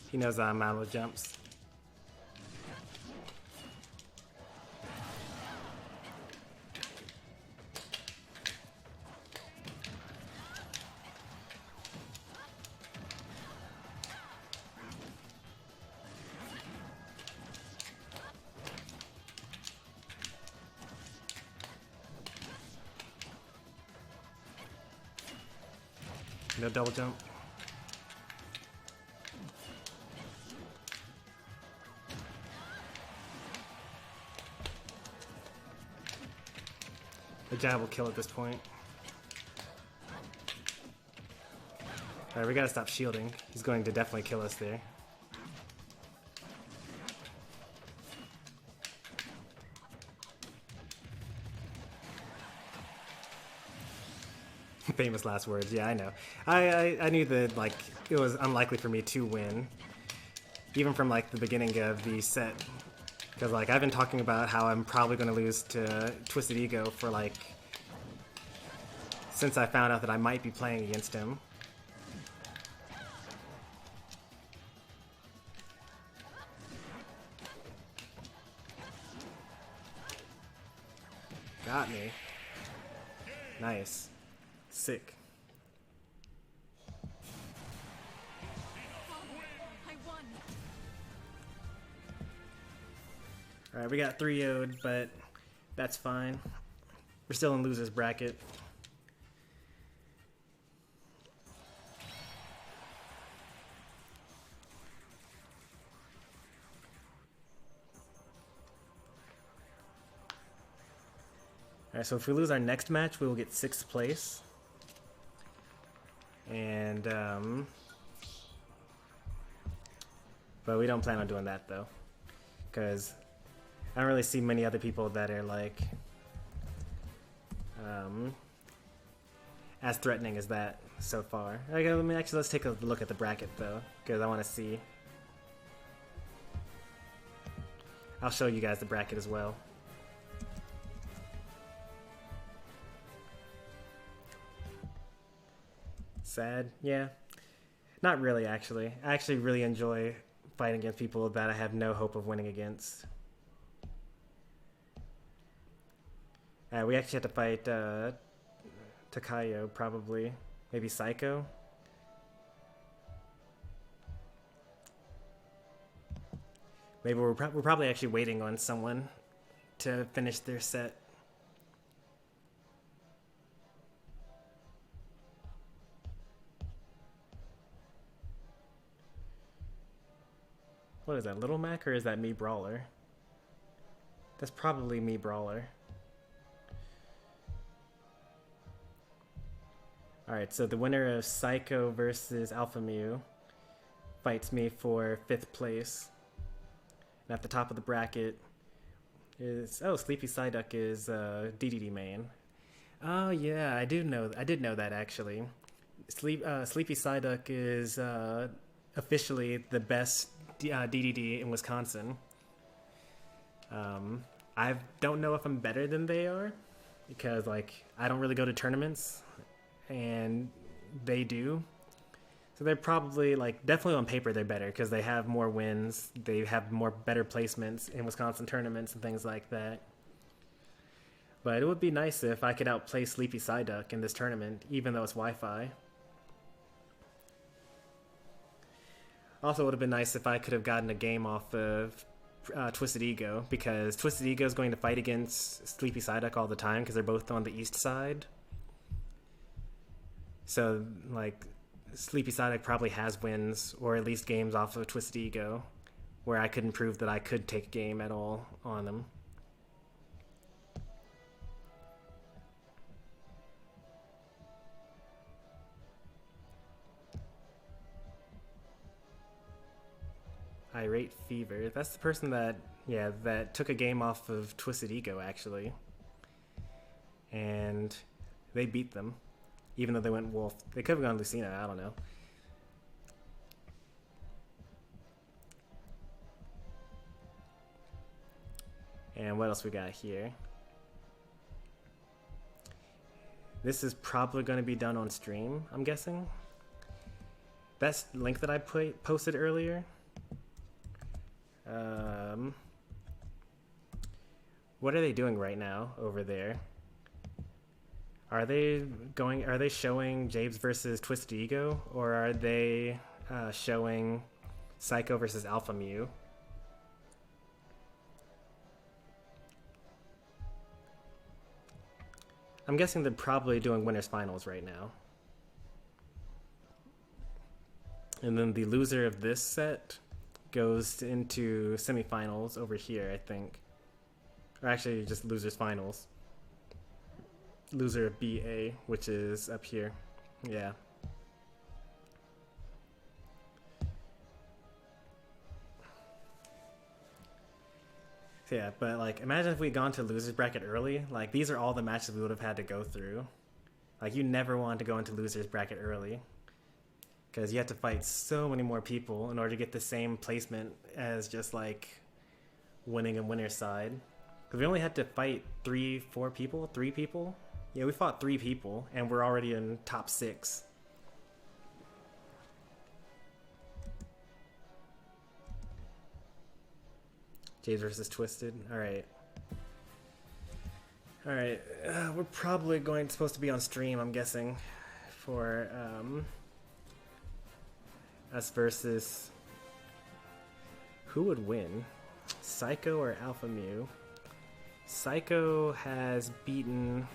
A: He knows I'm out of jumps. No double jump. The jab will kill at this point. Alright, we gotta stop shielding. He's going to definitely kill us there. Famous last words, yeah, I know. I knew that, like, it was unlikely for me to win. Even from, like, the beginning of the set. Because, like, I've been talking about how I'm probably going to lose to Twisted Ego for, like, since I found out that I might be playing against him. Got me. Nice. Sick. Alright, we got 3-0'd, but that's fine. We're still in loser's bracket. Alright, so if we lose our next match, we will get 6th place. And, but we don't plan on doing that, though. Because I don't really see many other people that are, like, as threatening as that so far. Okay, let's take a look at the bracket, though, because I want to see. I'll show you guys the bracket as well. Sad? Yeah. Not really, actually. I actually really enjoy fighting against people that I have no hope of winning against. We actually have to fight Takayo, probably. Maybe Psycho? Maybe we're probably actually waiting on someone to finish their set. What is that, Little Mac, or is that Me Brawler? That's probably Me Brawler. Alright, so the winner of Psycho versus Alpha Mew fights me for 5th place. And at the top of the bracket is... Oh, Sleepy Psyduck is DDD main. Oh yeah, I did know that, actually. Sleepy Psyduck is officially the best DDD in Wisconsin. I don't know if I'm better than they are, because like I don't really go to tournaments and they do, so they're probably, like, definitely on paper they're better because they have more wins, they have more better placements in Wisconsin tournaments and things like that. But it would be nice if I could outplay Sleepy Psyduck in this tournament, even though it's Wi-Fi. Also, it would have been nice if I could have gotten a game off of Twisted Ego, because Twisted Ego is going to fight against Sleepy Psyduck all the time because they're both on the east side. So, like, Sleepy Psyduck probably has wins, or at least games off of Twisted Ego, where I couldn't prove that I could take a game at all on them. Irate Fever. That's the person that, yeah, that took a game off of Twisted Ego, actually. And they beat them, even though they went Wolf. They could have gone Lucina, I don't know. And what else we got here? This is probably going to be done on stream, I'm guessing. That link that I posted earlier. What are they doing right now over there? Are they showing Jabes versus Twisted Ego, or are they showing Psycho versus Alpha Mew? I'm guessing they're probably doing winners finals right now. And then the loser of this set goes into semifinals over here, I think. Or actually, just losers finals. Loser of BA, which is up here. Yeah. So yeah, but like, imagine if we'd gone to losers bracket early. Like, these are all the matches we would have had to go through. Like, you never want to go into losers bracket early, because you have to fight so many more people in order to get the same placement as just like winning a winner's side. Because we only had to fight 3 people. Yeah, we fought 3 people, and we're already in top 6. Jade versus Twisted. Alright. Alright. We're probably supposed to be on stream, I'm guessing, for us versus... Who would win? Psycho or Alpha Mew? Psycho has beaten...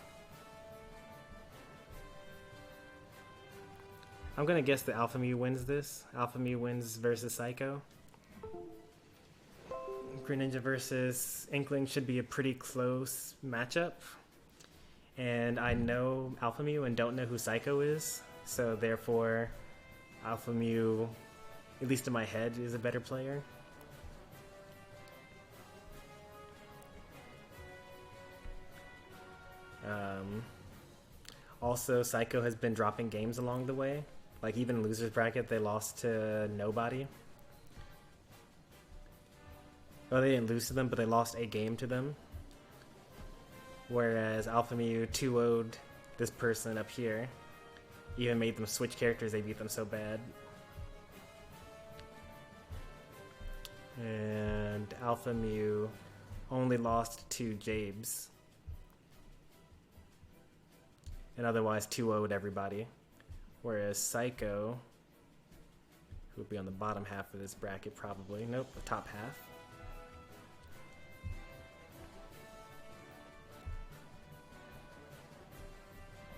A: I'm gonna guess that Alpha Mew wins this. Alpha Mew wins versus Psycho. Greninja versus Inkling should be a pretty close matchup. And I know Alpha Mew and don't know who Psycho is. So therefore, Alpha Mew, at least in my head, is a better player. Also, Psycho has been dropping games along the way. Like even losers bracket, they lost to nobody. Well, they didn't lose to them, but they lost a game to them. Whereas Alpha Mew 2-0'd this person up here. Even made them switch characters, they beat them so bad. And Alpha Mew only lost to Jabes. And otherwise 2-0'd everybody. Whereas Psycho, who would be on the bottom half of this bracket probably. Nope, the top half.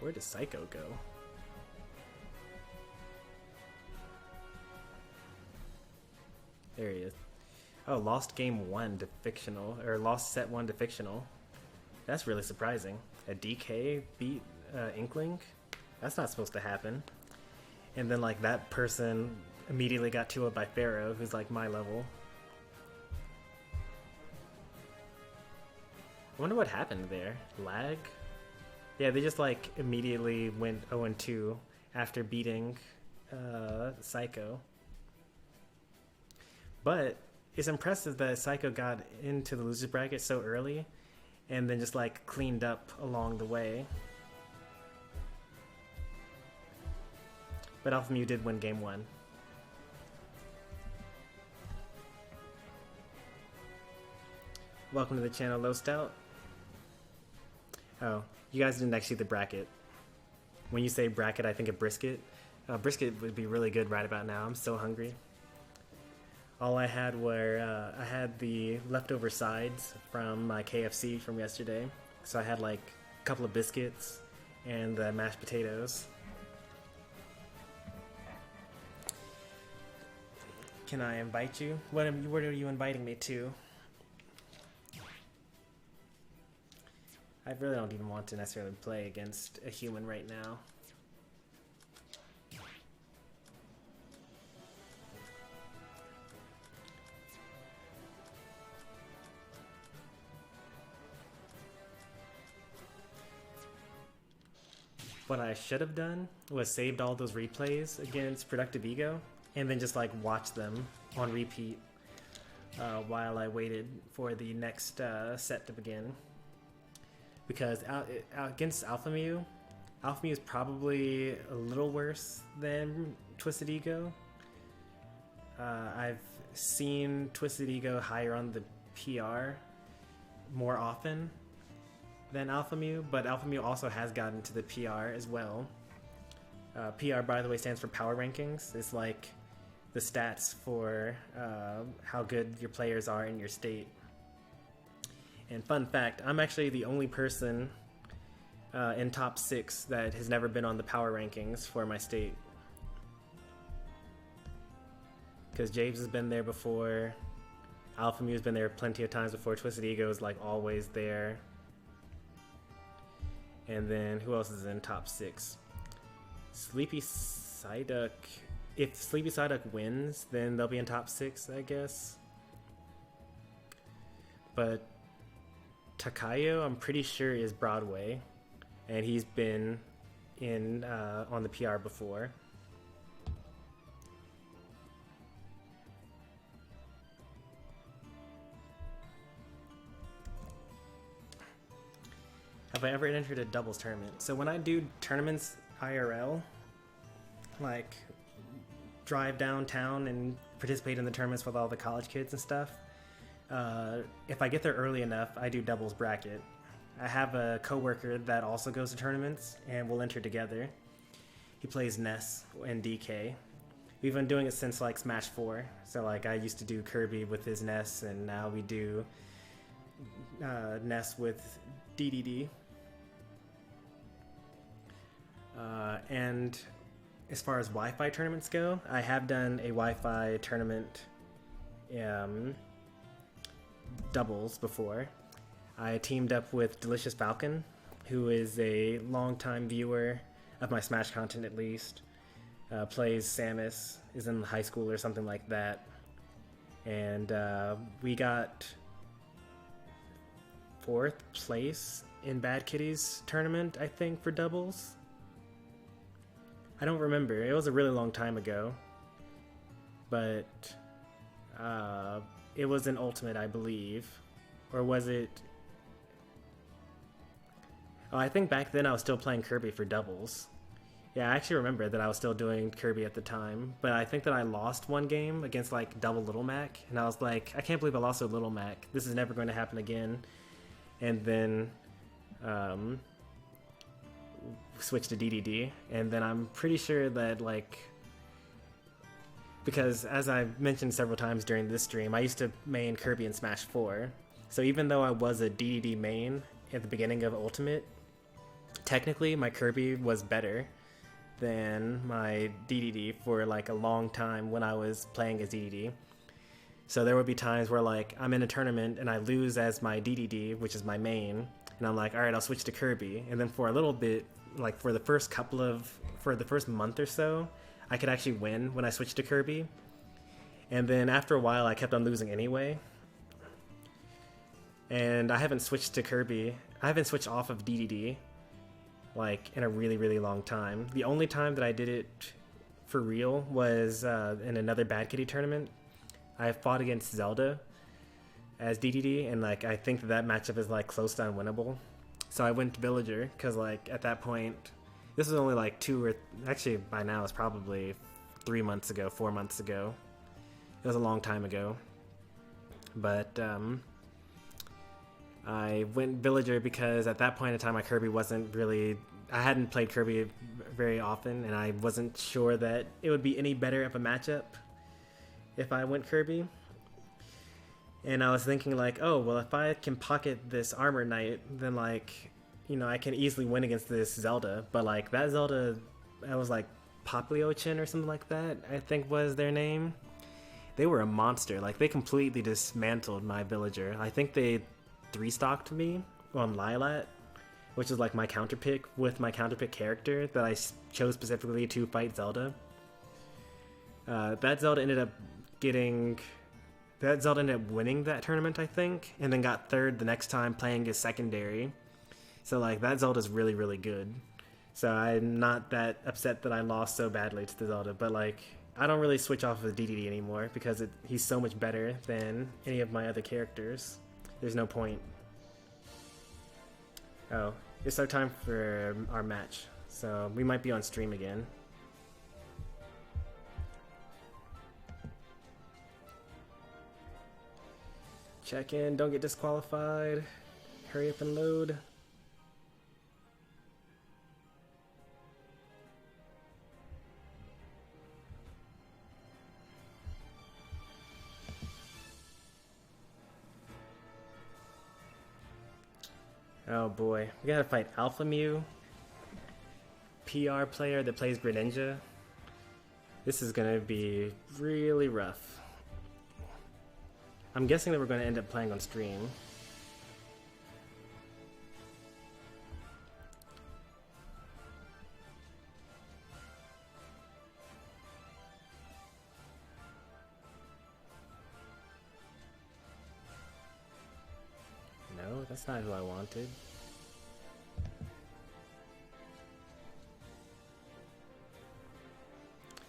A: Where does Psycho go? There he is. Oh, lost game 1 to Fictional, or lost set 1 to Fictional. That's really surprising. A DK beat Inkling? That's not supposed to happen. And then like that person immediately got 2-0 by Pharaoh, who's like my level. I wonder what happened there. Lag? Yeah, they just like immediately went 0-2 after beating Psycho. But it's impressive that Psycho got into the losers bracket so early and then just like cleaned up along the way. But Alpha Mew did win game 1. Welcome to the channel, Low Stout. Oh, you guys didn't actually see the bracket. When you say bracket, I think of brisket. Brisket would be really good right about now. I'm so hungry. All I had were, I had the leftover sides from my KFC from yesterday. So I had like a couple of biscuits and the mashed potatoes. Can I invite you? What are you inviting me to? I really don't even want to necessarily play against a human right now. What I should have done was saved all those replays against Productive Ego and then just like watch them on repeat while I waited for the next set to begin. Because against Alpha Mew is probably a little worse than Twisted Ego. I've seen Twisted Ego higher on the PR more often than Alpha Mew, but Alpha Mew also has gotten to the PR as well. PR, by the way, stands for Power Rankings. It's like the stats for how good your players are in your state. And fun fact, I'm actually the only person in top 6 that has never been on the Power Rankings for my state. Because James has been there before, Alpha Mew has been there plenty of times before, Twisted Ego is like always there. And then who else is in top 6? Sleepy Psyduck. If Sleepy Psyduck wins, then they'll be in top 6, I guess. But Takayo, I'm pretty sure, is Broadway, and he's been in on the PR before. Have I ever entered a doubles tournament? So when I do tournaments IRL, like drive downtown and participate in the tournaments with all the college kids and stuff, if I get there early enough, I do doubles bracket. I have a coworker that also goes to tournaments, and we'll enter together. He plays Ness and DK. we've been doing it since like Smash 4. So like I used to do Kirby with his Ness, and now we do Ness with DDD. And as far as Wi-Fi tournaments go, I have done a Wi-Fi tournament doubles before. I teamed up with Delicious Falcon, who is a longtime viewer of my Smash content at least. Plays Samus, is in high school or something like that. And we got 4th place in Bad Kitty's tournament, I think, for doubles. I don't remember. It was a really long time ago. But it was an Ultimate, I believe. Or was it... Oh, I think back then I was still playing Kirby for doubles. Yeah, I actually remember that I was still doing Kirby at the time. But I think that I lost one game against like double Little Mac. And I was like, I can't believe I lost to Little Mac. This is never going to happen again. And then... switch to DDD, and then I'm pretty sure that like, because as I've mentioned several times during this stream, I used to main Kirby in Smash 4, so even though I was a DDD main at the beginning of Ultimate, technically my Kirby was better than my DDD for like a long time when I was playing as DDD. So there would be times where like I'm in a tournament and I lose as my DDD, which is my main, and I'm like, all right, I'll switch to Kirby, and then for a little bit, like for the first month or so, I could actually win when I switched to Kirby. And then after a while, I kept on losing anyway. And I haven't switched to Kirby. I haven't switched off of DDD like in a really, really long time. The only time that I did it for real was in another Bad Kitty tournament. I fought against Zelda as DDD, and like I think that matchup is like close to unwinnable. So I went to Villager, because like at that point, this was only like actually by now it's probably 4 months ago. It was a long time ago. But I went Villager because at that point in time my Kirby wasn't really... I hadn't played Kirby very often, and I wasn't sure that it would be any better of a matchup if I went Kirby. And I was thinking like, oh, well, if I can pocket this Armor Knight, then like, you know, I can easily win against this Zelda. But like that Zelda, that was like Poplio-chin or something like that, I think was their name. They were a monster. Like they completely dismantled my Villager. I think they 3-stocked me on Lilat, which is like my counter pick with my counter pick character that I chose specifically to fight Zelda. That Zelda ended up winning that tournament, I think, and then got 3rd the next time playing as secondary. So like that Zelda's really, really good. So I'm not that upset that I lost so badly to the Zelda, but like I don't really switch off of DDD anymore because he's so much better than any of my other characters. There's no point. Oh, it's our time for our match, so we might be on stream again. Check in, don't get disqualified. Hurry up and load. Oh boy, we gotta fight Alpha Mew, PR player that plays Greninja. This is gonna be really rough. I'm guessing that we're gonna end up playing on stream. No, that's not who I wanted.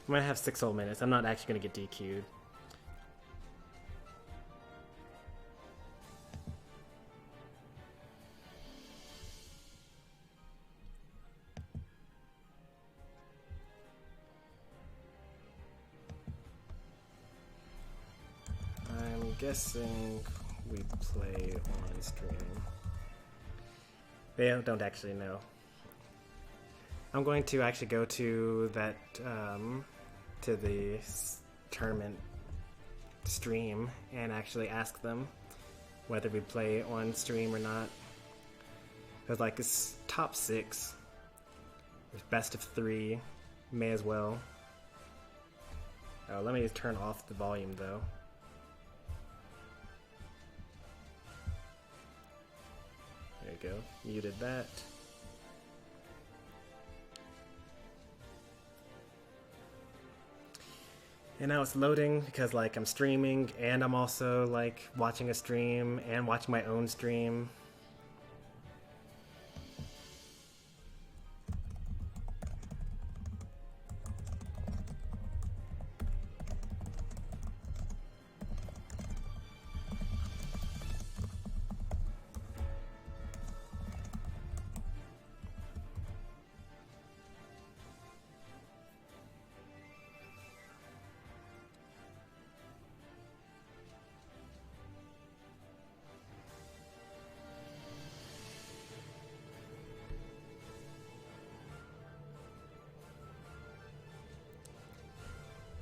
A: I'm gonna have 6 whole minutes. I'm not actually gonna get DQ'd. I'm guessing we play on stream. They don't actually know. I'm going to actually go to that to the tournament stream and actually ask them whether we play on stream or not. Because like it's top 6, there's best of 3, may as well. Oh, let me turn off the volume though. There you go, muted that. And now it's loading because like I'm streaming and I'm also like watching a stream and watching my own stream.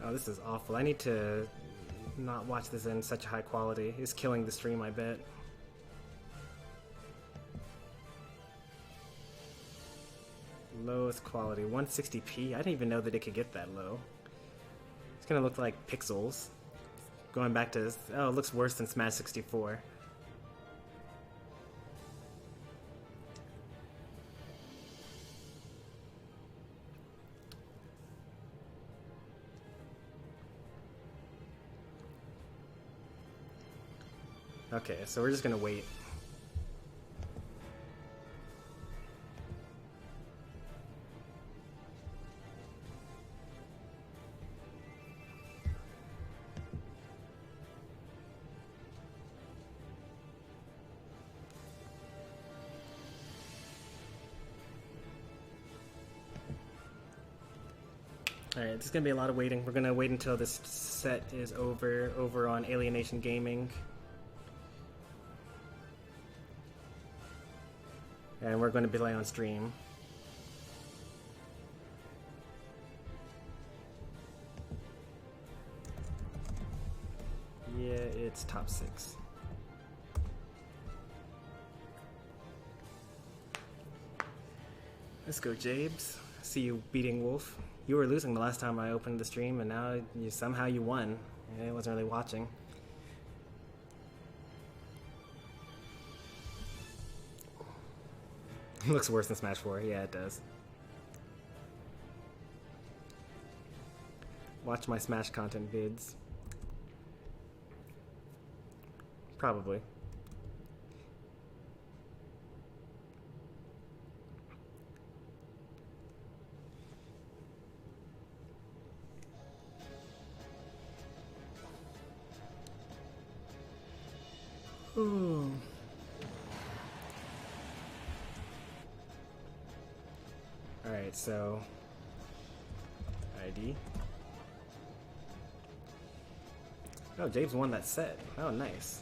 A: Oh, this is awful. I need to not watch this in such high quality. It's killing the stream, I bet. Lowest quality, 160p? I didn't even know that it could get that low. It's gonna look like pixels. Going back to, oh, it looks worse than Smash 64. Okay, so we're just gonna wait. Alright, there's gonna be a lot of waiting. We're gonna wait until this set is over on Alienation Gaming. And we're going to play on stream. Yeah, it's top 6. Let's go, Jabes. See you beating Wolf. You were losing the last time I opened the stream, and now somehow you won. I wasn't really watching. It looks worse than Smash 4. Yeah, it does. Watch my Smash content vids. Probably. Ooh. Alright, so ID. Oh, James won that set. Oh, nice.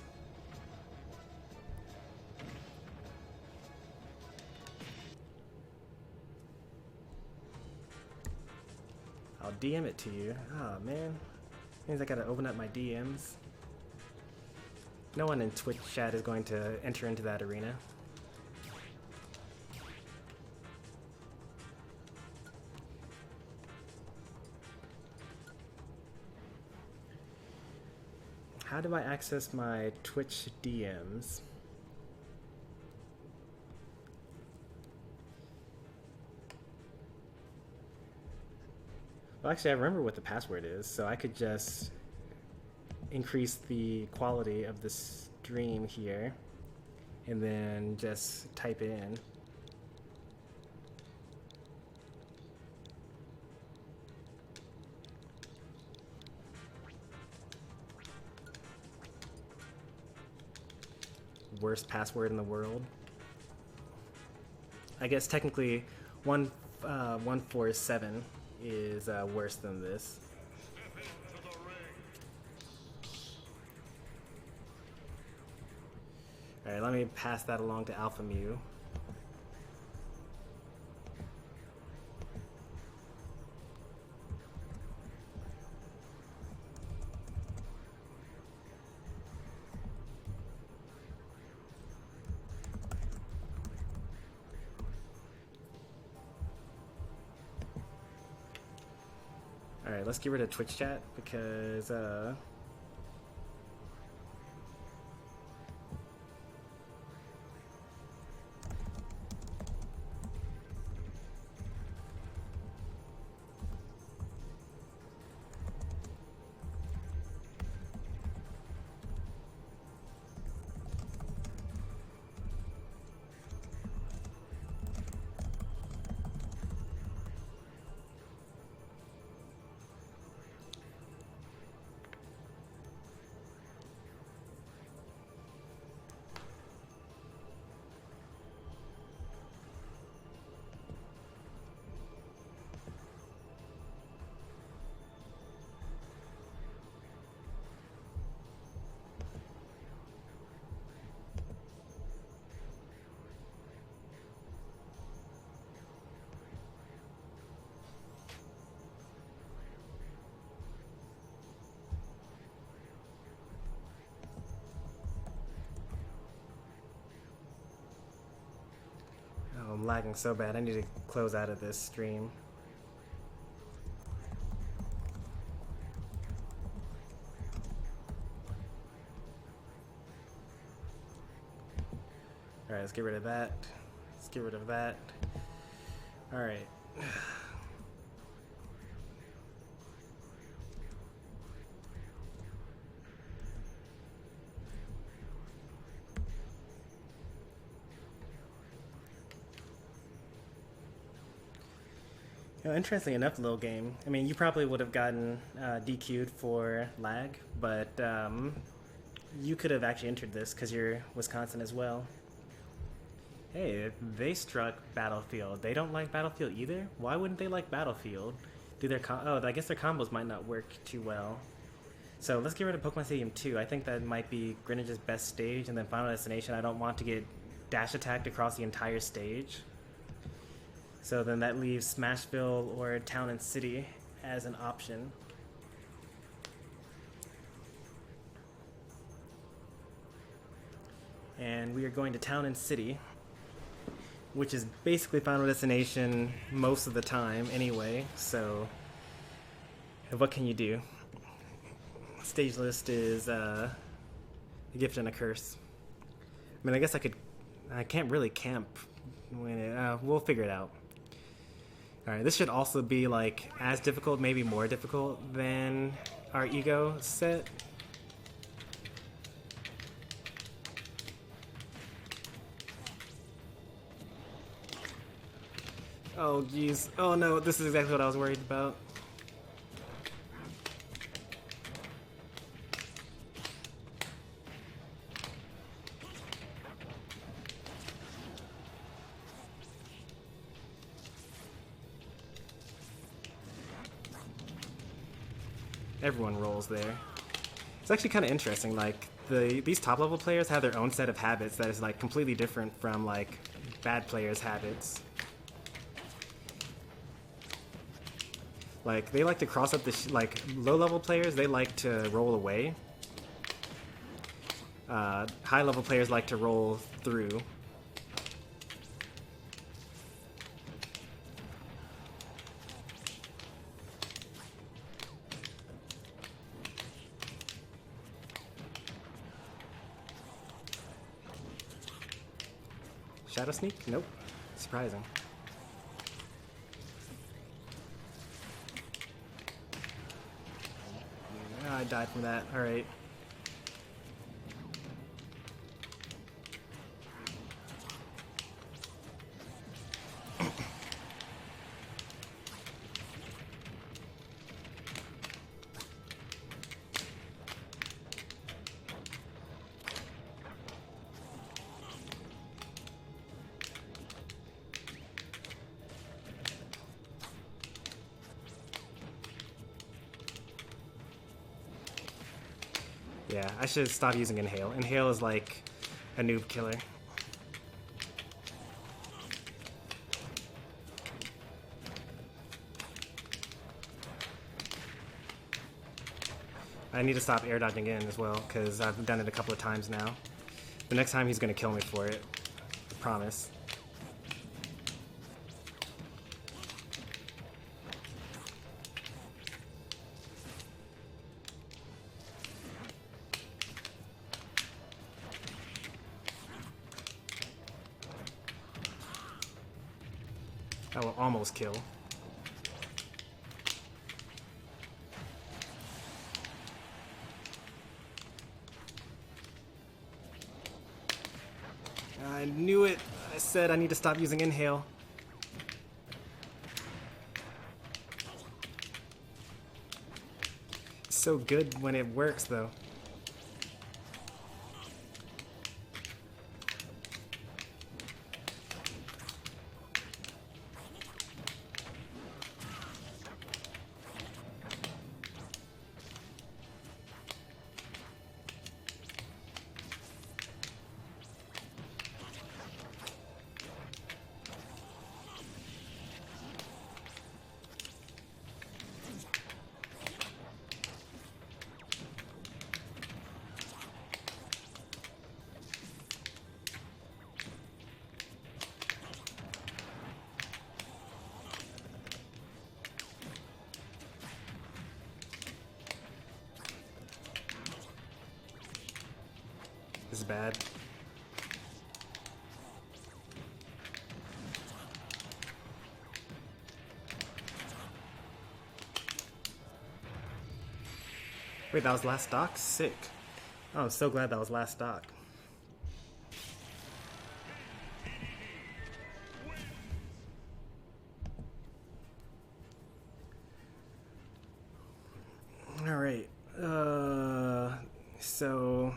A: I'll DM it to you. Oh, man. Means I gotta open up my DMs. No one in Twitch chat is going to enter into that arena. How do I access my Twitch DMs? Well, actually, I remember what the password is, so I could just increase the quality of the stream here and then just type it in. Worst password in the world. I guess technically 147 is worse than this. Alright, let me pass that along to Alpha Mu. Alright, let's get rid of Twitch chat because I'm lagging so bad. I need to close out of this stream. Alright, let's get rid of that. Let's get rid of that. Alright. You know, interestingly enough, little game. I mean, you probably would have gotten DQ'd for lag, but you could have actually entered this because you're Wisconsin as well. Hey, they struck Battlefield. They don't like Battlefield either? Why wouldn't they like Battlefield? Do their I guess their combos might not work too well. So let's get rid of Pokemon Stadium 2. I think that might be Greenwich's best stage, and then Final Destination. I don't want to get dash attacked across the entire stage. So then that leaves Smashville or Town and City as an option. And we are going to Town and City, which is basically Final Destination most of the time anyway, so what can you do? Stage list is a gift and a curse. I mean, I guess I can't really camp when we'll figure it out. Alright, this should also be like as difficult, maybe more difficult than our ego set. Oh jeez. Oh no, this is exactly what I was worried about. Everyone rolls there. It's actually kind of interesting, like these top level players have their own set of habits that is like completely different from like bad players' habits. Like they like to cross up the like low level players, they like to roll away. High level players like to roll through. Shadow Sneak? Nope. Surprising. Oh, I died from that. Alright. Yeah, I should stop using Inhale. Inhale is like a noob killer. I need to stop air dodging in as well, because I've done it a couple of times now. The next time he's going to kill me for it. I promise. That will almost kill. I knew it. I said I need to stop using inhale. It's so good when it works, though. This is bad. Wait, that was last stock? Sick. Oh, I'm so glad that was last stock. Alright. So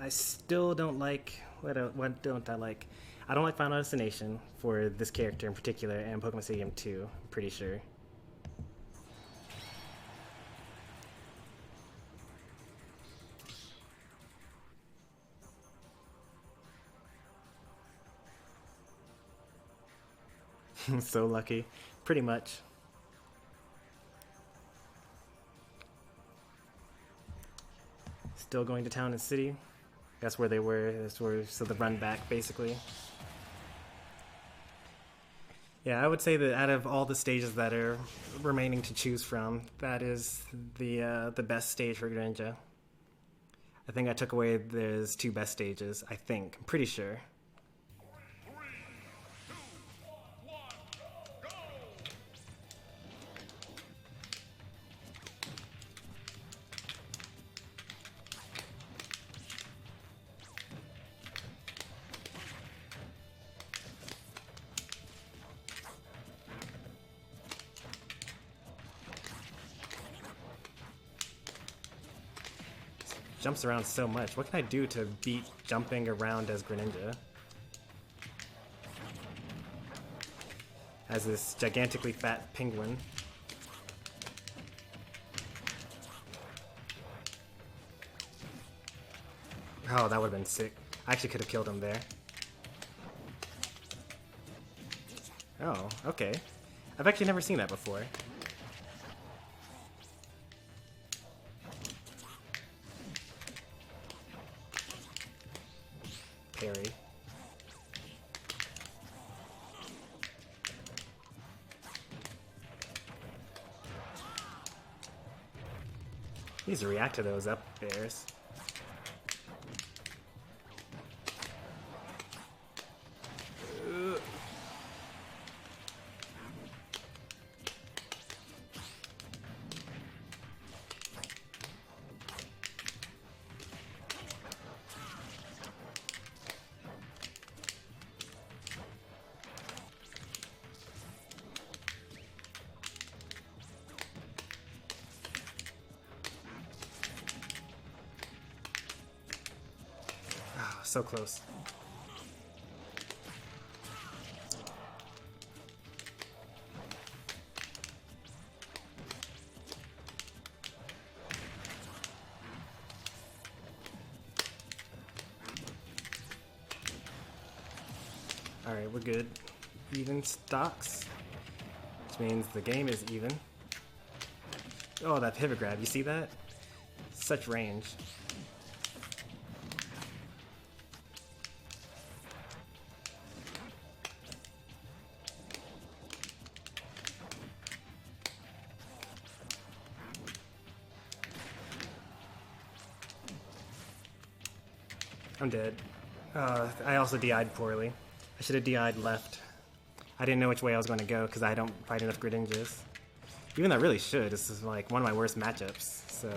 A: I still don't like what don't I like? I don't like Final Destination for this character in particular, and Pokemon Stadium 2, I'm pretty sure. I'm so lucky. Pretty much. Still going to town and city. That's where they were. That's where, so the run back, basically. Yeah, I would say that out of all the stages that are remaining to choose from, that is the best stage for Greninja. I think I took away there's 2 best stages, I think. I'm pretty sure. Jumps around so much. What can I do to beat jumping around as Greninja? As this gigantically fat penguin. Oh, that would have been sick. I actually could have killed him there. Oh, okay. I've actually never seen that before. Parry. He needs to react to those up airs. So close. Alright, we're good. Even stocks, which means the game is even. Oh, that pivot grab, you see that? Such range. I'm dead. I also DI'd poorly. I should have DI'd left. I didn't know which way I was going to go because I don't fight enough Greninjas. Even though I really should. This is like one of my worst matchups, so...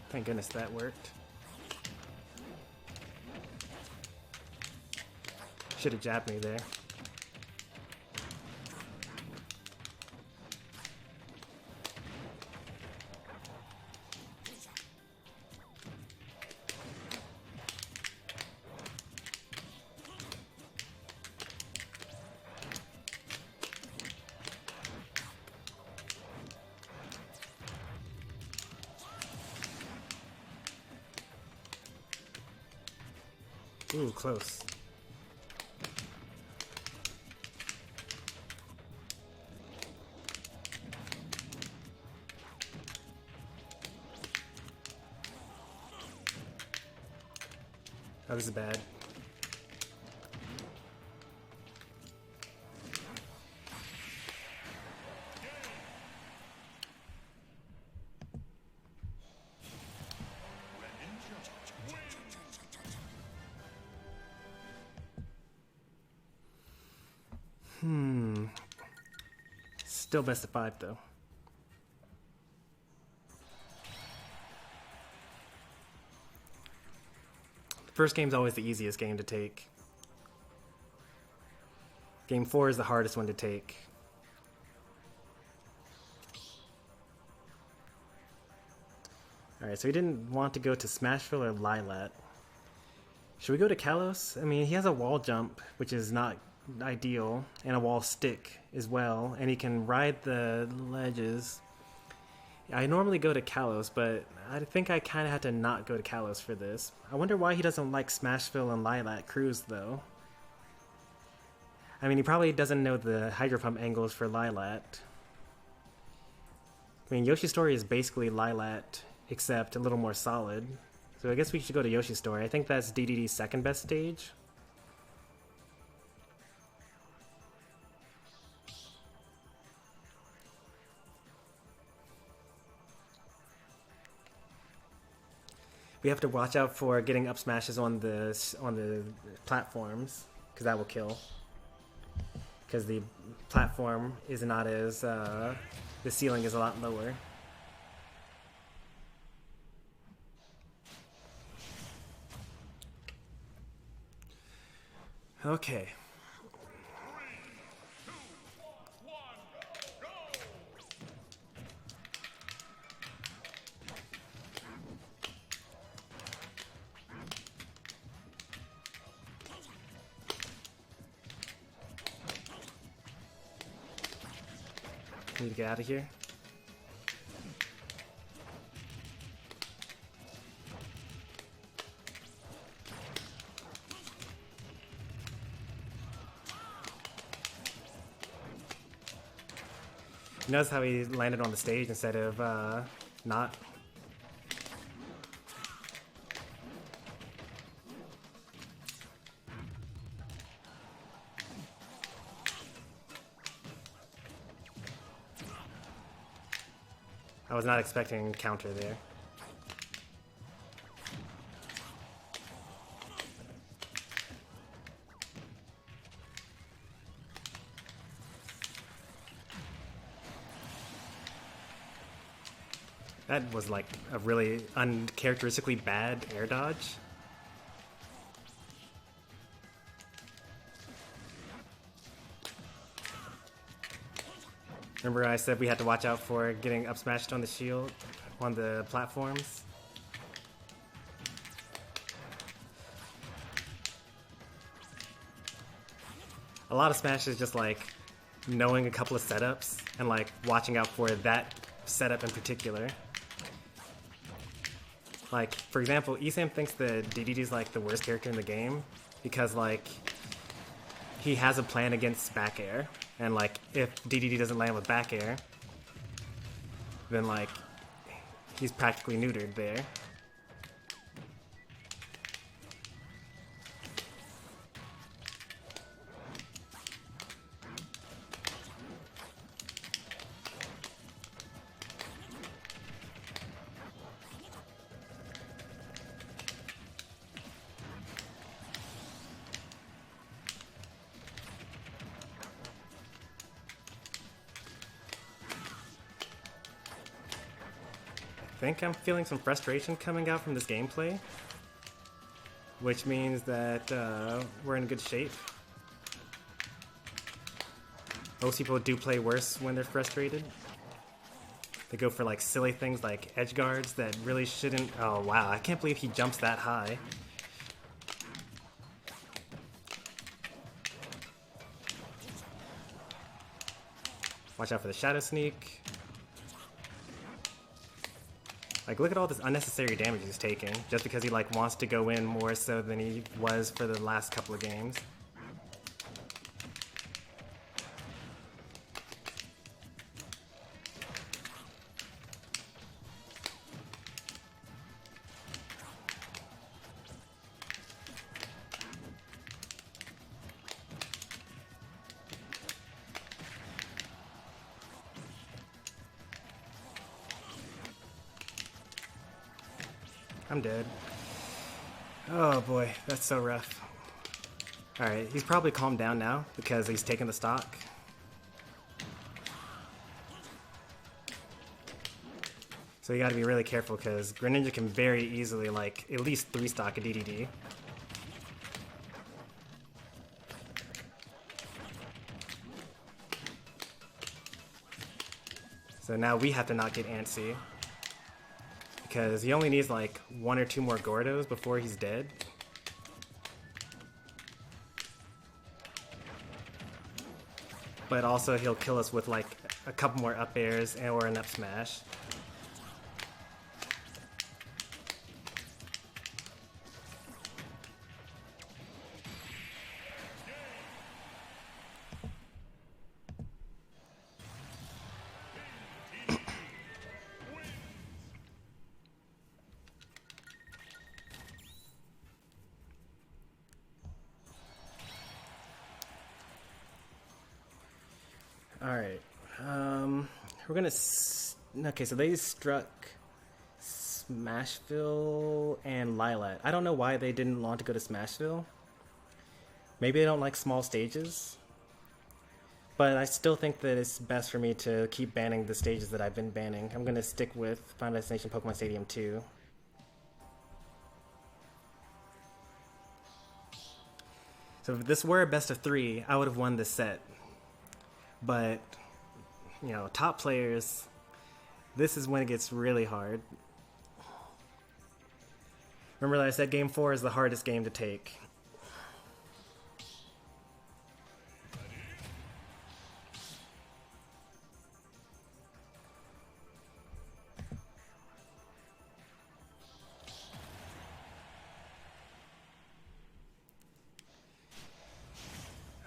A: Thank goodness that worked. Should have jabbed me there. Ooh, close. Oh, this is bad. Still best of 5 though. The first game's always the easiest game to take. Game 4 is the hardest one to take. Alright, so he didn't want to go to Smashville or Lilat. Should we go to Kalos? I mean, he has a wall jump, which is not ideal, and a wall stick as well, and he can ride the ledges. I normally go to Kalos, but I think I kind of had to not go to Kalos for this. I wonder why he doesn't like Smashville and Lilat Cruise, though. I mean, he probably doesn't know the Hydro Pump angles for Lilat. I mean, Yoshi's Story is basically Lilat, except a little more solid. So I guess we should go to Yoshi's Story. I think that's DDD's second best stage. We have to watch out for getting up smashes on the platforms, because that will kill. Because the platform is not as the ceiling is a lot lower. Okay. Need to get out of here. Notice how he landed on the stage instead of not. I was not expecting counter there. That was like a really uncharacteristically bad air dodge. Remember I said we had to watch out for getting up smashed on the shield, on the platforms? A lot of Smash is just like knowing a couple of setups and like watching out for that setup in particular. Like, for example, Esam thinks that DDD is like the worst character in the game because like he has a plan against back air, and like if DDD doesn't land with back air, then like he's practically neutered there. I think I'm feeling some frustration coming out from this gameplay, which means that we're in good shape. Most people do play worse when they're frustrated. They go for like silly things like edge guards that really shouldn't. Oh wow, I can't believe he jumps that high. Watch out for the shadow sneak. Like, look at all this unnecessary damage he's taking, just because he, like, wants to go in more so than he was for the last couple of games. I'm dead. Oh boy, that's so rough. Alright, he's probably calmed down now because he's taken the stock. So you gotta be really careful because Greninja can very easily, like, at least 3-stock a DDD. So now we have to not get antsy, because he only needs like 1 or 2 more Gordos before he's dead. But also he'll kill us with like a couple more up airs or an up smash. Alright, we're gonna okay, so they struck Smashville and Lilat. I don't know why they didn't want to go to Smashville. Maybe they don't like small stages. But I still think that it's best for me to keep banning the stages that I've been banning. I'm gonna stick with Final Destination Pokemon Stadium 2. So if this were a best of 3, I would have won this set. But, you know, top players, this is when it gets really hard. Remember that I said Game 4 is the hardest game to take.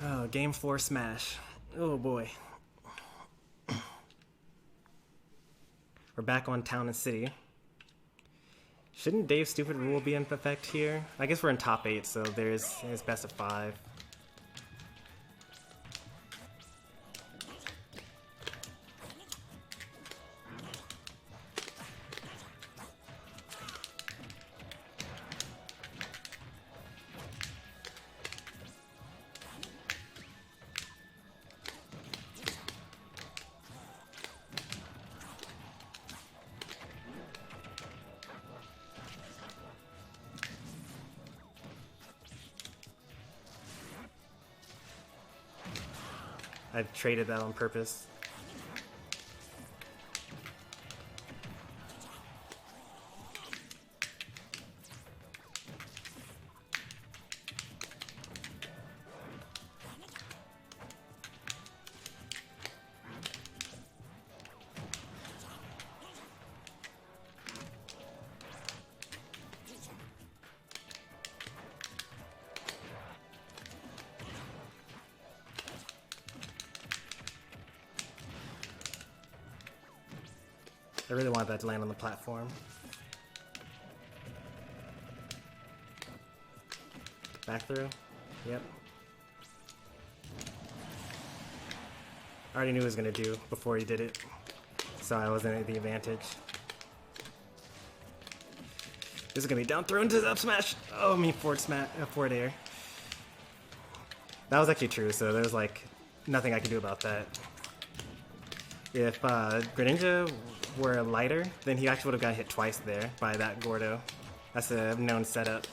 A: Oh, Game 4 Smash. Oh boy. We're back on Town and City. Shouldn't Dave's stupid rule be in effect here? I guess we're in top 8, so there's best of 5. I've traded that on purpose. really wanted that to land on the platform. Back through. Yep. I already knew what he was going to do before he did it, so I wasn't at the advantage. This is going to be down throw into the up smash. Oh, I mean forward air. That was actually true, so there's like nothing I could do about that. If Greninja were lighter, then he actually would have got hit twice there by that Gordo. That's a known setup.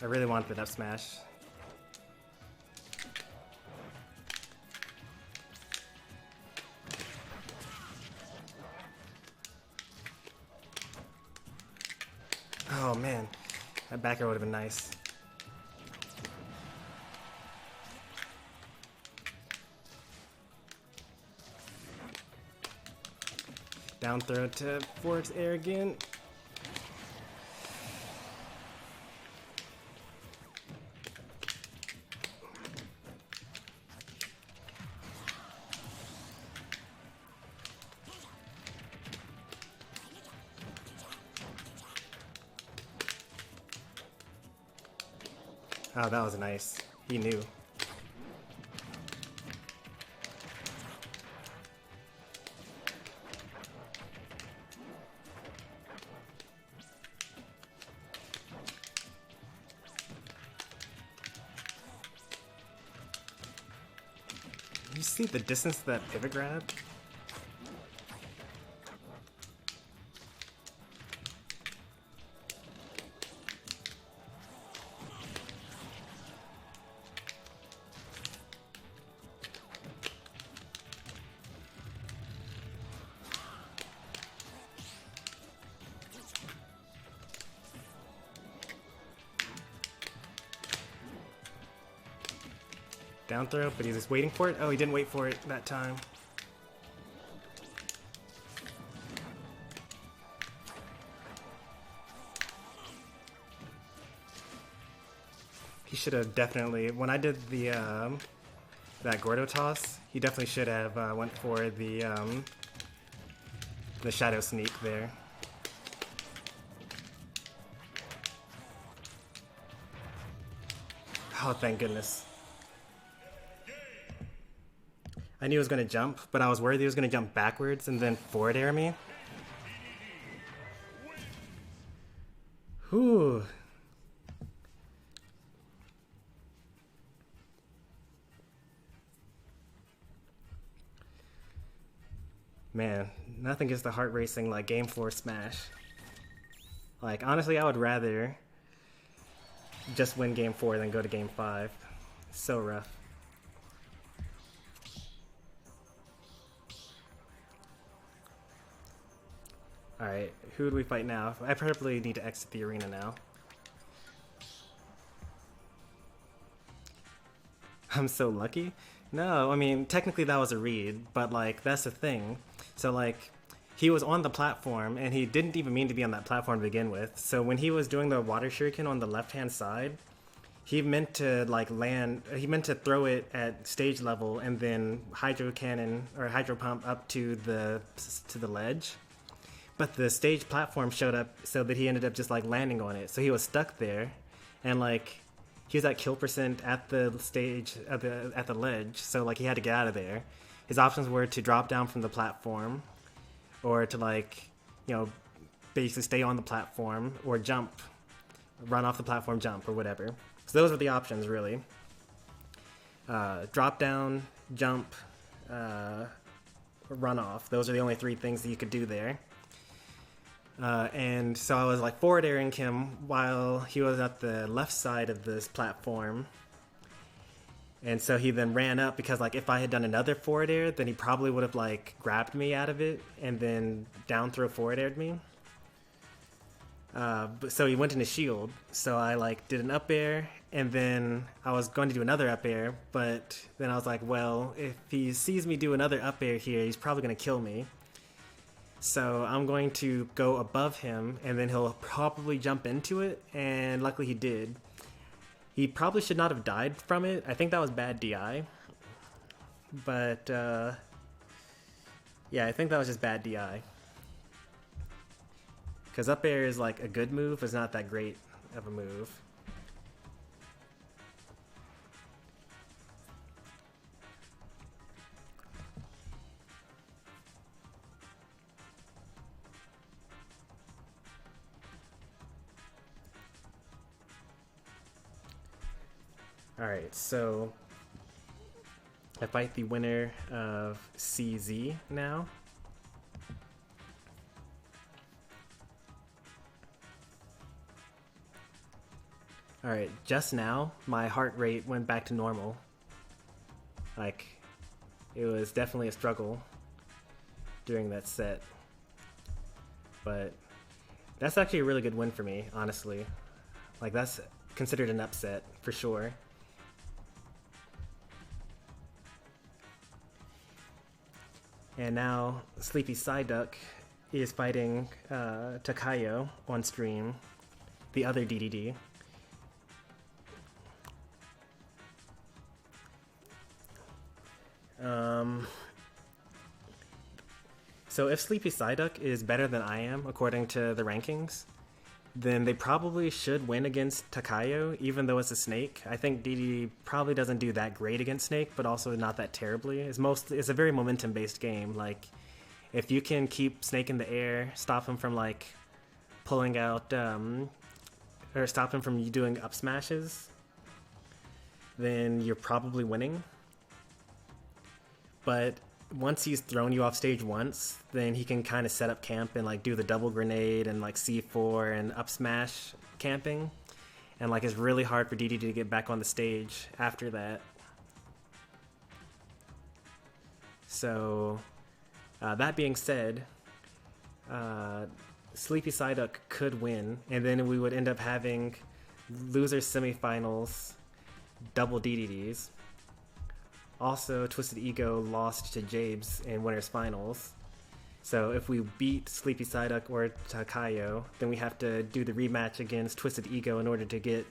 A: I really want the up smash. Oh man, that back air would have been nice. Down throw to forward air again. Oh, that was nice. He knew. You see the distance of that pivot grab? Down throw, but he's just waiting for it. Oh, he didn't wait for it that time. He should have definitely, when I did the that Gordo toss, he definitely should have went for the shadow sneak there. Oh, thank goodness. I knew he was going to jump, but I was worried he was going to jump backwards and then forward air me. Whew. Man, nothing gets the heart racing like Game 4 Smash. Like, honestly, I would rather just win Game 4 than go to Game 5. It's so rough. Alright, who do we fight now? I probably need to exit the arena now. I'm so lucky? No, I mean, technically that was a read, but like, that's the thing. So like, he was on the platform, and he didn't even mean to be on that platform to begin with. So when he was doing the water shuriken on the left-hand side, he meant to like land, he meant to throw it at stage level and then hydro cannon, or hydro pump up to the ledge. But the stage platform showed up so that he ended up just like landing on it. So he was stuck there, and like he was at kill percent at the stage at the ledge. So like he had to get out of there. His options were to drop down from the platform, or to like, you know, basically stay on the platform, or jump, run off the platform, jump, or whatever. So those were the options really. Drop down, jump, run off. Those are the only three things that you could do there. And so I was like forward airing him while he was at the left side of this platform. And so he then ran up, because like if I had done another forward air, then he probably would have like grabbed me out of it and then down throw forward aired me. So he went into shield. So I like did an up air, and then I was going to do another up air, but then I was like, well, if he sees me do another up air here, he's probably going to kill me. So I'm going to go above him, and then he'll probably jump into it, and luckily he did. He probably should not have died from it. I think that was bad DI. But, yeah, I think that was just bad DI. Because up air is like a good move, but it's not that great of a move. Alright, so I fight the winner of CZ now. Alright, just now, my heart rate went back to normal. Like, it was definitely a struggle during that set. But that's actually a really good win for me, honestly. Like, that's considered an upset, for sure. And now, Sleepy Psyduck is fighting Takayo on stream, the other DDD. So if Sleepy Psyduck is better than I am, according to the rankings, then they probably should win against Takayo, even though it's a snake. I think DDD probably doesn't do that great against snake, but also not that terribly. It's a very momentum-based game. Like, if you can keep snake in the air, stop him from like pulling out, or stop him from doing up smashes, then you're probably winning. But once he's thrown you off stage once, then he can kind of set up camp and like do the double grenade and like C4 and up smash camping. And like it's really hard for DDD to get back on the stage after that. So that being said, Sleepy Psyduck could win, and then we would end up having losers semifinals, double DDDs. Also, Twisted Ego lost to Jabes in winners finals. So if we beat Sleepy Psyduck or Takayo, then we have to do the rematch against Twisted Ego in order to get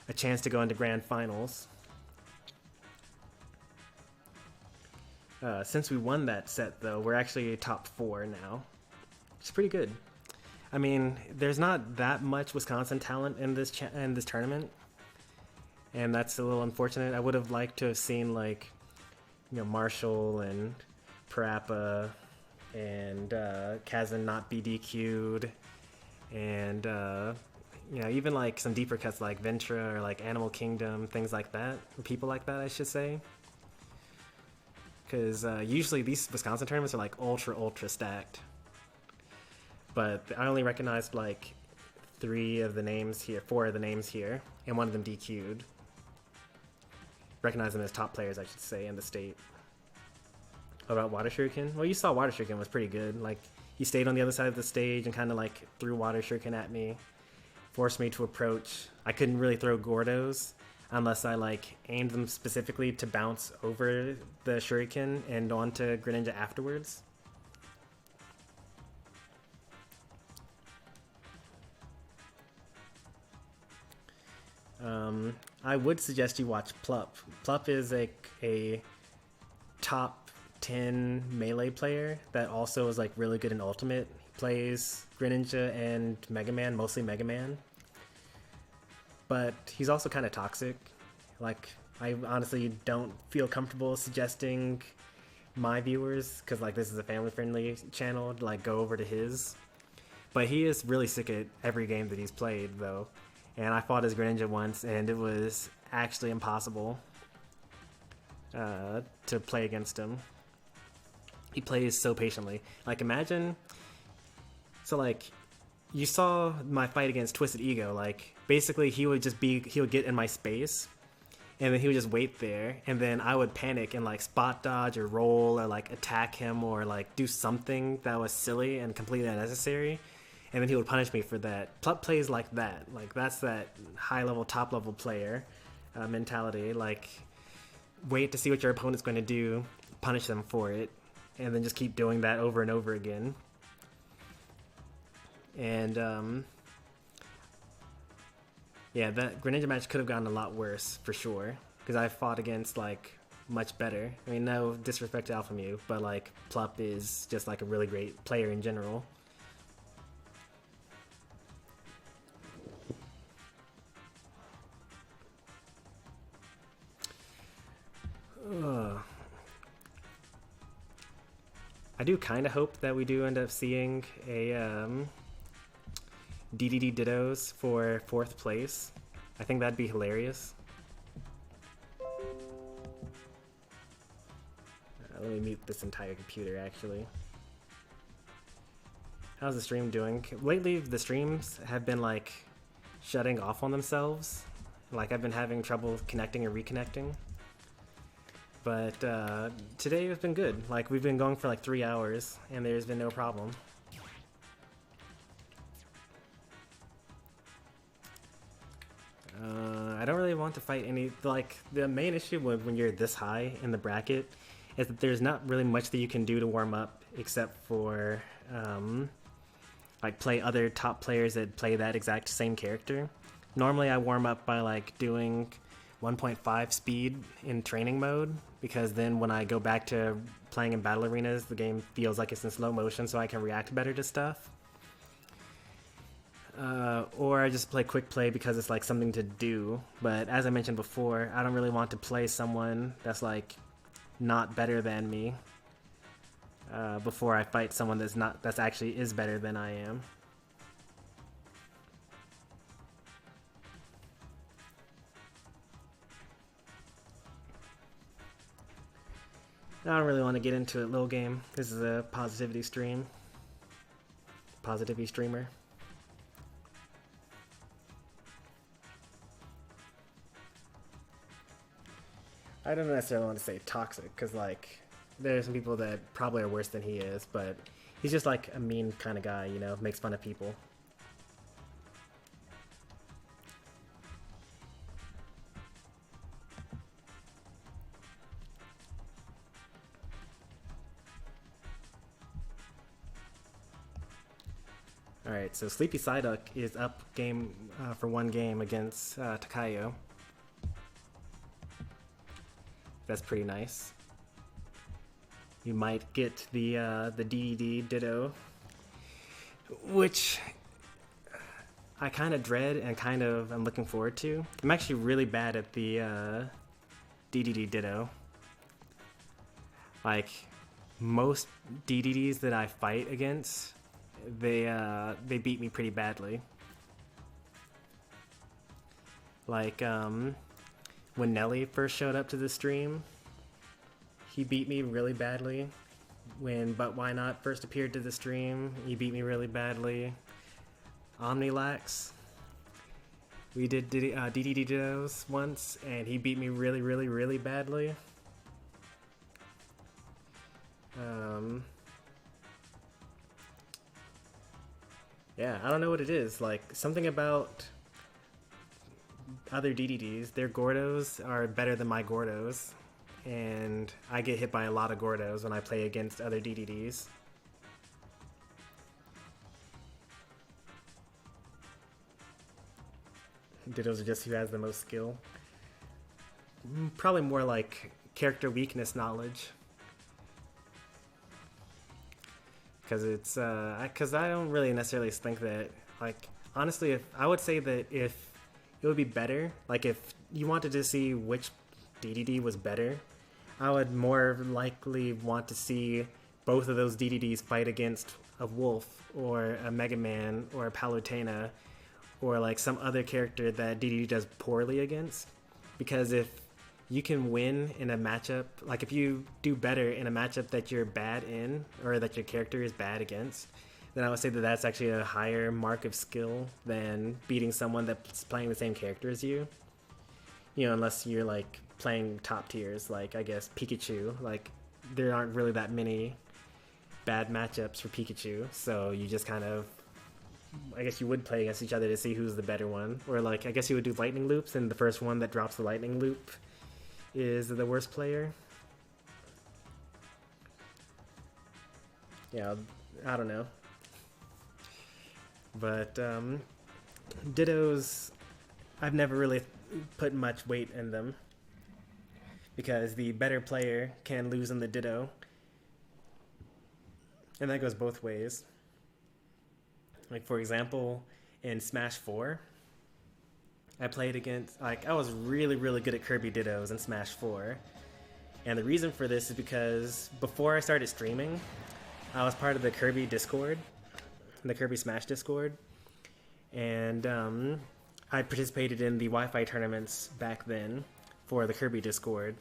A: a chance to go into grand finals. Since we won that set, though, we're actually top 4 now. It's pretty good. I mean, there's not that much Wisconsin talent in this tournament, and that's a little unfortunate. I would have liked to have seen like, you know, Marshall and Parappa and Kazan not be DQ'd, and you know, even like some deeper cuts like Ventra or like Animal Kingdom, things like that, or people like that, I should say. Because usually these Wisconsin tournaments are like ultra stacked. But I only recognized like 4 of the names here, and one of them DQ'd. Recognize them as top players, I should say, in the state. About Water Shuriken? Well, you saw Water Shuriken was pretty good. Like, he stayed on the other side of the stage and kind of like threw Water Shuriken at me, forced me to approach. I couldn't really throw Gordos unless I like aimed them specifically to bounce over the Shuriken and onto Greninja afterwards. I would suggest you watch Plup. Plup is a top 10 melee player that also is like really good in Ultimate. He plays Greninja and Mega Man, mostly Mega Man. But he's also kind of toxic. Like, I honestly don't feel comfortable suggesting my viewers, because like this is a family-friendly channel, to like go over to his. But he is really sick at every game that he's played, though. And I fought as Greninja once, and it was actually impossible to play against him. He plays so patiently. Like, imagine... So, like, you saw my fight against Twisted Ego. Like, basically, he would get in my space, and then he would just wait there, and then I would panic and, like, spot dodge or roll or, like, attack him or, like, do something that was silly and completely unnecessary. and then he would punish me for that. Plup plays like that. Like, that's that high level, top level player mentality. Like, wait to see what your opponent's going to do, punish them for it, and then just keep doing that over and over again. And yeah, that Greninja match could have gotten a lot worse for sure, because I fought against like much better. I mean, no disrespect to Alpha Mew, but like Plup is just like a really great player in general. I do kind of hope that we do end up seeing a DDD Dittos for 4th place. I think that'd be hilarious. Let me mute this entire computer, actually. How's the stream doing? Lately, the streams have been, like, shutting off on themselves. Like, I've been having trouble connecting or reconnecting. But today has been good. Like, we've been going for, like, 3 hours, and there's been no problem. I don't really want to fight any... Like, the main issue when you're this high in the bracket is that there's not really much that you can do to warm up except for, like, play other top players that play that exact same character. Normally I warm up by, like, doing 1.5 speed in training mode, because then when I go back to playing in battle arenas, the game feels like it's in slow motion, so I can react better to stuff. Or I just play quick play because it's like something to do. But as I mentioned before, I don't really want to play someone that's like not better than me before I fight someone that's actually is better than I am. I don't really want to get into it, little game. This is a positivity stream. Positivity streamer. I don't necessarily want to say toxic, because, like, there are some people that probably are worse than he is, but he's just, like, a mean kind of guy, you know, makes fun of people. Alright, so Sleepy Psyduck is up for 1 game against Takayo. That's pretty nice. You might get the DDD Ditto, which I kind of dread and kind of I'm looking forward to. I'm actually really bad at the DDD Ditto. Like, most DDDs that I fight against, they beat me pretty badly. Like, when Nelly first showed up to the stream, he beat me really badly. When But Why Not first appeared to the stream, he beat me really badly. Omnilax, we did DDD Dittos once, and he beat me really, really, really badly. Yeah, I don't know what it is. Like, something about other DDDs, their Gordos are better than my Gordos, and I get hit by a lot of Gordos when I play against other DDDs. Dittos are just who has the most skill. Probably more like character weakness knowledge. Because it's, because I don't really necessarily think that, like, honestly, if I would say that if it would be better, like, if you wanted to see which DDD was better, I would more likely want to see both of those DDDs fight against a Wolf, or a Mega Man, or a Palutena, or, like, some other character that DDD does poorly against. Because if you can win in a matchup, like if you do better in a matchup that you're bad in, or that your character is bad against, then I would say that that's actually a higher mark of skill than beating someone that's playing the same character as you. You know, unless you're like playing top tiers, like I guess Pikachu. Like, there aren't really that many bad matchups for Pikachu, so you just kind of I guess you would play against each other to see who's the better one. Or like, I guess you would do lightning loops, and the first one that drops the lightning loop is the worst player. Yeah, I don't know. But dittos, I've never really put much weight in them, because the better player can lose in the ditto, and that goes both ways. Like, for example, in Smash 4, I played against, like, I was really, really good at Kirby dittos in Smash 4. And the reason for this is because before I started streaming, I was part of the Kirby Discord, the Kirby Smash Discord. And I participated in the Wi-Fi tournaments back then for the Kirby Discord.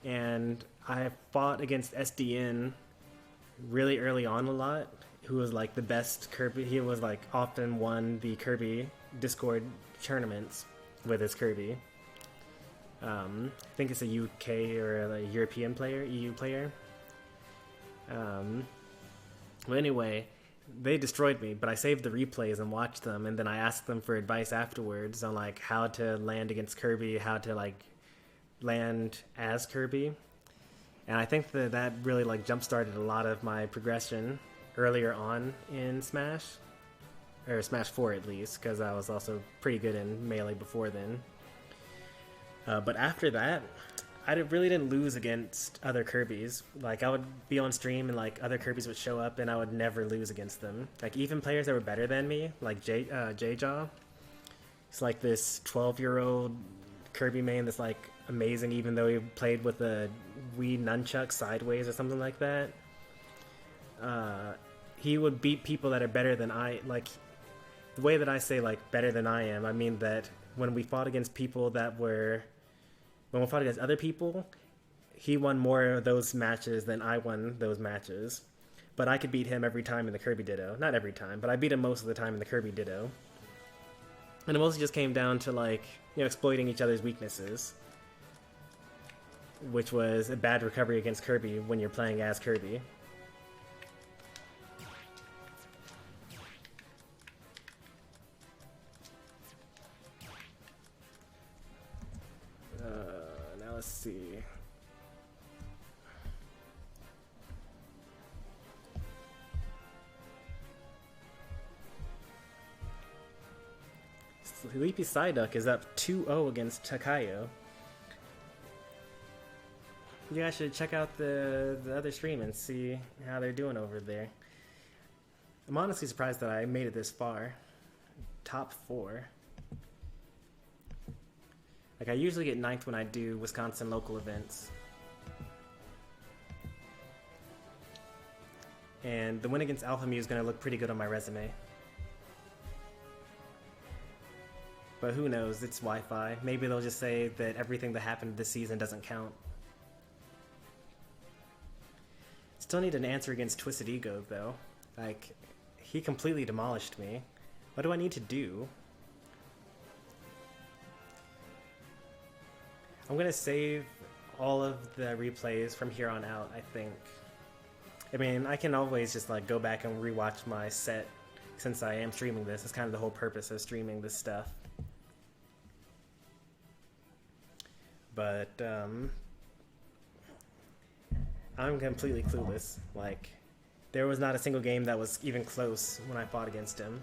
A: And I fought against SDN really early on a lot, who was like the best Kirby. He was like often won the Kirby Discord tournaments with his Kirby. I think it's a UK or a European player, EU player. Well, anyway, they destroyed me, but I saved the replays and watched them, and then I asked them for advice afterwards on like how to land against Kirby, how to like land as Kirby. And I think that that really like jump-started a lot of my progression earlier on in Smash, or Smash 4 at least, because I was also pretty good in Melee before then. But after that, I really didn't lose against other Kirbys. Like, I would be on stream and like other Kirbys would show up and I would never lose against them. Like, even players that were better than me, like J-Jaw, it's like this 12-year-old Kirby main that's like amazing, even though he played with a Wii nunchuck sideways or something like that. He would beat people that are better than I. Like, the way that I say like better than I am, I mean that when we fought against people that were, when we fought against other people, he won more of those matches than I won those matches. But I could beat him every time in the Kirby Ditto. Not every time, but I beat him most of the time in the Kirby Ditto. And it mostly just came down to like, you know, exploiting each other's weaknesses, which was a bad recovery against Kirby when you're playing as Kirby. Now let's see. Sleepy Psyduck is up 2-0 against Takayo. You guys should check out the other stream and see how they're doing over there. I'm honestly surprised that I made it this far. Top 4. Like, I usually get 9th when I do Wisconsin local events. And the win against Alpha Mew is going to look pretty good on my resume. But who knows, it's Wi-Fi. Maybe they'll just say that everything that happened this season doesn't count. Still need an answer against Twisted Ego, though. Like, he completely demolished me. What do I need to do? I'm gonna save all of the replays from here on out, I think. I mean, I can always just like go back and rewatch my set since I am streaming this. It's kind of the whole purpose of streaming this stuff. But I'm completely clueless. Like, there was not a single game that was even close when I fought against him.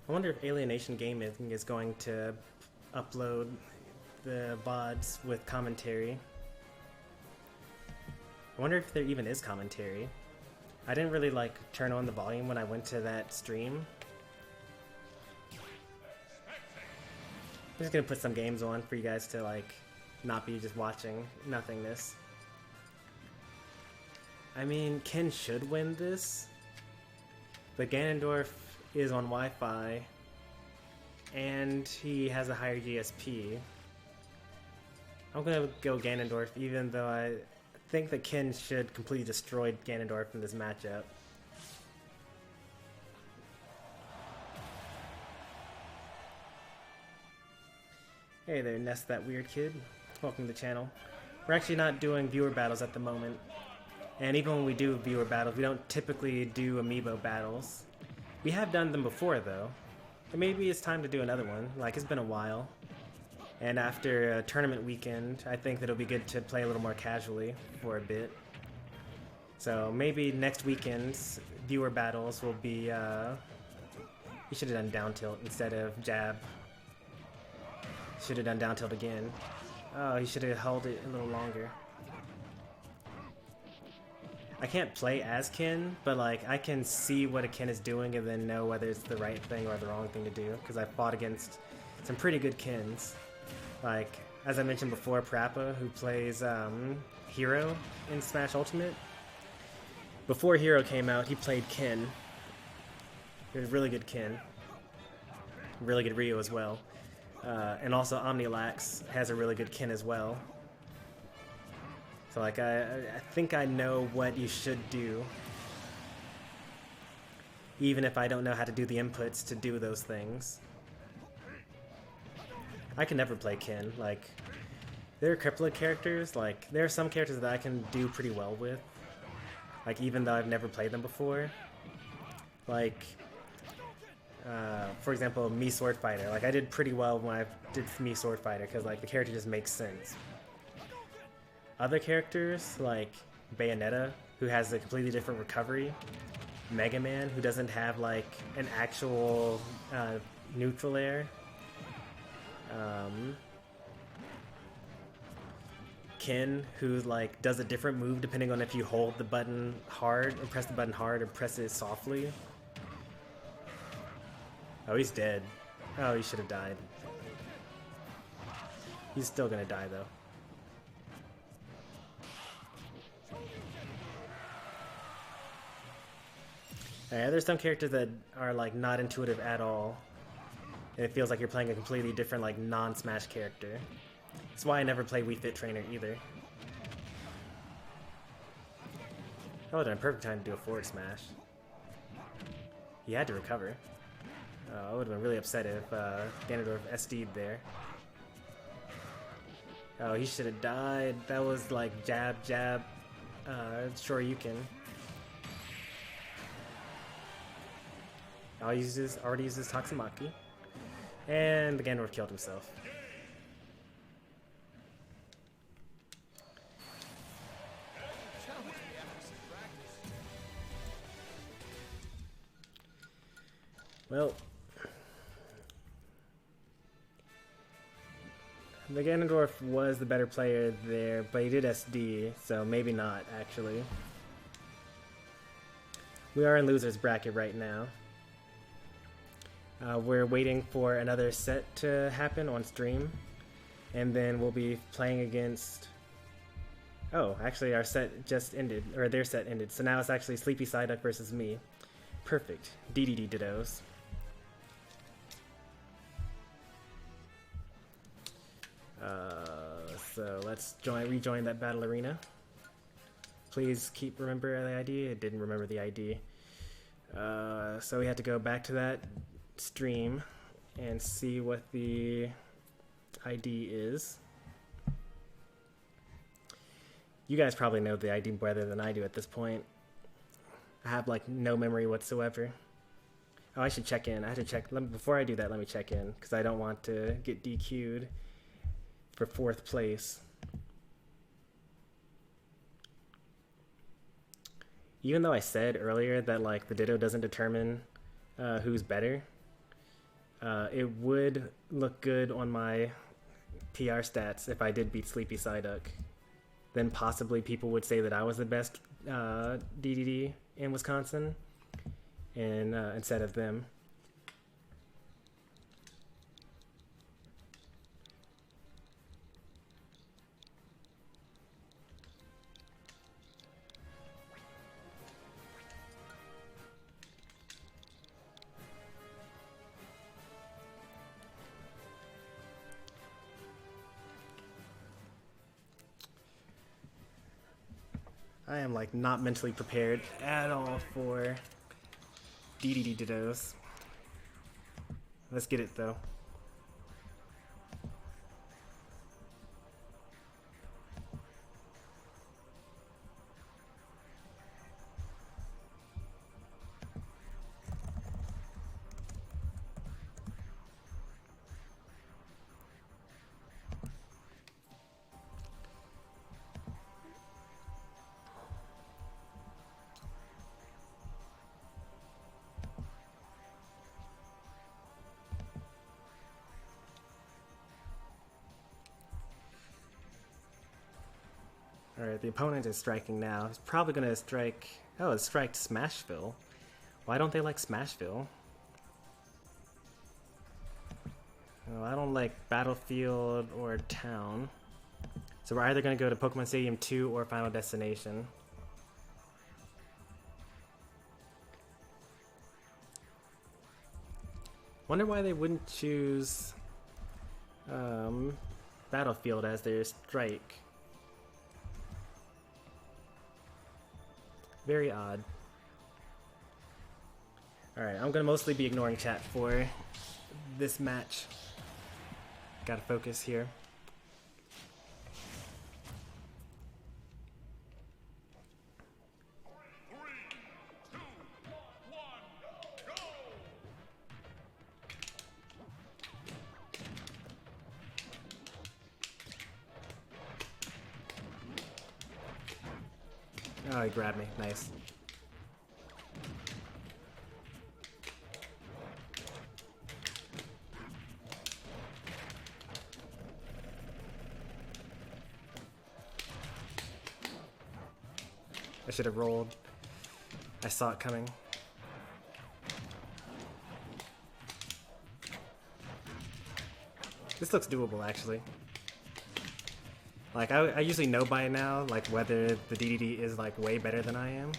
A: I wonder if Alienation Gaming is going to upload the VODs with commentary. I wonder if there even is commentary. I didn't really like turn on the volume when I went to that stream. I'm just gonna put some games on for you guys to like not be just watching nothingness. I mean, Ken should win this, but Ganondorf is on Wi-Fi, and he has a higher GSP. I'm gonna go Ganondorf, even though I think that Ken should completely destroy Ganondorf in this matchup. Hey there, Nest That Weird Kid. Welcome to the channel. We're actually not doing viewer battles at the moment. And even when we do viewer battles, we don't typically do amiibo battles. We have done them before though. And maybe it's time to do another one. Like, it's been a while. And after a tournament weekend, I think that it'll be good to play a little more casually for a bit. So maybe next weekend's viewer battles will be, you should have done down tilt instead of jab. Should have done down tilt again. Oh, he should have held it a little longer. I can't play as Ken, but like I can see what a Ken is doing and then know whether it's the right thing or the wrong thing to do, because I fought against some pretty good Kens. Like, as I mentioned before, Parappa, who plays Hero in Smash Ultimate. Before Hero came out, he played Ken. He was a really good Ken. Really good Ryu as well. And also Omnilax has a really good Ken as well. So like I think I know what you should do, even if I don't know how to do the inputs to do those things. I can never play Ken. Like, there are a couple of characters, like there are some characters that I can do pretty well with, like even though I've never played them before. Like, for example, Mii Sword Fighter. Like, I did pretty well when I did Mii Sword Fighter because like the character just makes sense. Other characters like Bayonetta, who has a completely different recovery, Mega Man, who doesn't have like an actual neutral air, Ken, who like does a different move depending on if you hold the button hard or press the button hard or press it softly. Oh, he's dead. Oh, he should have died. He's still gonna die though. Yeah, there's some characters that are like not intuitive at all. And it feels like you're playing a completely different like non-Smash character. That's why I never play Wii Fit Trainer either. That would have been a perfect time to do a forward smash. He had to recover. I would have been really upset if Ganondorf SD'd there. Oh, he should have died. That was like jab, jab, Shoryuken. Already uses Tatsumaki. And the Ganondorf killed himself. Well, the Ganondorf was the better player there, but he did SD, so maybe not, actually. We are in loser's bracket right now. We're waiting for another set to happen on stream, and then we'll be playing against... Oh, actually our set just ended, or their set ended, so now it's actually Sleepy Psyduck versus me. Perfect. DDD dittos. So let's rejoin that battle arena. Please remember the ID. I didn't remember the ID. So we had to go back to that stream and see what the ID is. You guys probably know the ID better than I do at this point. I have like no memory whatsoever. Oh, I should check in. I have to check. Before I do that, let me check in because I don't want to get DQ'd for 4th place. Even though I said earlier that like the Ditto doesn't determine who's better, it would look good on my PR stats if I did beat Sleepy Psyduck. Then possibly people would say that I was the best DDD in Wisconsin, and instead of them. I am like not mentally prepared at all for DDD Dittos. Let's get it though. Alright, the opponent is striking now. He's probably gonna strike... Oh, it striked Smashville. Why don't they like Smashville? Oh, I don't like Battlefield or Town. So we're either gonna go to Pokemon Stadium 2 or Final Destination. Wonder why they wouldn't choose Battlefield as their strike. Very odd. Alright, I'm gonna mostly be ignoring chat for this match. Gotta focus here. Oh, he grabbed me. Nice. I should have rolled. I saw it coming. This looks doable, actually. Like, I usually know by now, like, whether the DDD is, like, way better than I am.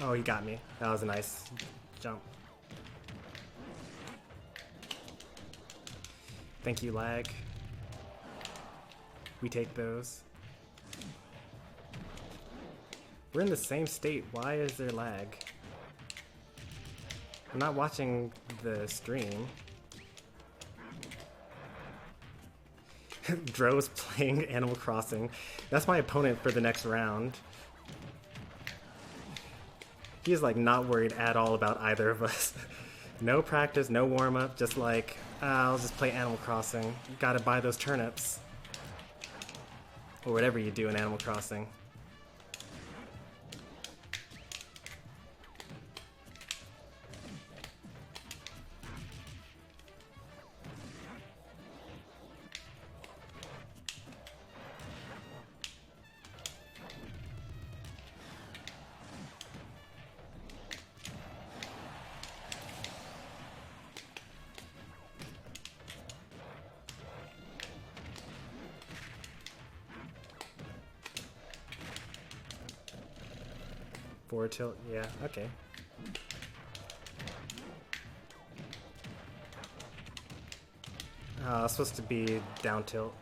A: Oh, he got me. That was a nice jump. Thank you, lag. We take those. We're in the same state. Why is there lag? I'm not watching the stream. Dro's playing Animal Crossing. That's my opponent for the next round. He's like not worried at all about either of us. No practice, no warm-up, just like, I'll just play Animal Crossing. Gotta buy those turnips. Or whatever you do in Animal Crossing. Forward tilt, yeah, okay. It's supposed to be down tilt.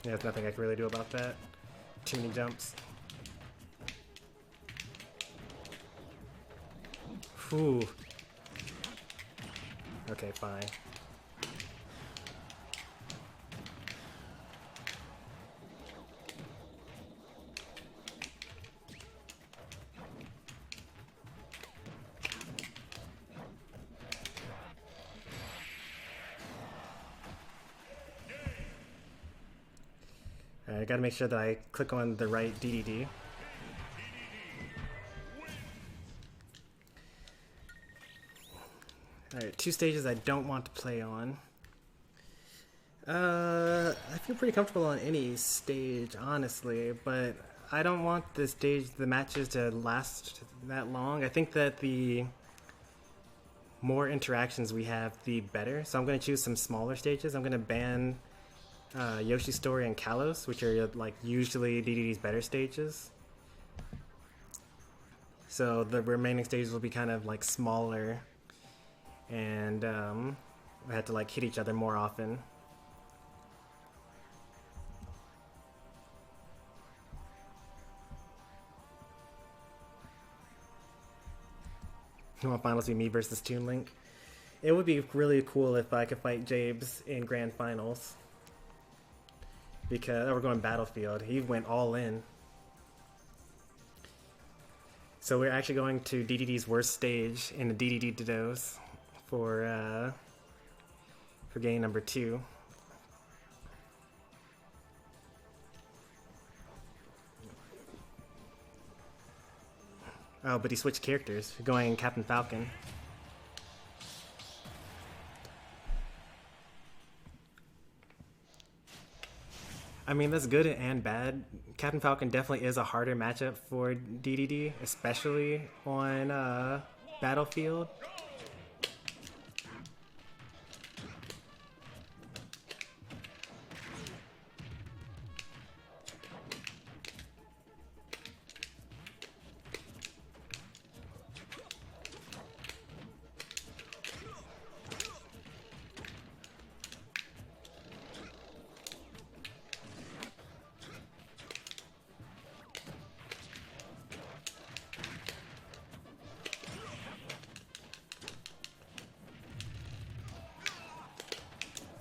A: Yeah, there's nothing I can really do about that. Too many jumps. Ooh. Okay, fine. I gotta make sure that I click on the right DDD. Alright, two stages I don't want to play on. I feel pretty comfortable on any stage, honestly, but I don't want the matches to last that long. I think that the more interactions we have, the better. So I'm going to choose some smaller stages. I'm going to ban Yoshi's Story and Kalos, which are like usually DDD's better stages. So the remaining stages will be kind of like smaller, and we have to like hit each other more often. You want finals to be me versus Toon Link? It would be really cool if I could fight Jabes in grand finals. Because we're going Battlefield. He went all in. So we're actually going to DDD's worst stage in the DDD Dittos for game number 2. Oh, but he switched characters. We're going Captain Falcon. I mean, that's good and bad. Captain Falcon definitely is a harder matchup for DDD, especially on Battlefield.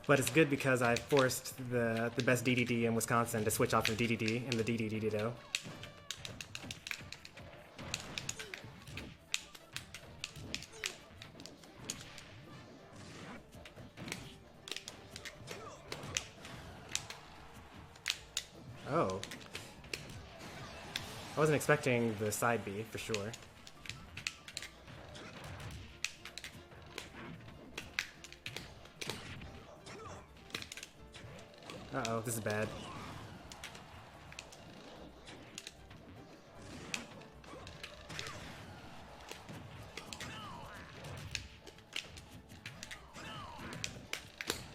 A: But it's good because I forced the best DDD in Wisconsin to switch off to DDD in the DDD Ditto. Oh. I wasn't expecting the side B, for sure. Uh-oh, this is bad.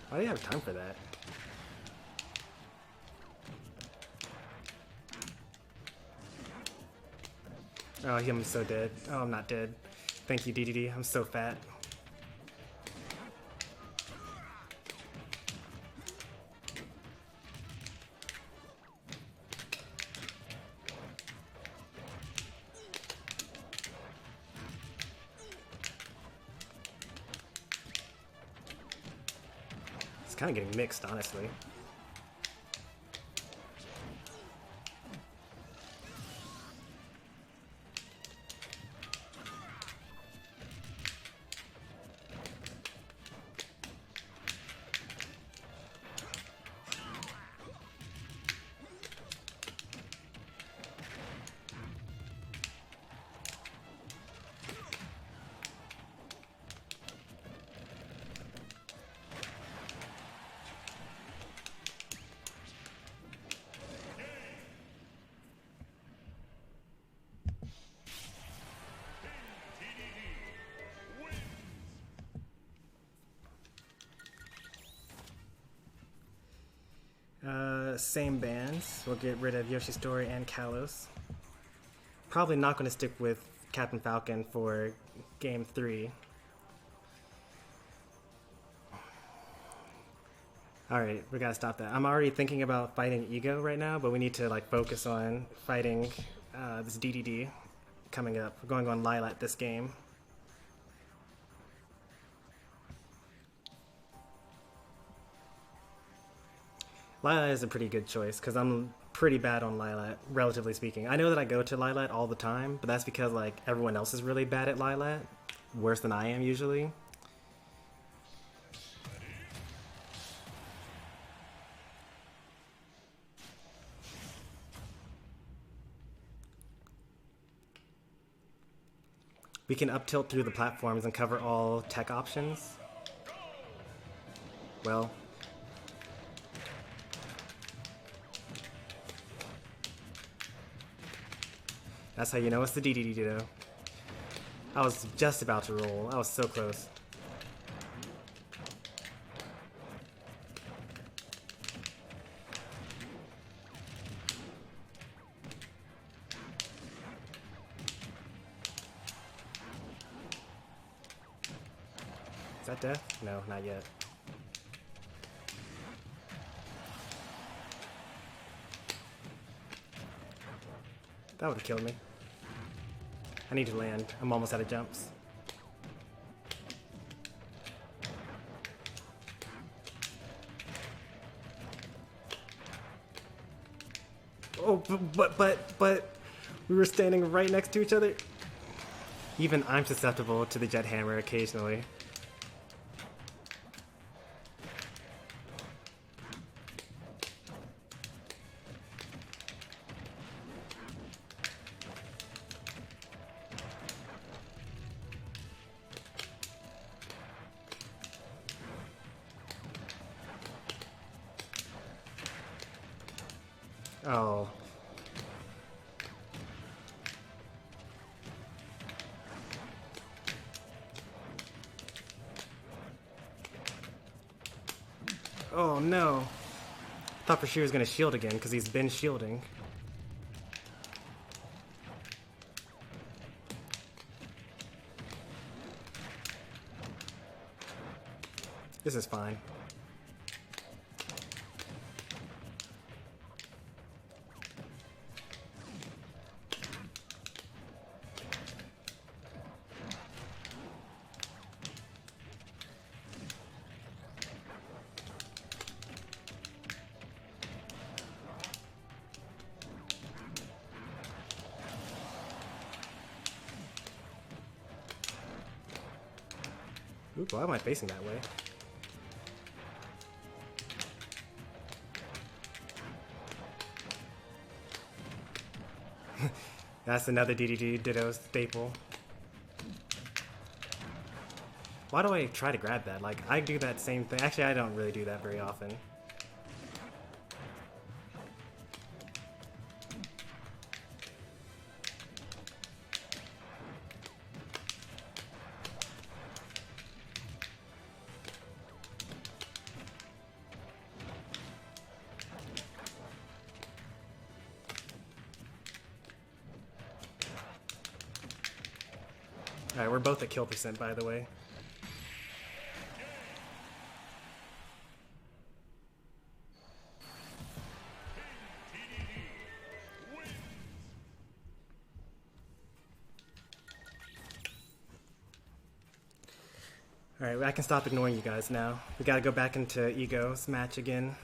A: Why do you have time for that? Oh, I'm so dead. Oh, I'm not dead. Thank you, DDD. I'm so fat. It's kind of getting mixed, honestly. Same bands. We'll get rid of Yoshi's Story and Kalos. Probably not going to stick with Captain Falcon for game 3. Alright, we gotta stop that. I'm already thinking about fighting Ego right now, but we need to like focus on fighting this DDD coming up. We're going on Lilat this game. Lilat is a pretty good choice, because I'm pretty bad on Lilat, relatively speaking. I know that I go to Lilat all the time, but that's because like everyone else is really bad at Lilat. Worse than I am, usually. We can up tilt through the platforms and cover all tech options. Well, That's how you know it's the DDD Ditto. I was just about to roll. I was so close. Is that death? No, not yet. That would have killed me. I need to land. I'm almost out of jumps. Oh, but we were standing right next to each other. Even I'm susceptible to the jet hammer occasionally. Oh. Oh no. Thought for sure he was gonna shield again because he's been shielding. This is fine. Ooh, why am I facing that way? That's another DDD Ditto staple. Why do I try to grab that? Like, I do that same thing. Actually, I don't really do that very often. Alright, we're both at kill percent, by the way. Alright, I can stop ignoring you guys now. We gotta go back into Ego's match again.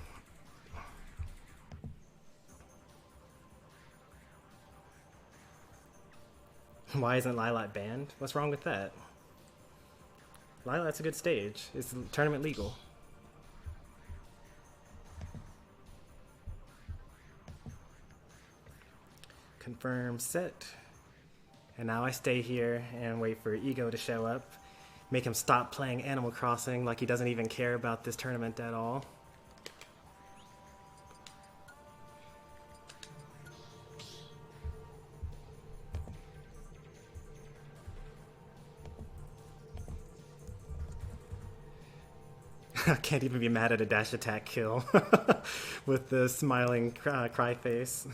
A: Why isn't Lilat banned? What's wrong with that? Lilat's a good stage. It's tournament legal. Confirm set. And now I stay here and wait for Ego to show up. Make him stop playing Animal Crossing like he doesn't even care about this tournament at all. I can't even be mad at a dash attack kill with the smiling cry face.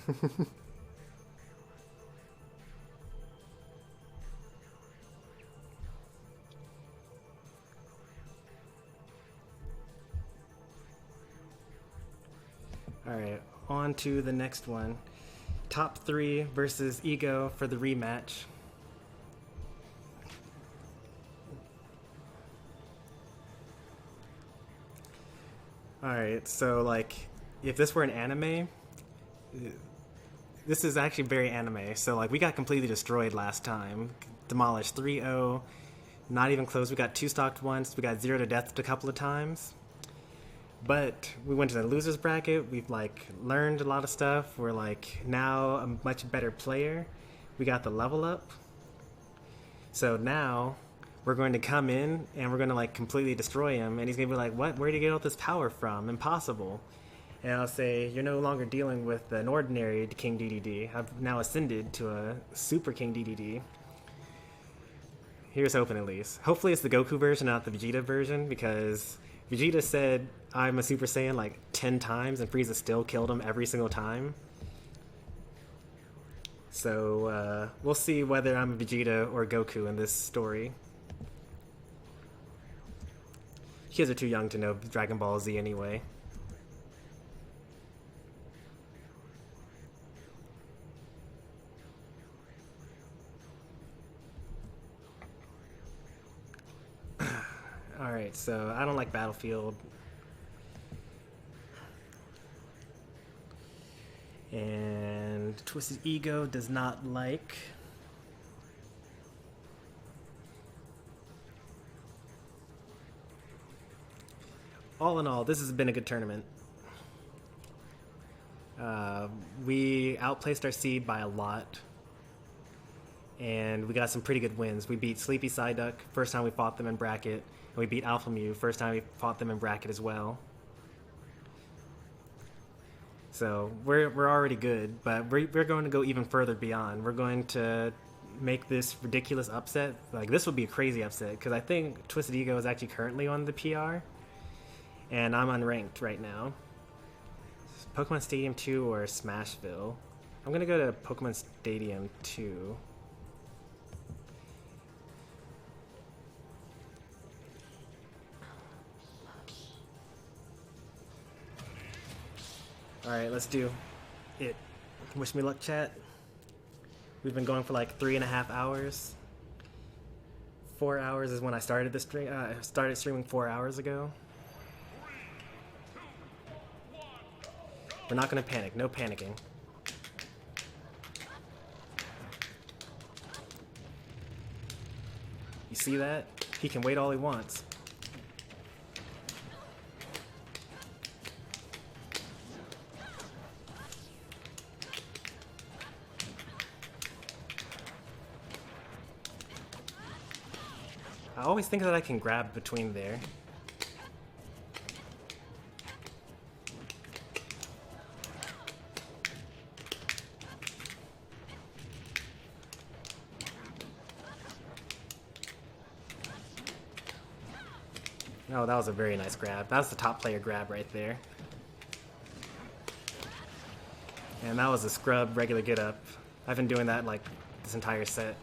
A: Alright, on to the next one. Top 3 versus Ego for the rematch. Alright, so like, if this were an anime, this is actually very anime. So like, we got completely destroyed last time. Demolished 3-0, not even close. We got 2 stocked once, we got 0 to death a couple of times. But we went to the losers bracket, we've like learned a lot of stuff. We're like now a much better player. We got the level up. So now we're going to come in and we're going to like completely destroy him, and he's going to be like, what? Where did you get all this power from? Impossible. And I'll say, you're no longer dealing with an ordinary King DDD. I've now ascended to a Super King DDD. Here's hoping, at least. Hopefully it's the Goku version, not the Vegeta version, because Vegeta said, I'm a Super Saiyan like 10 times, and Frieza still killed him every single time. So, we'll see whether I'm Vegeta or Goku in this story. Kids are too young to know Dragon Ball Z anyway. Alright, so I don't like Battlefield. And Twisted Ego does not like. All in all, this has been a good tournament. We outplaced our seed by a lot. And we got some pretty good wins. We beat Sleepy Psyduck first time we fought them in bracket. And we beat Alpha Mew first time we fought them in bracket as well. So we're already good, but we're going to go even further beyond. We're going to make this ridiculous upset. Like, this would be a crazy upset, because I think Twisted Ego is actually currently on the PR. And I'm unranked right now. Pokemon Stadium 2 or Smashville? I'm gonna go to Pokemon Stadium 2. Alright, let's do it. Wish me luck, chat. We've been going for like 3.5 hours. 4 hours is when I started the stream. I started streaming 4 hours ago. We're not gonna panic. No panicking. You see that? He can wait all he wants. I always think that I can grab between there. Oh, that was a very nice grab. That was the top player grab right there. And that was a scrub regular get up. I've been doing that like this entire set.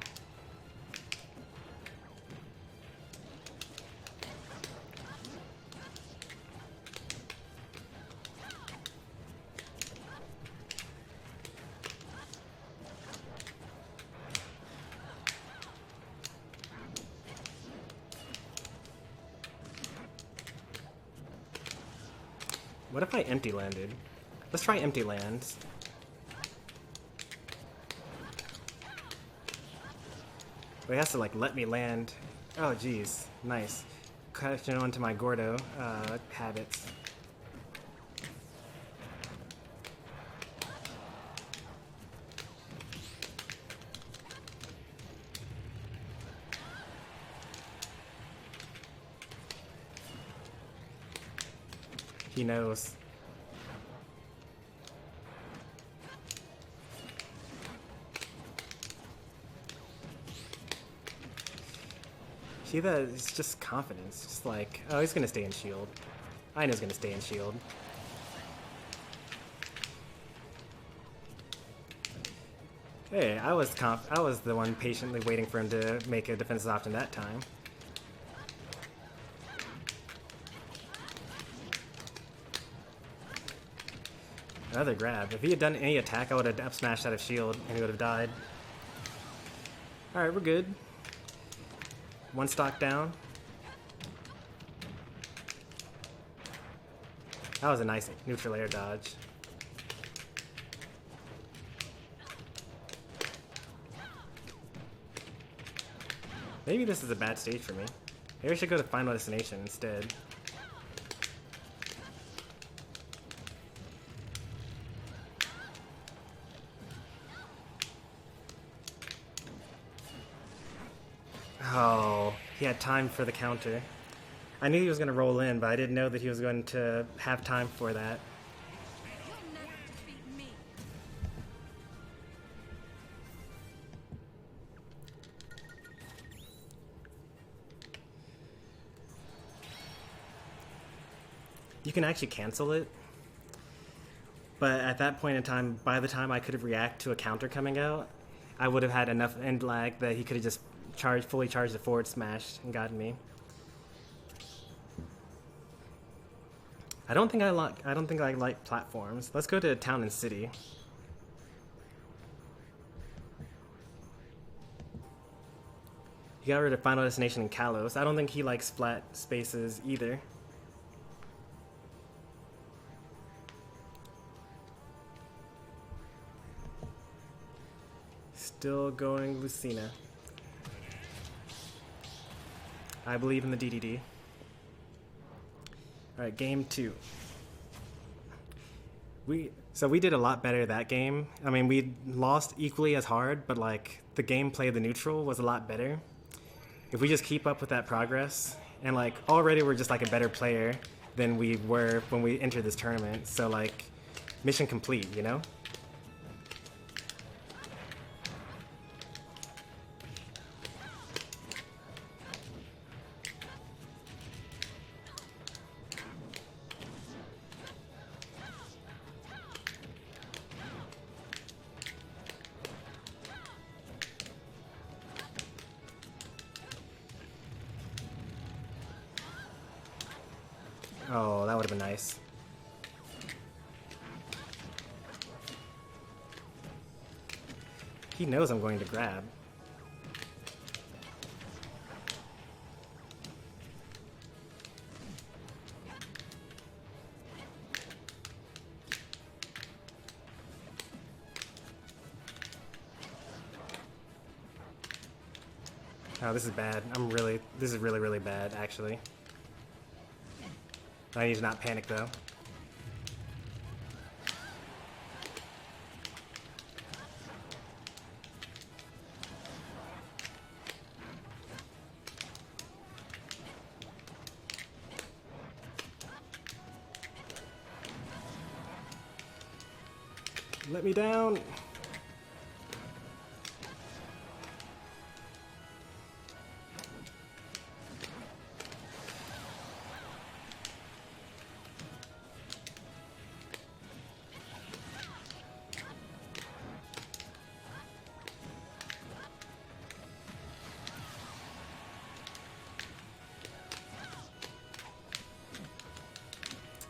A: What if I empty landed? Let's try empty lands. But he has to like let me land. Oh geez, nice. Catching on to my Gordo habits. He knows. See that? It's just confidence. Just like, oh, he's gonna stay in shield. I know he's gonna stay in shield. Hey, I was the one patiently waiting for him to make a defensive option that time. Another grab. If he had done any attack, I would have up smashed out of shield and he would have died. Alright, we're good. One stock down. That was a nice neutral air dodge. Maybe this is a bad stage for me. Maybe I should go to Final Destination instead. Oh, he had time for the counter. I knew he was going to roll in, but I didn't know that he was going to have time for that. You can actually cancel it, but at that point in time, by the time I could have react to a counter coming out, I would have had enough end lag that he could have just fully charged the forward smash and gotten me. I don't think I like platforms. Let's go to Town and City. He got rid of Final Destination and Kalos. I don't think he likes flat spaces either. Still going Lucina. I believe in the DDD. Alright, game 2. We did a lot better that game. I mean, we lost equally as hard, but like the gameplay of the neutral was a lot better. If we just keep up with that progress, and like already we're just like a better player than we were when we entered this tournament. So like, mission complete, you know? Oh, that would have been nice. He knows I'm going to grab. Oh, this is bad. This is really, really bad, actually. I need to not panic, though. Let me down.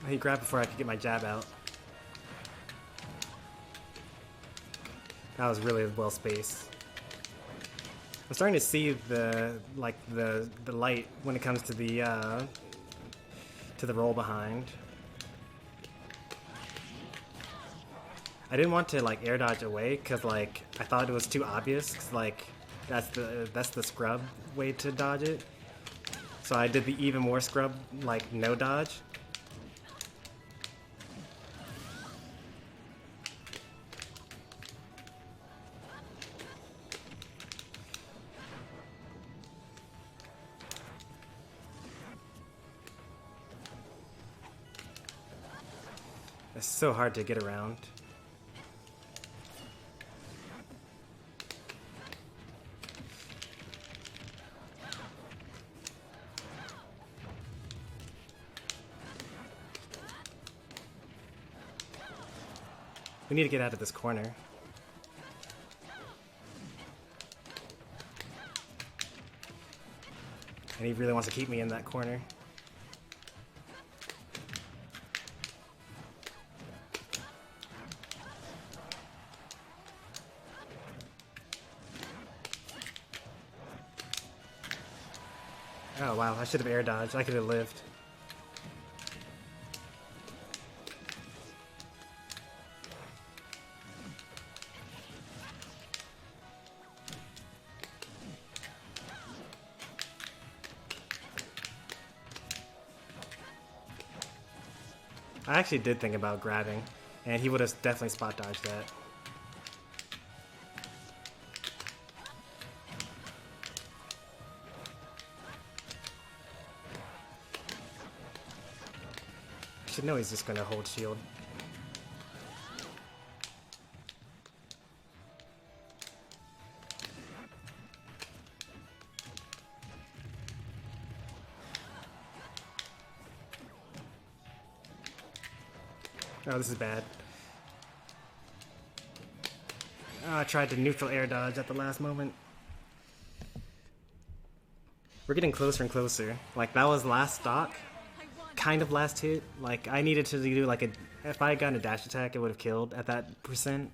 A: He grabbed before I could get my jab out. That was really well spaced. I'm starting to see the light when it comes to the roll behind. I didn't want to like air dodge away because like I thought it was too obvious. 'Cause, like that's the scrub way to dodge it. So I did the even more scrub like no dodge. It's so hard to get around. We need to get out of this corner. And he really wants to keep me in that corner. Oh wow, I should have air dodged. I could have lived. I actually did think about grabbing, and he would have definitely spot dodged that. I should know he's just going to hold shield. Oh, this is bad. Oh, I tried to neutral air dodge at the last moment. We're getting closer and closer. Like, that was last stock. Kind of last hit. Like, I needed to do like a... If I had gotten a dash attack, it would have killed at that percent.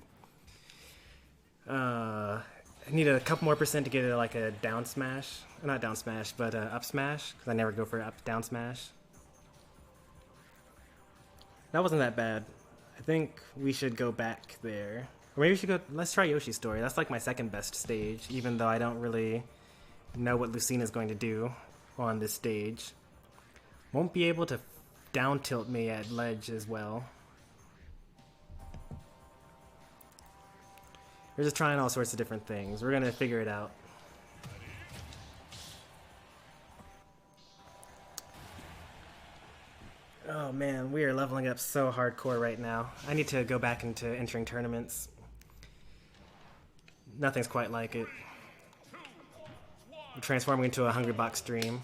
A: I needed a couple more percent to get like a down smash. Not down smash, but up smash. Because I never go for up down smash. That wasn't that bad. I think we should go back there. Or maybe we should go... Let's try Yoshi's story. That's like my second best stage. Even though I don't really know what Lucina's going to do on this stage. Won't be able to down tilt me at ledge as well. We're just trying all sorts of different things. We're gonna figure it out. Oh man, we are leveling up so hardcore right now. I need to go back into entering tournaments. Nothing's quite like it. I'm transforming into a Hungry Box stream.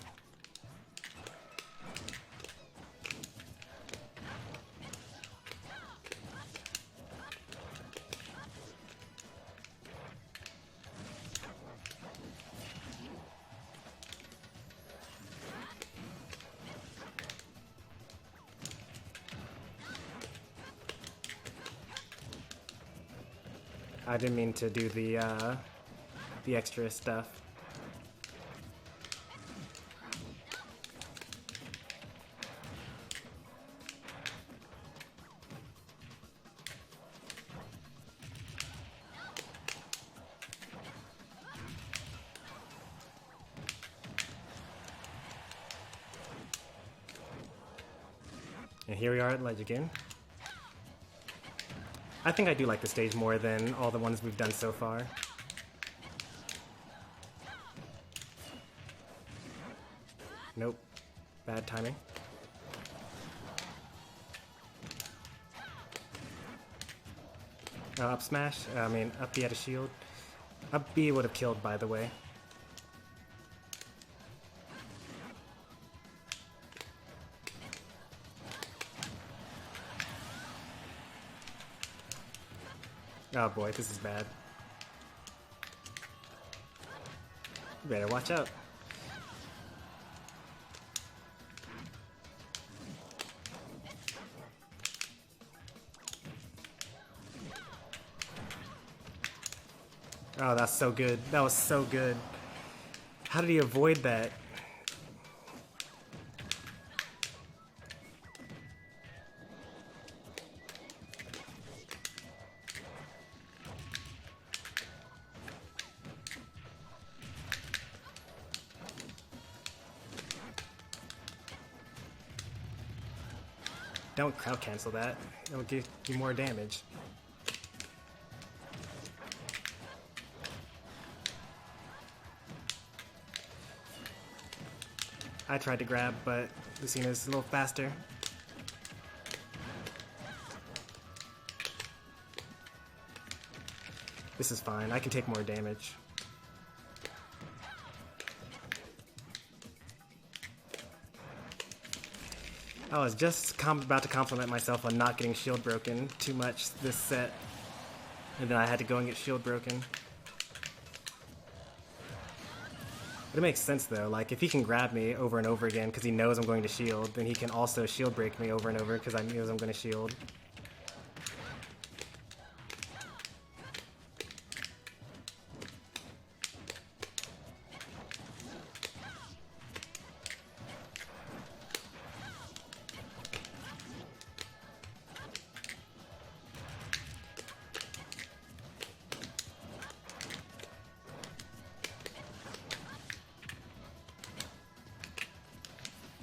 A: I didn't mean to do the extra stuff. And here we are at ledge again. I think I do like the stage more than all the ones we've done so far. Nope. Bad timing. Up smash? I mean, up B had a shield. Up B would have killed, by the way. Oh boy, this is bad. You better watch out. Oh, that's so good. That was so good. How did he avoid that? Don't crowd cancel that. It'll give you more damage. I tried to grab, but Lucina's a little faster. This is fine. I can take more damage. I was just about to compliment myself on not getting shield broken too much this set. And then I had to go and get shield broken. But it makes sense though, like if he can grab me over and over again because he knows I'm going to shield, then he can also shield break me over and over because I knows I'm going to shield.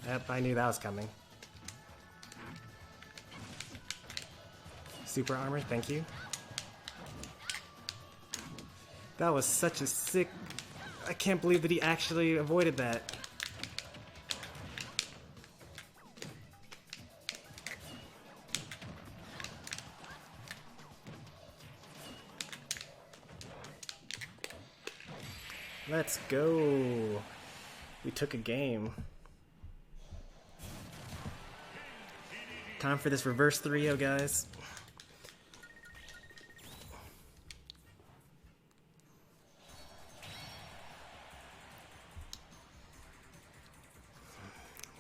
A: Yep, I knew that was coming. Super armor, thank you. That was such a sick... I can't believe that he actually avoided that. Let's go. We took a game. Time for this reverse 3-0, guys.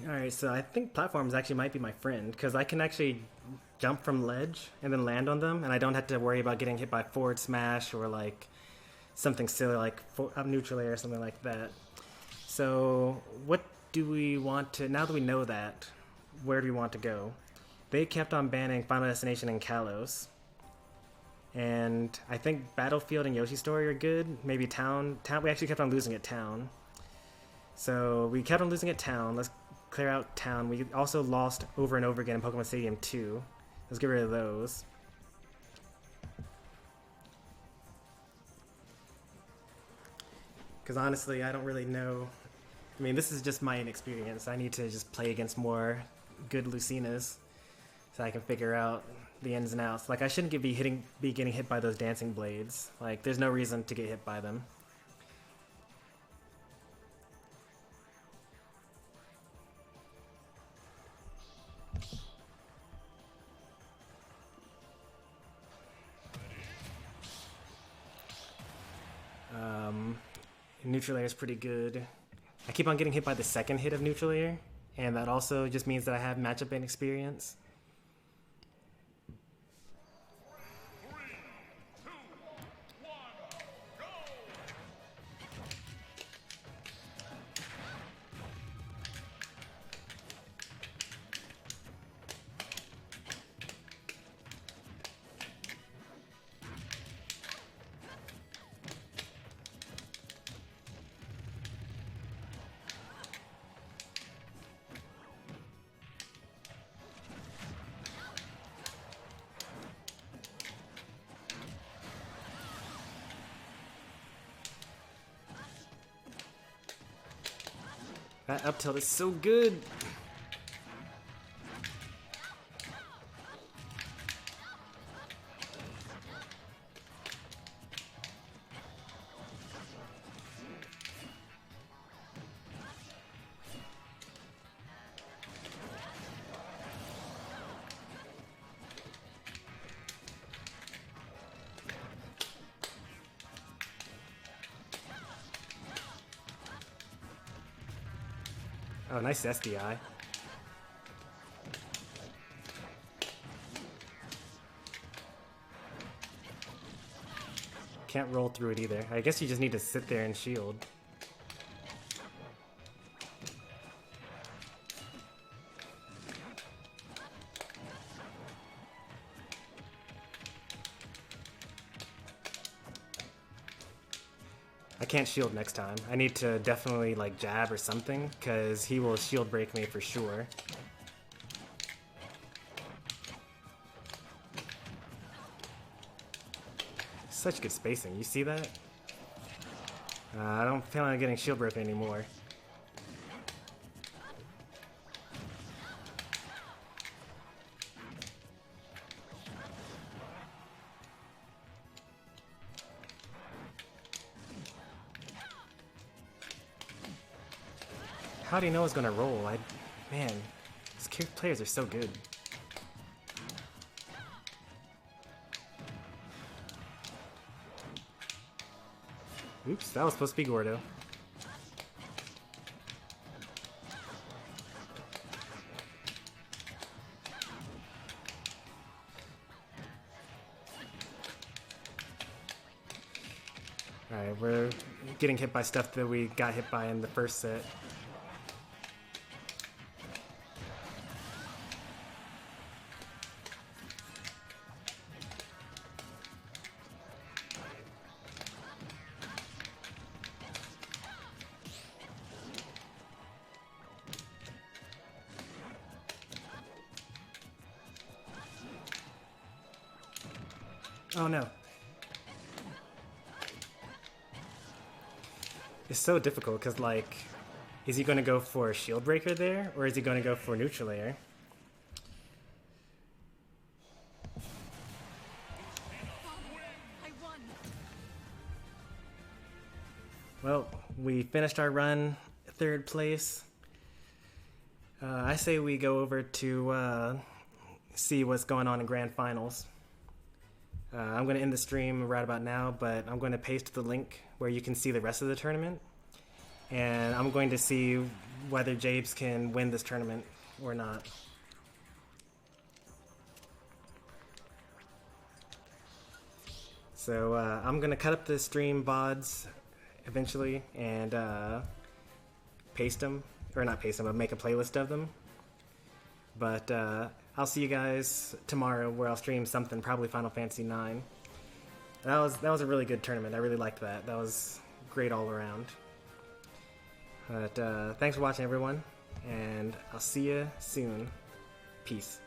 A: Alright, so I think platforms actually might be my friend, because I can actually jump from ledge and then land on them, and I don't have to worry about getting hit by forward smash or like something silly like neutral air or something like that. So what do we want to, now that we know that, where do we want to go? They kept on banning Final Destination and Kalos. And I think Battlefield and Yoshi's Story are good. Maybe Town, we actually kept on losing at Town. So we kept on losing at Town. Let's clear out Town. We also lost over and over again in Pokemon Stadium 2. Let's get rid of those. Because honestly, I don't really know. I mean, this is just my inexperience. I need to just play against more good Lucinas so I can figure out the ins and outs. Like, I shouldn't be getting hit by those dancing blades. Like, there's no reason to get hit by them. Neutral air is pretty good. I keep on getting hit by the second hit of neutral air, and that also just means that I have matchup inexperience. That up tilt is so good. Oh, nice SDI. Can't roll through it either. I guess you just need to sit there and shield. I can't shield next time. I need to definitely like jab or something, because he will shield break me for sure. Such good spacing. You see that? I don't feel like getting shield broken anymore. How do you know it's gonna roll? Man, these players are so good. Oops, that was supposed to be Gordo. Alright, we're getting hit by stuff that we got hit by in the first set. Oh no. It's so difficult because, like, is he going to go for a shield breaker there, or is he going to go for neutral air? Well, we finished our run, 3rd place. I say we go over to see what's going on in Grand Finals. I'm going to end the stream right about now, but I'm going to paste the link where you can see the rest of the tournament. And I'm going to see whether Jabes can win this tournament or not. So I'm going to cut up the stream VODs eventually and paste them. Or not paste them, but make a playlist of them. But I'll see you guys tomorrow where I'll stream something, probably Final Fantasy IX. That was a really good tournament. I really liked that. That was great all around. But thanks for watching, everyone, and I'll see you soon. Peace.